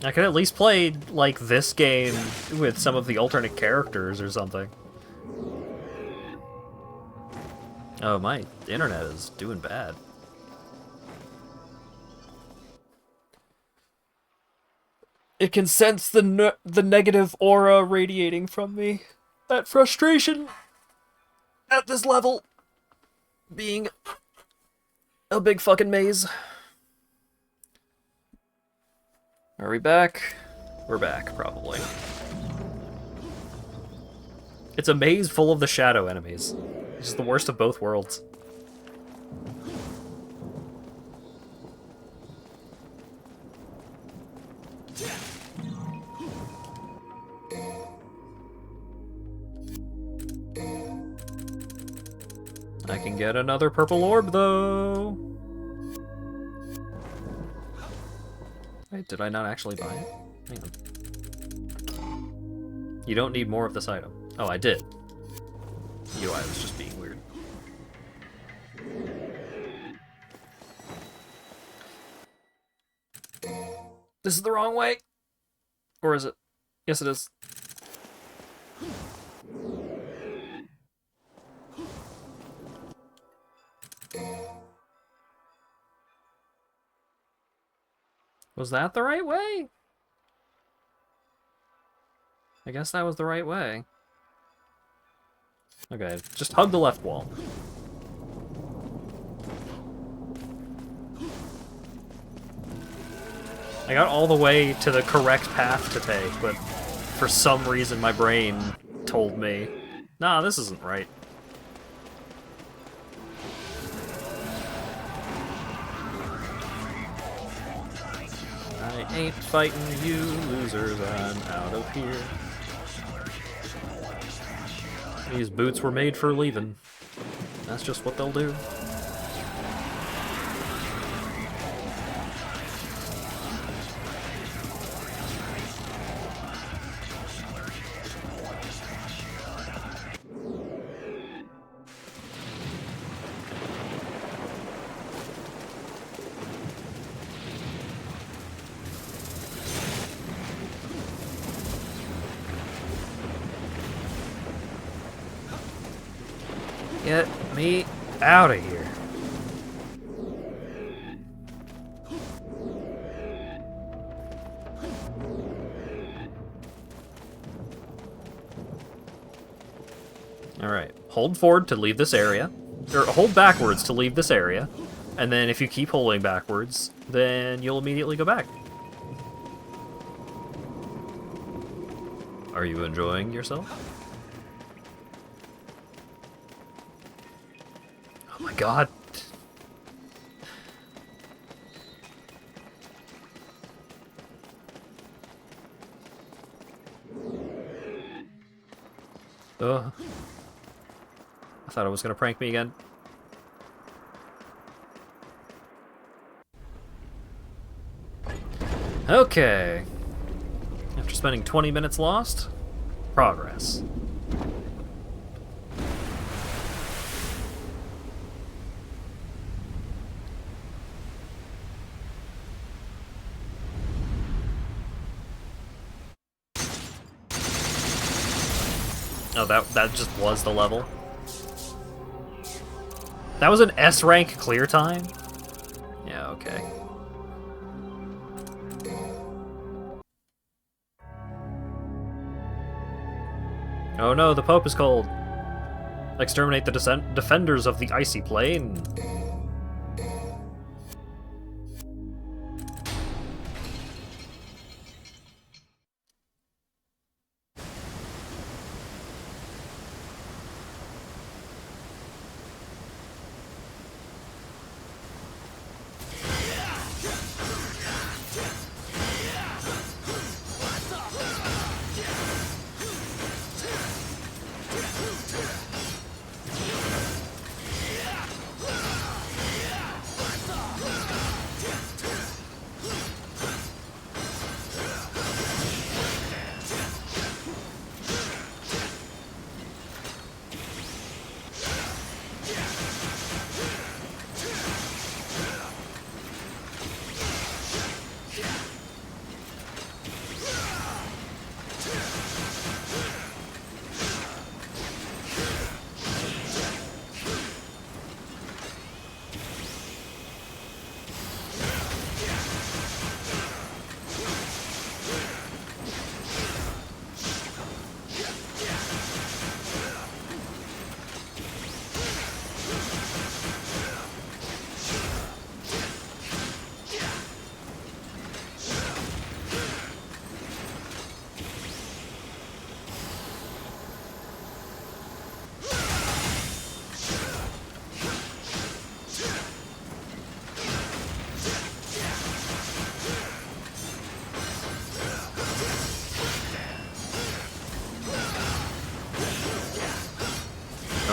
I could at least play, like, this game with some of the alternate characters or something. Oh, my internet is doing bad. It can sense the negative aura radiating from me. That frustration at this level being a big fucking maze. Are we back? We're back, probably. It's a maze full of the shadow enemies. It's the worst of both worlds. I can get another purple orb, though. Wait, did I not actually buy it? Hang on. You don't need more of this item. Oh, I did. UI was just being weird. This is the wrong way. Or is it? Yes, it is. Was that the right way? I guess that was the right way. Okay, just hug the left wall. I got all the way to the correct path to take, but for some reason my brain told me, nah, this isn't right. I ain't fighting you losers, I'm out of here. These boots were made for leaving. That's just what they'll do. Get me out of here. Alright, hold forward to leave this area, or hold backwards to leave this area, and then if you keep holding backwards, then you'll immediately go back. Are you enjoying yourself? Oh my god. Ugh. I thought it was gonna prank me again. Okay. After spending 20 minutes lost, progress. Oh, that just was the level. That was an S rank clear time? Yeah, okay. Oh no, the Pope is cold. Exterminate the defenders of the icy plane.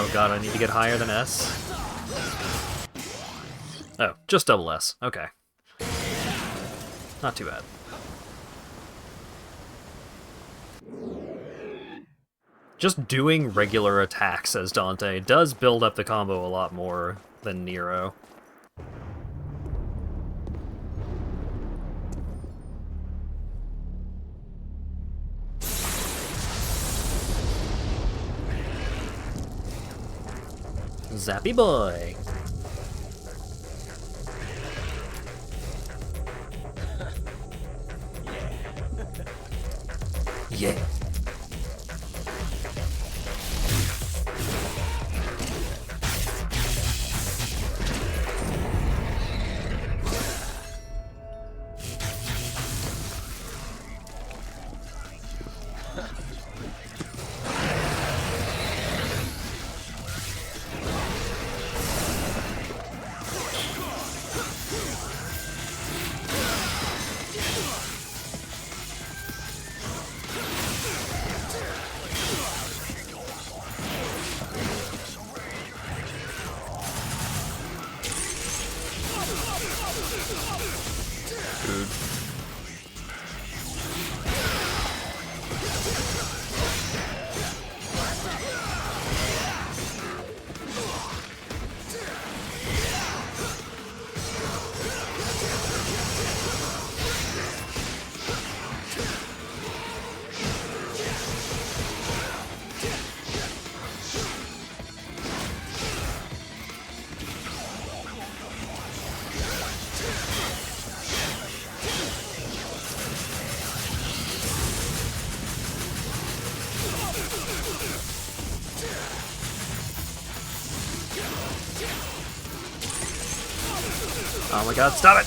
Oh god, I need to get higher than S. Oh, just double S. Okay. Not too bad. Just doing regular attacks as Dante does build up the combo a lot more than Nero. Zappy boy! Yeah. Oh my god, stop it!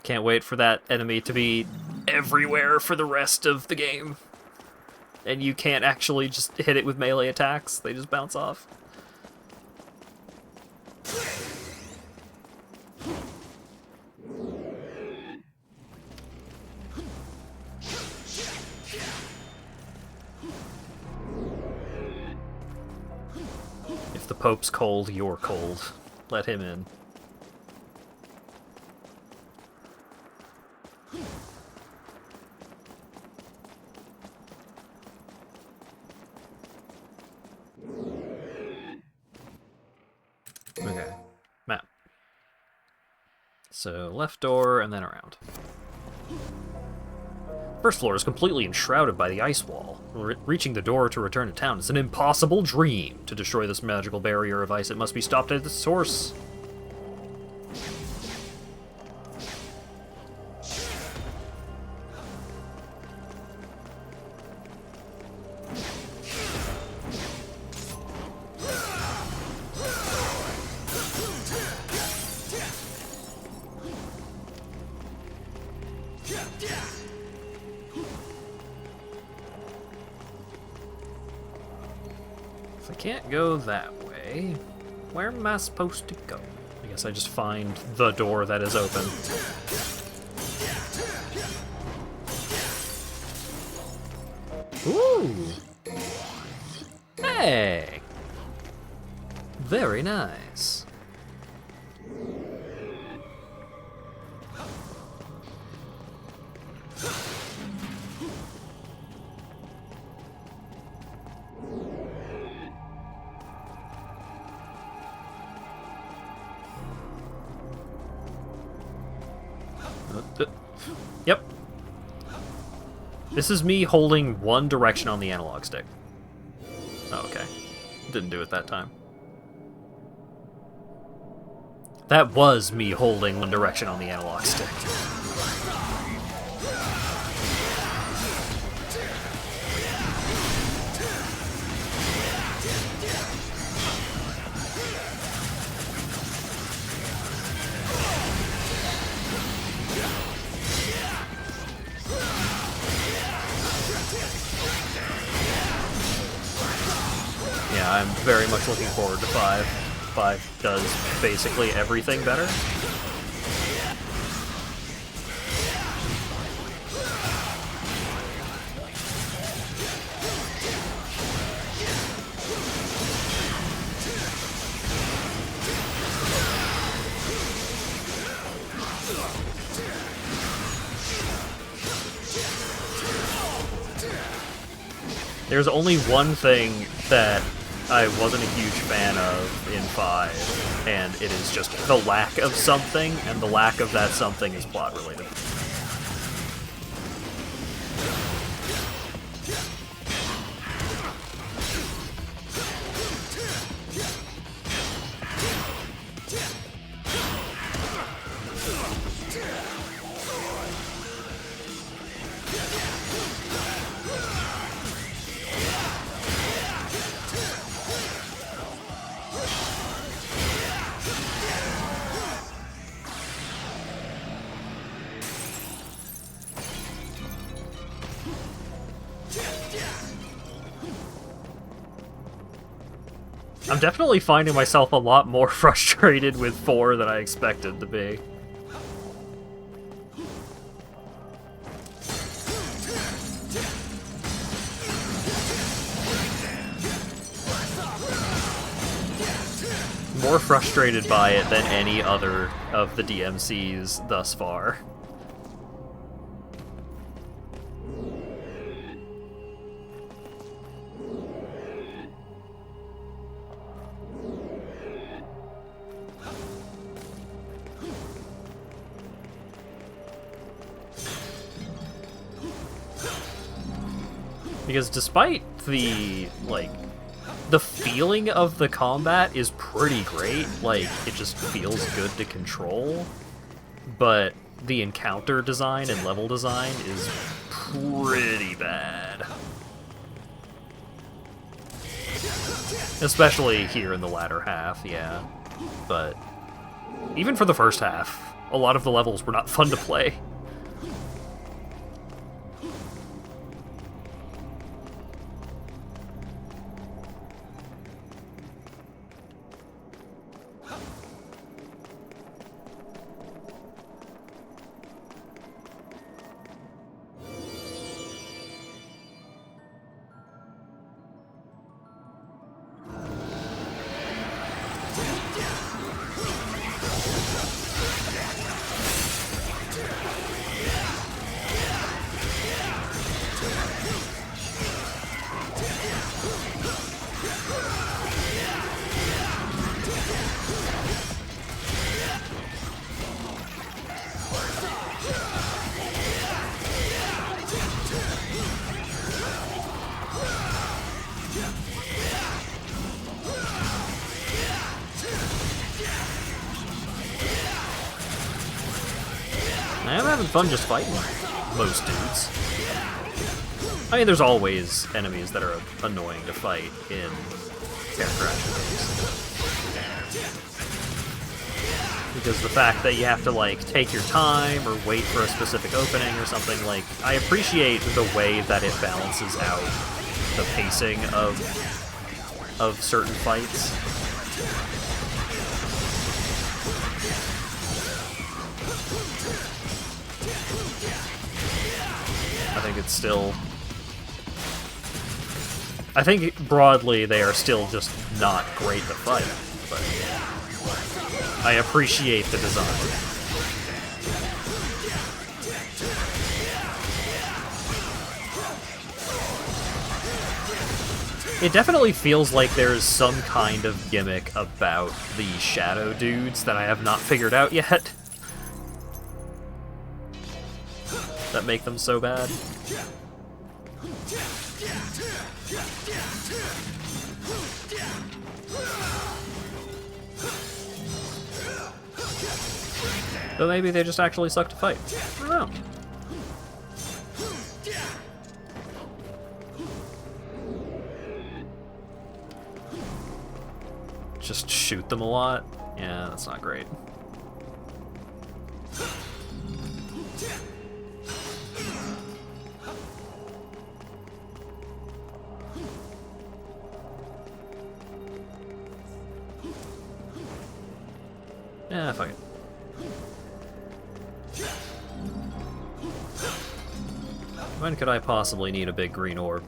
Can't wait for that enemy to be everywhere for the rest of the game. And you can't actually just hit it with melee attacks, they just bounce off. If the Pope's cold, you're cold. Let him in. Okay, map. So left door and then around. First floor is completely enshrouded by the ice wall. Reaching the door to return to town is an impossible dream. To destroy this magical barrier of ice, it must be stopped at its source. If I can't go that way, where am I supposed to go? I guess I just find the door that is open. Ooh! Hey! Very nice. Yep. This is me holding one direction on the analog stick. Oh, okay. Didn't do it that time. That was me holding one direction on the analog stick. Yeah, I'm very much looking forward to 5. 5 does basically everything better. There's only one thing that I wasn't a huge fan of in 5, and it is just the lack of something, and the lack of that something is plot related. I'm definitely finding myself a lot more frustrated with 4 than I expected to be. More frustrated by it than any other of the DMCs thus far. Because despite the, like, the feeling of the combat is pretty great, like, it just feels good to control, but the encounter design and level design is pretty bad. Especially here in the latter half, yeah. But even for the first half, a lot of the levels were not fun to play. I'm having fun just fighting most dudes. I mean, there's always enemies that are annoying to fight in Air Crash games. Because the fact that you have to, like, take your time or wait for a specific opening or something, like, I appreciate the way that it balances out the pacing of certain fights. I think it's still... I think broadly they are still just not great to fight, but I appreciate the design. It definitely feels like there's some kind of gimmick about the shadow dudes that I have not figured out yet that make them so bad. But maybe they just actually suck to fight. I don't know. Just shoot them a lot? Yeah, that's not great. Yeah, fuck it. When could I possibly need a big green orb?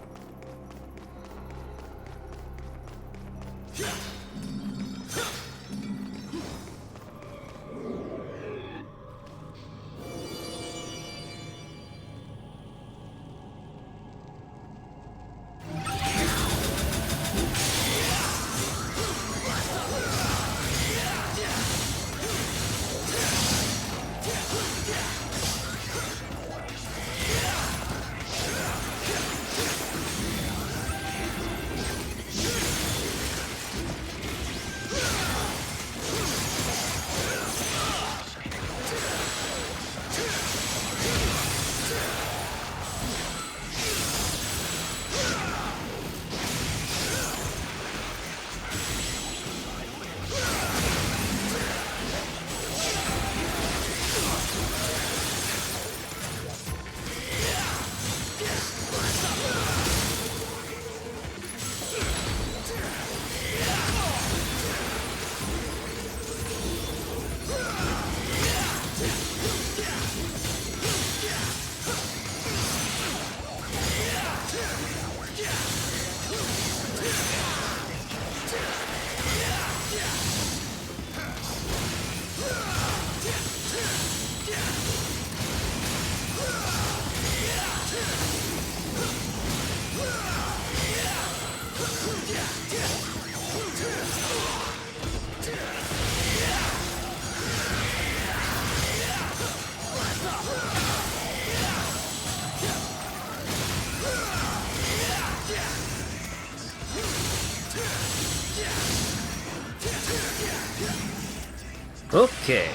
Okay.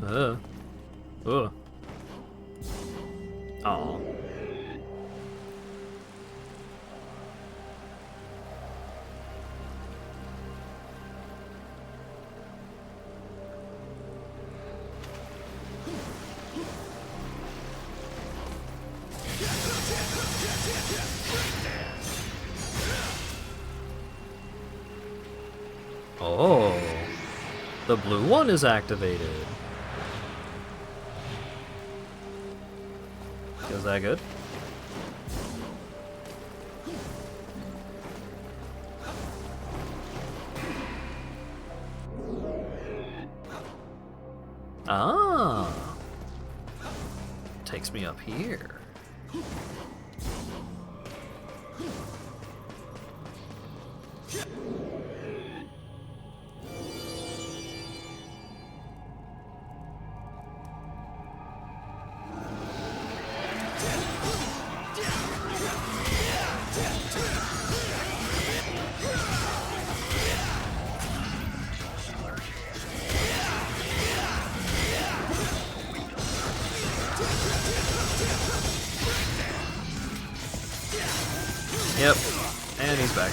Ugh. Aw. Oh, the blue one is activated. Is that good? Ah, takes me up here. Yep, and he's back.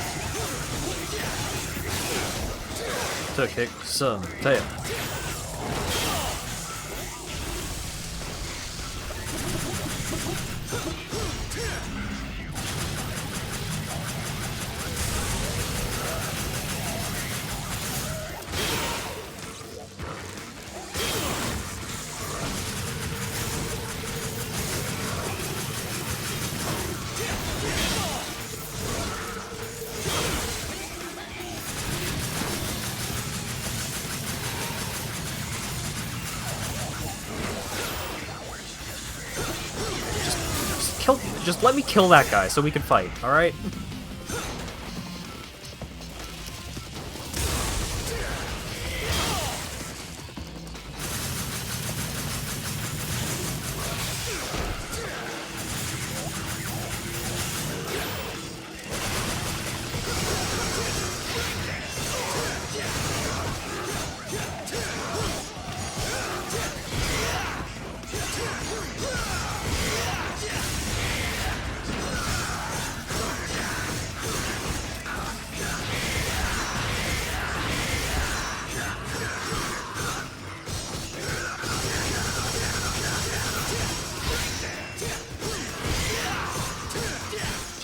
To kick some tail. Just let me kill that guy so we can fight, alright?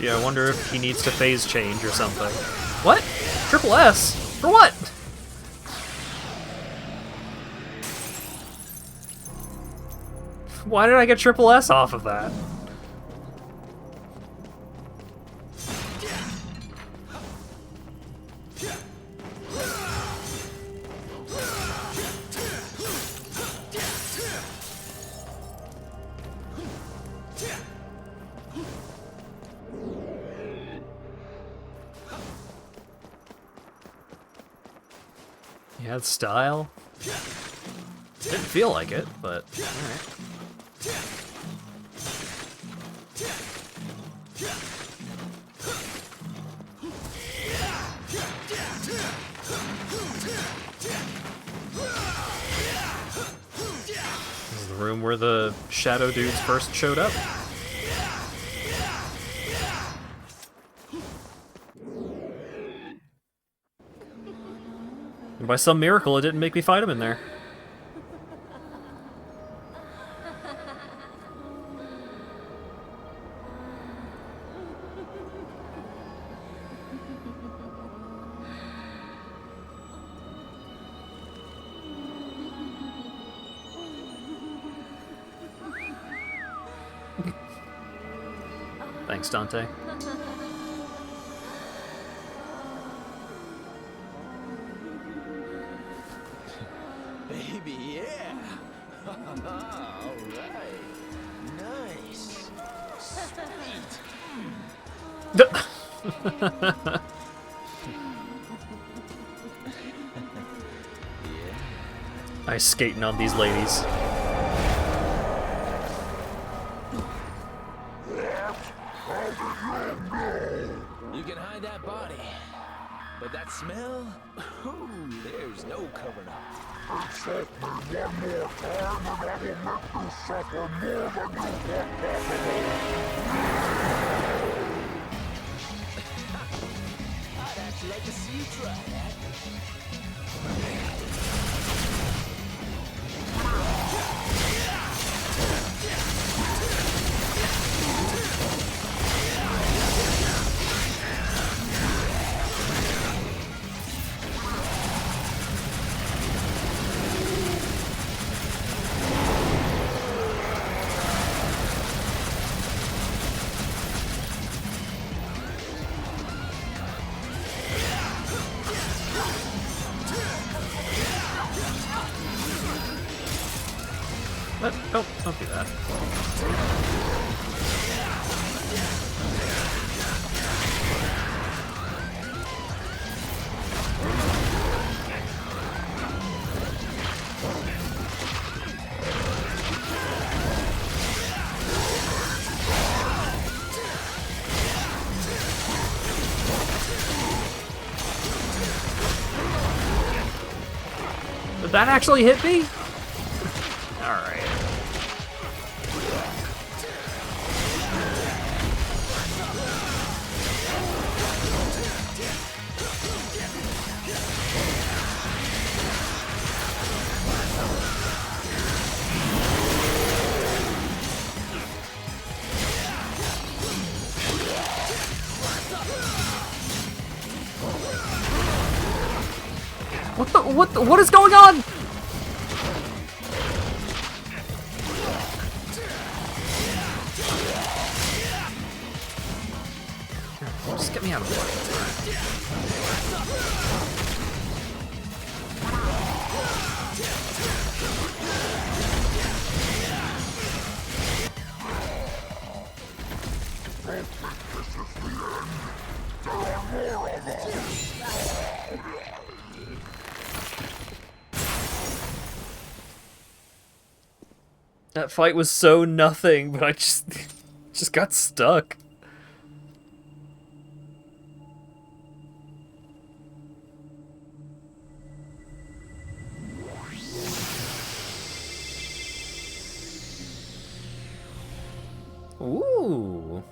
Gee, I wonder if he needs to phase change or something. What? Triple S? For what? Why did I get triple S off of that? He had style. Didn't feel like it, but alright. This is the room where the shadow dudes first showed up. And by some miracle, it didn't make me fight him in there. Thanks, Dante. Baby, yeah. All right. Nice. Sweet. Ice skating on these ladies. You can hide that body, but that smell? Ooh, there's no covering up. Insult me one more time and I will make you suffer more than you want I'd actually like to see you try that. What? Don't do that. Did that actually hit me? Alright. What is going on? Just get me out of the way. That fight was so nothing, but I just got stuck. Ooh.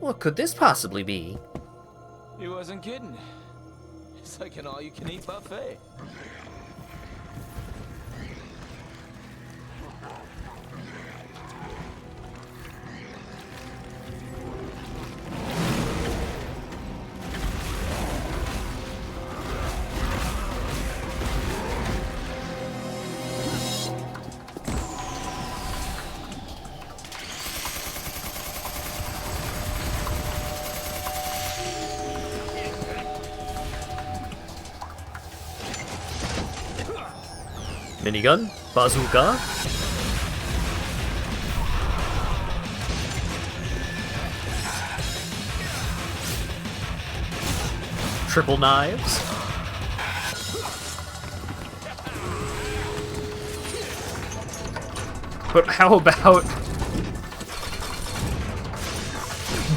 What could this possibly be? He wasn't kidding. It's like an all-you-can-eat buffet. Minigun? Bazooka? Triple knives? But how about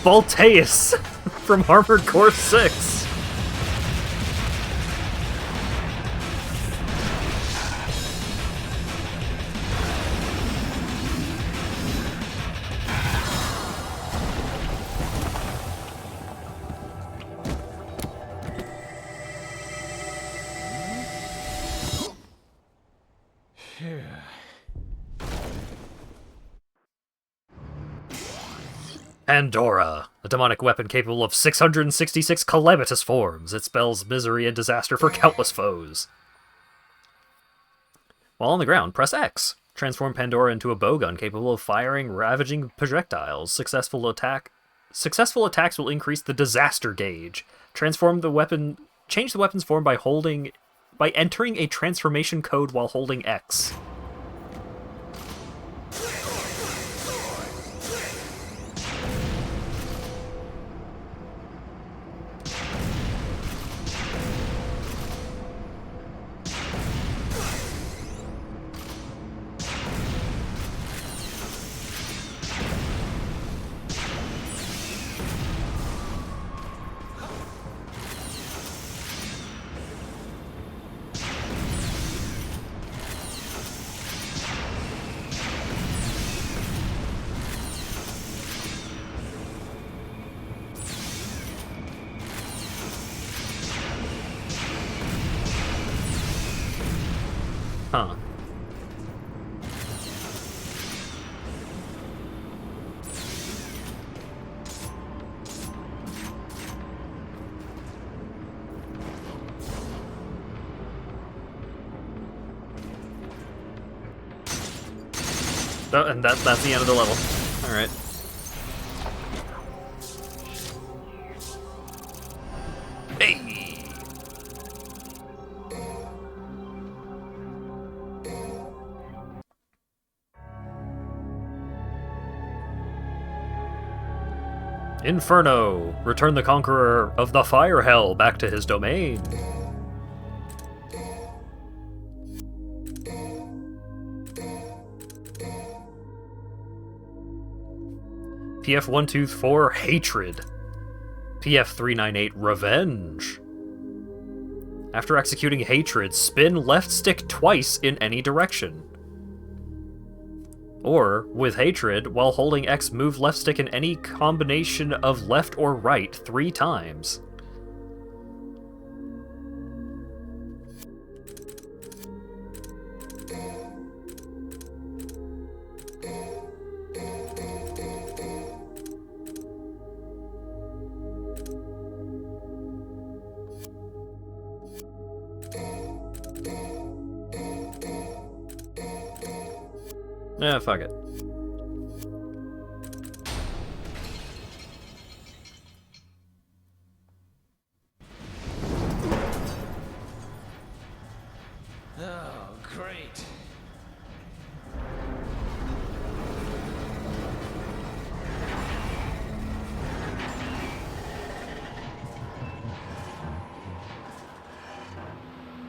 Balteus from Armored Core 6? Pandora, a demonic weapon capable of 666 calamitous forms. It spells misery and disaster for countless foes. While on the ground, press X. Transform Pandora into a bowgun capable of firing ravaging projectiles. Successful attacks will increase the disaster gauge. Change the weapon's form by entering a transformation code while holding X. Huh. Oh, and that's the end of the level. Alright. Hey! Inferno! Return the conqueror of the fire hell back to his domain. PF124 Hatred. PF398 Revenge. After executing Hatred, spin left stick twice in any direction. Or, with Hatred, while holding X, move left stick in any combination of left or right 3 times. Yeah, fuck it. Oh, great.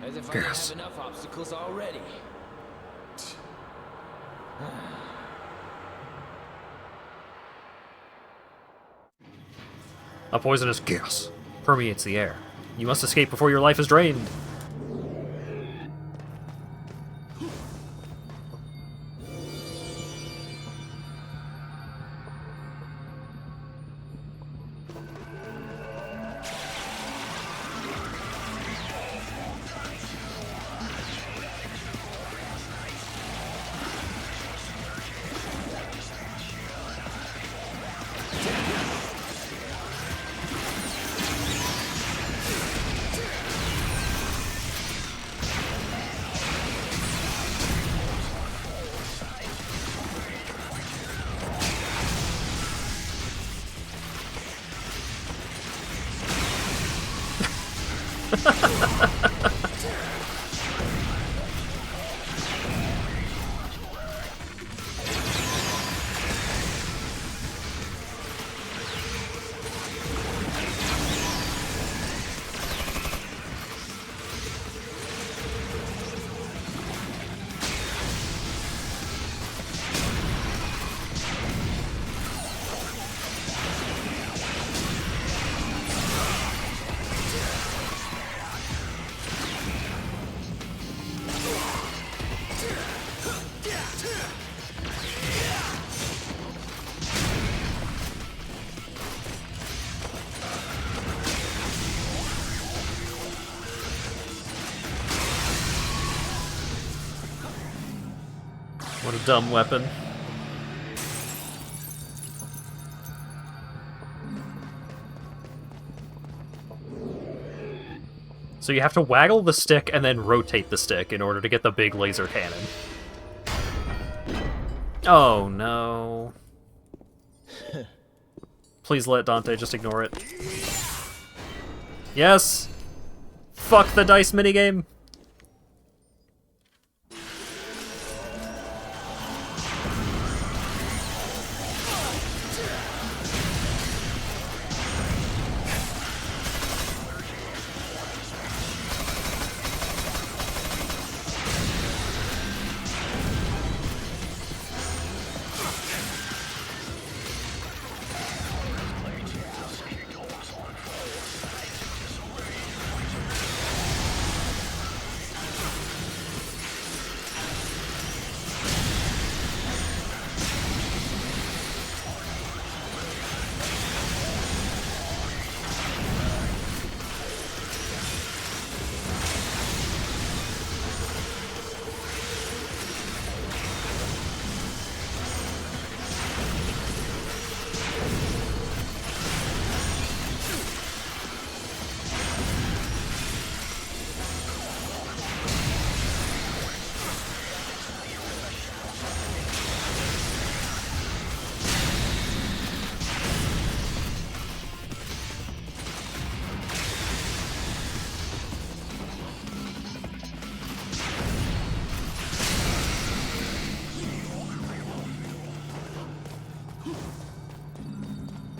As if I didn't have enough obstacles already. A poisonous gas permeates the air. You must escape before your life is drained. What a dumb weapon. So you have to waggle the stick and then rotate the stick in order to get the big laser cannon. Oh no. Please let Dante just ignore it. Yes! Fuck the dice minigame!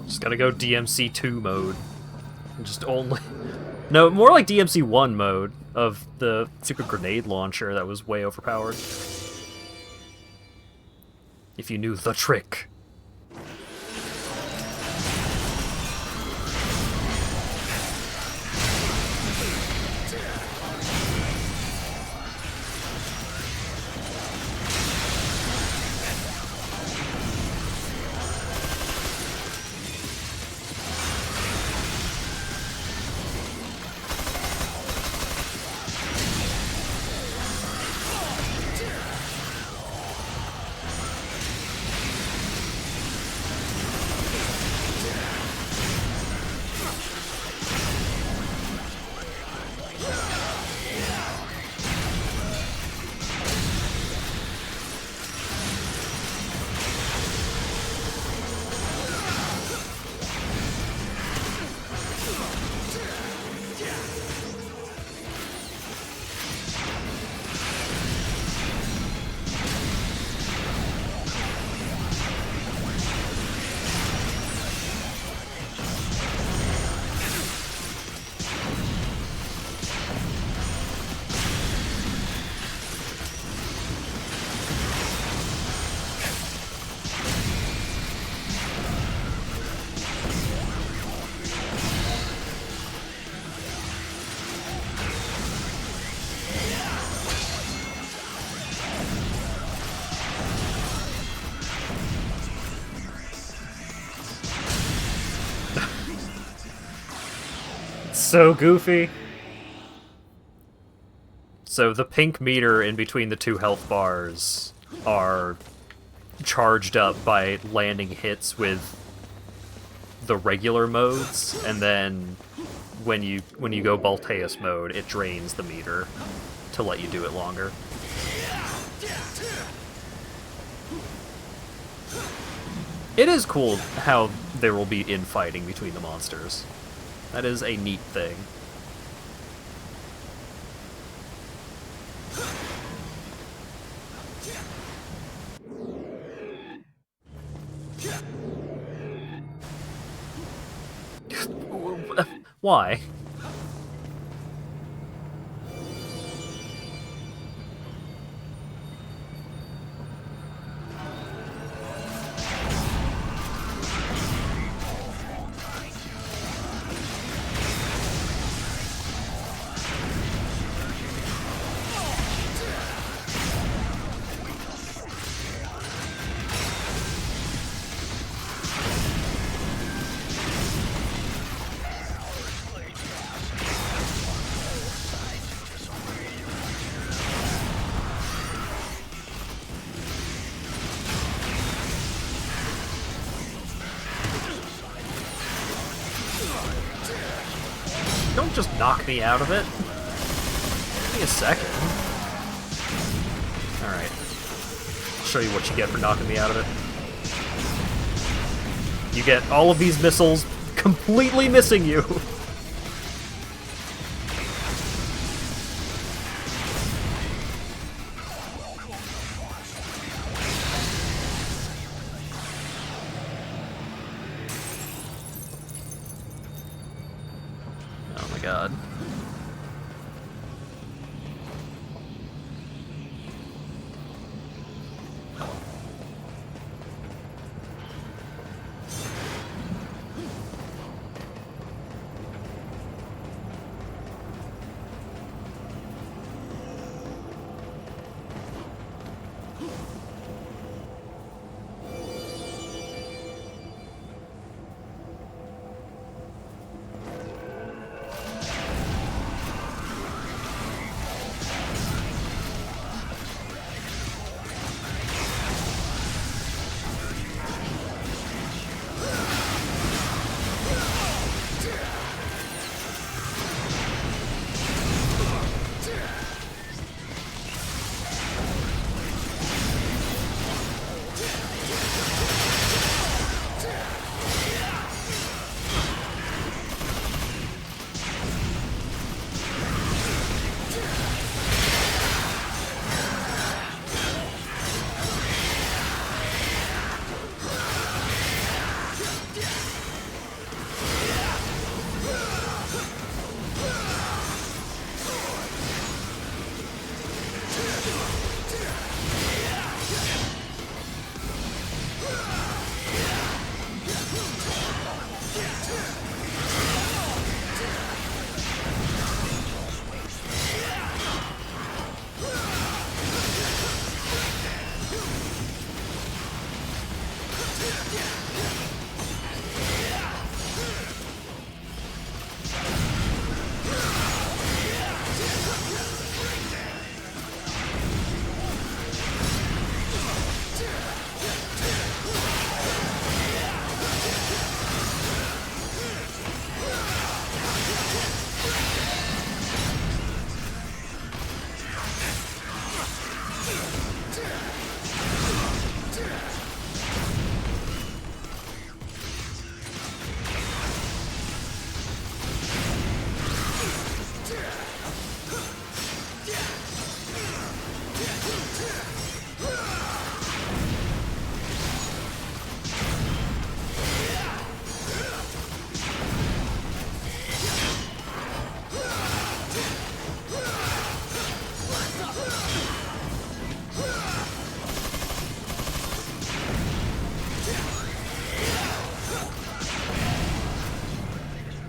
Just gotta go DMC 2 mode. Just only... No, more like DMC 1 mode of the stupid grenade launcher that was way overpowered. If you knew the trick. So goofy. So the pink meter in between the two health bars are charged up by landing hits with the regular modes, and then when you go Balteus mode, it drains the meter to let you do it longer. It is cool how there will be infighting between the monsters. That is a neat thing. Why? just knock me out of it? Give me a second. Alright. I'll show you what you get for knocking me out of it. You get all of these missiles completely missing you. Oh my god.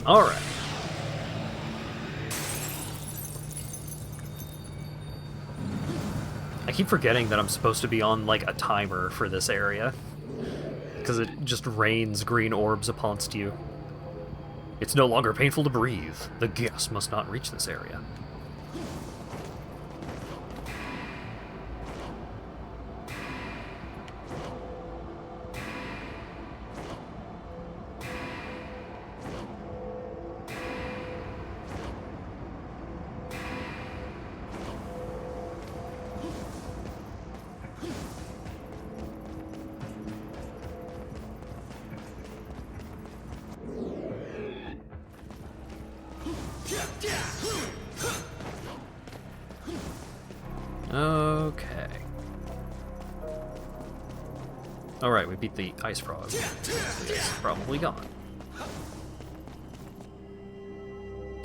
Alright. I keep forgetting that I'm supposed to be on, like, a timer for this area. Because it just rains green orbs upon you. It's no longer painful to breathe. The gas must not reach this area. Okay. Alright, we beat the ice frog. It's probably gone.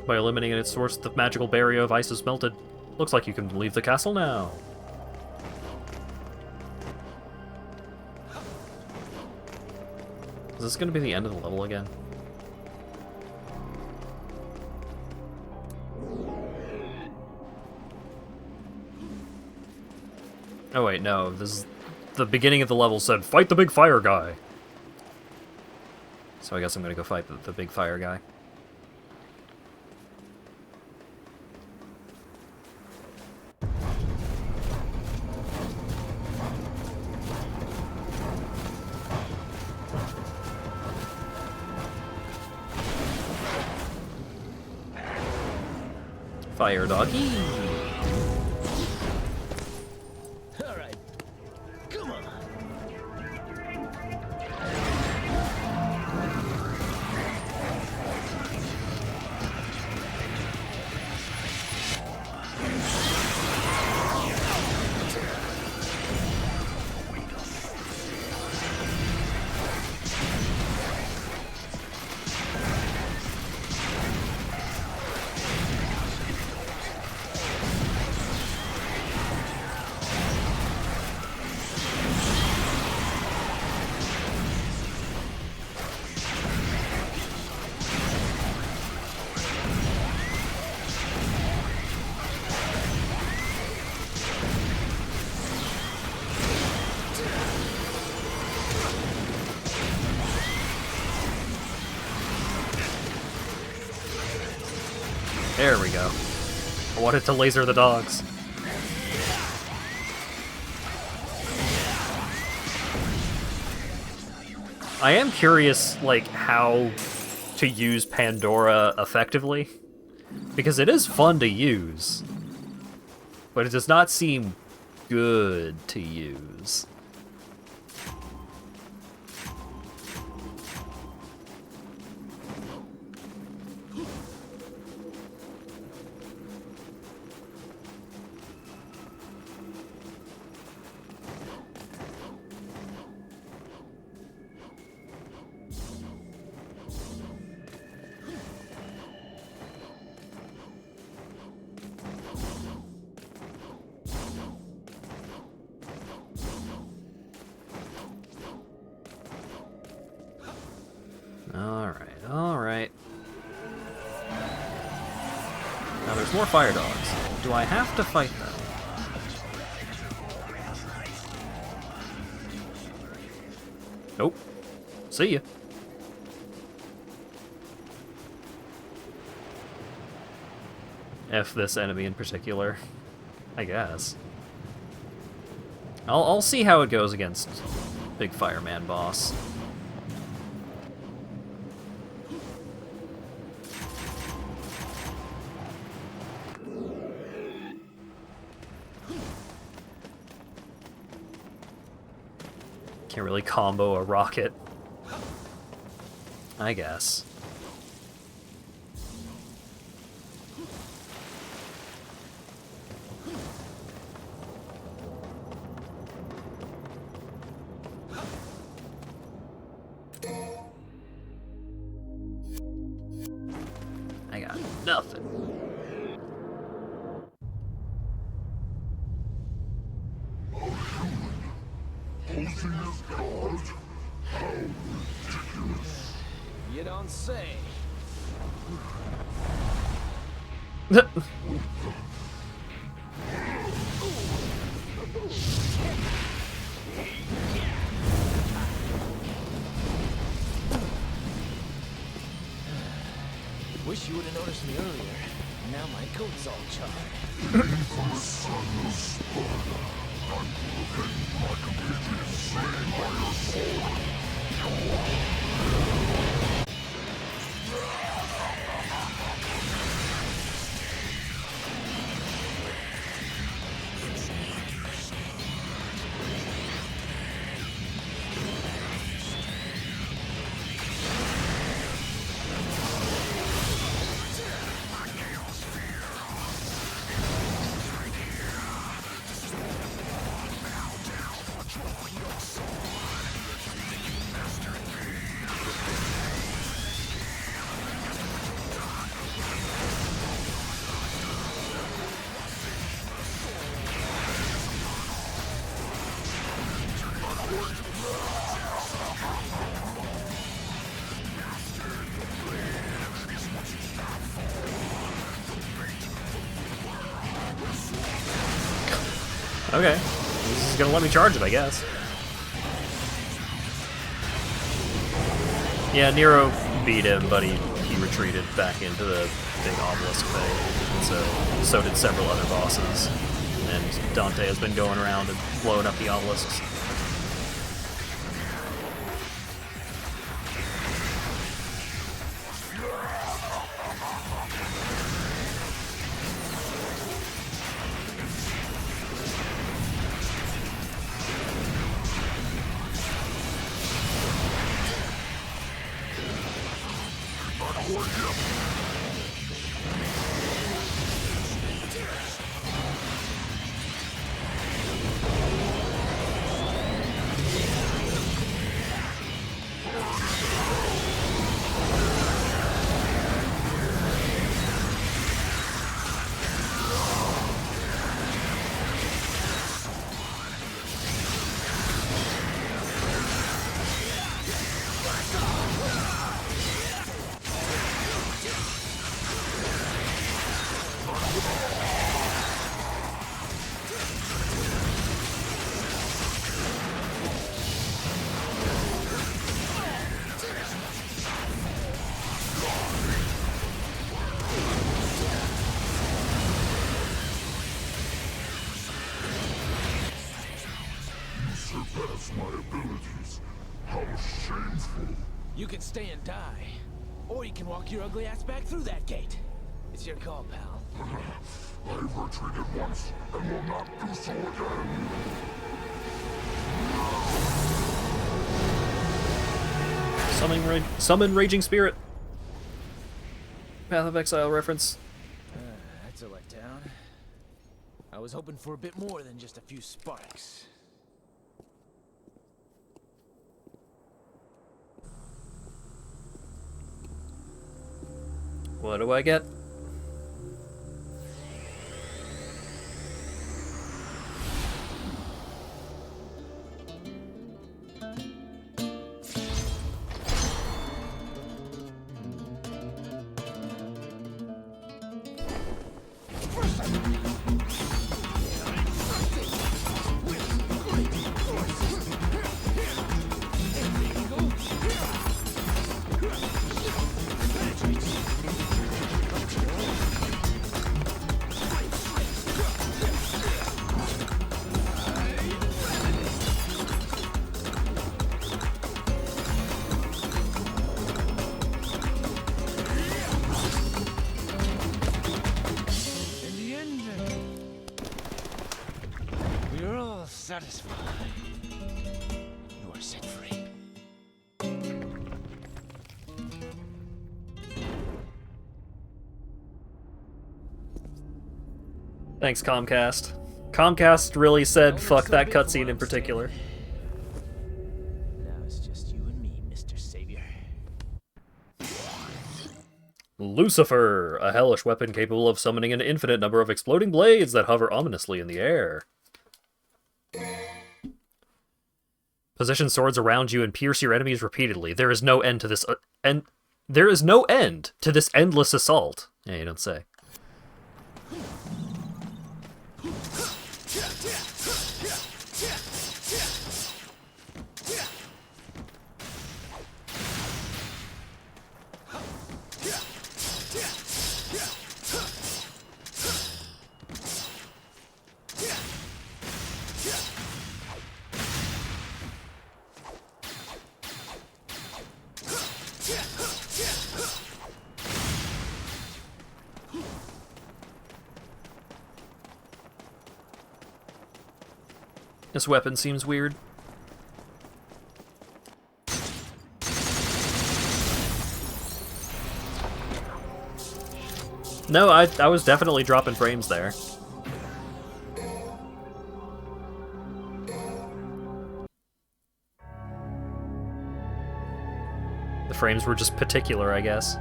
By eliminating its source, the magical barrier of ice is melted. Looks like you can leave the castle now. Is this gonna be the end of the level again? Oh wait, no, this is... The beginning of the level said, fight the big fire guy! So I guess I'm gonna go fight the big fire guy. Fire doggy. Alright. Come on. There we go. I wanted to laser the dogs. I am curious, like, how to use Pandora effectively. Because it is fun to use. But it does not seem good to use. Alright. Now there's more fire dogs. Do I have to fight them? Nope. See ya. F this enemy in particular, I guess. I'll see how it goes against Big Fireman boss. Can't really combo a rocket, I guess. I got nothing. Posing as God? How ridiculous. You don't say. Wish you would have noticed me earlier. Now my coat's all charred. Evil son of Sparta, I will avenge my compatriots slain by your sword. Okay. This is gonna let me charge it, I guess. Yeah, Nero beat him, but he retreated back into the big obelisk thing. And so did several other bosses. And Dante has been going around and blowing up the obelisks. Surpass my abilities. How shameful. You can stay and die. Or you can walk your ugly ass back through that gate. It's your call, pal. I've retreated once and will not do so again. Summon Raging Spirit. Path of Exile reference. That's a letdown. I was hoping for a bit more than just a few sparks. What do I get? Satisfied. You are set free. Thanks, Comcast. Comcast really said fuck that cutscene in particular. Now it's just you and me, Mr. Savior. Lucifer, a hellish weapon capable of summoning an infinite number of exploding blades that hover ominously in the air. Position swords around you and pierce your enemies repeatedly. There is no end to this there is no end to this endless assault. Yeah, you don't say. This weapon seems weird. No, I was definitely dropping frames there. The frames were just particular, I guess.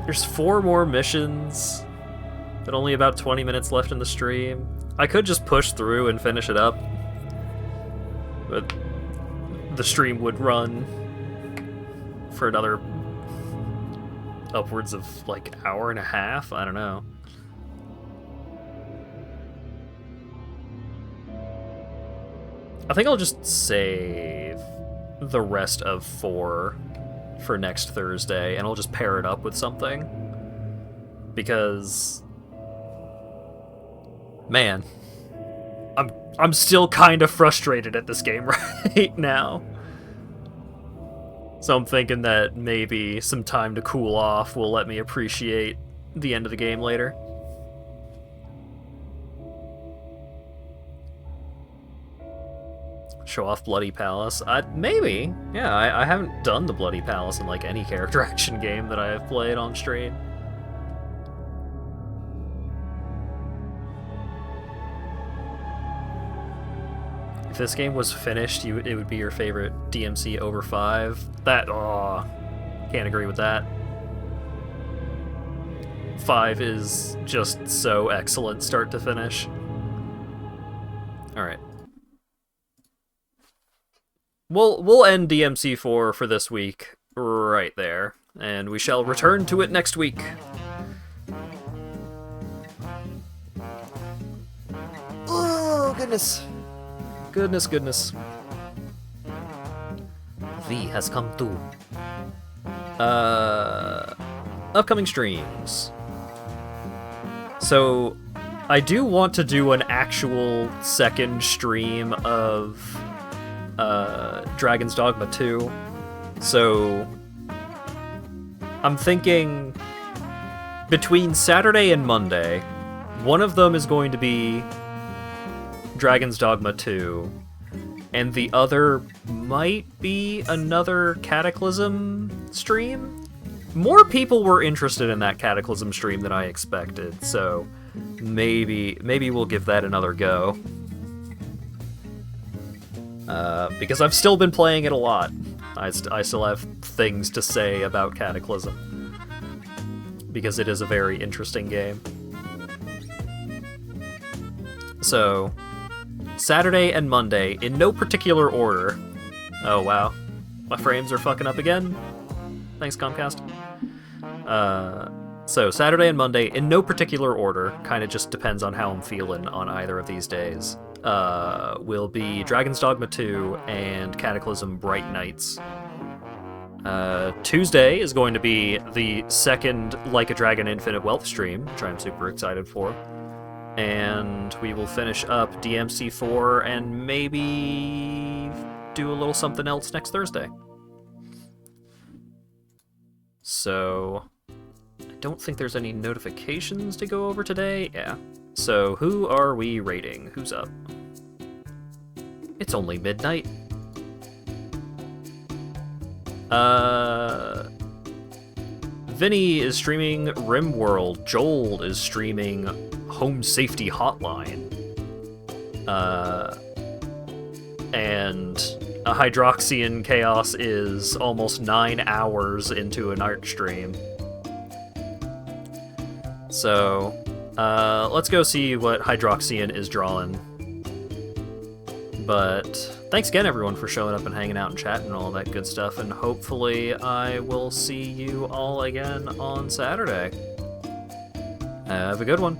There's 4 more missions, but only about 20 minutes left in the stream. I could just push through and finish it up, but the stream would run for another upwards of like hour and a half. I don't know. I think I'll just save the rest of 4 for next Thursday, and I'll just pair it up with something. Because, man, I'm still kind of frustrated at this game right now. So I'm thinking that maybe some time to cool off will let me appreciate the end of the game later. Show off Bloody Palace. Maybe. Yeah, I haven't done the Bloody Palace in like any character action game that I have played on stream. If this game was finished, it would be your favorite DMC over 5. Can't agree with that. 5 is just so excellent start to finish. Alright. We'll end DMC4 for this week right there, and we shall return to it next week. Oh, goodness. Goodness. V has come through. Upcoming streams. So, I do want to do an actual second stream of Dragon's Dogma 2. So, I'm thinking between Saturday and Monday, one of them is going to be Dragon's Dogma 2, and the other might be another Cataclysm stream. More people were interested in that Cataclysm stream than I expected, so maybe we'll give that another go. Because I've still been playing it a lot. I still have things to say about Cataclysm. Because it is a very interesting game. So, Saturday and Monday, in no particular order. Oh wow. My frames are fucking up again. Thanks, Comcast. So, Saturday and Monday, in no particular order, kind of just depends on how I'm feeling on either of these days, will be Dragon's Dogma 2 and Cataclysm Bright Nights. Tuesday is going to be the second Like a Dragon Infinite Wealth stream, which I'm super excited for. And we will finish up DMC4 and maybe do a little something else next Thursday. So, I don't think there's any notifications to go over today. Yeah. So, who are we rating? Who's up? It's only midnight. Vinny is streaming RimWorld. Joel is streaming Home Safety Hotline. And a Hydroxian Chaos is almost 9 hours into an art stream. So, let's go see what Hydroxian is drawing. But thanks again, everyone, for showing up and hanging out and chatting and all that good stuff, and hopefully I will see you all again on Saturday. Have a good one.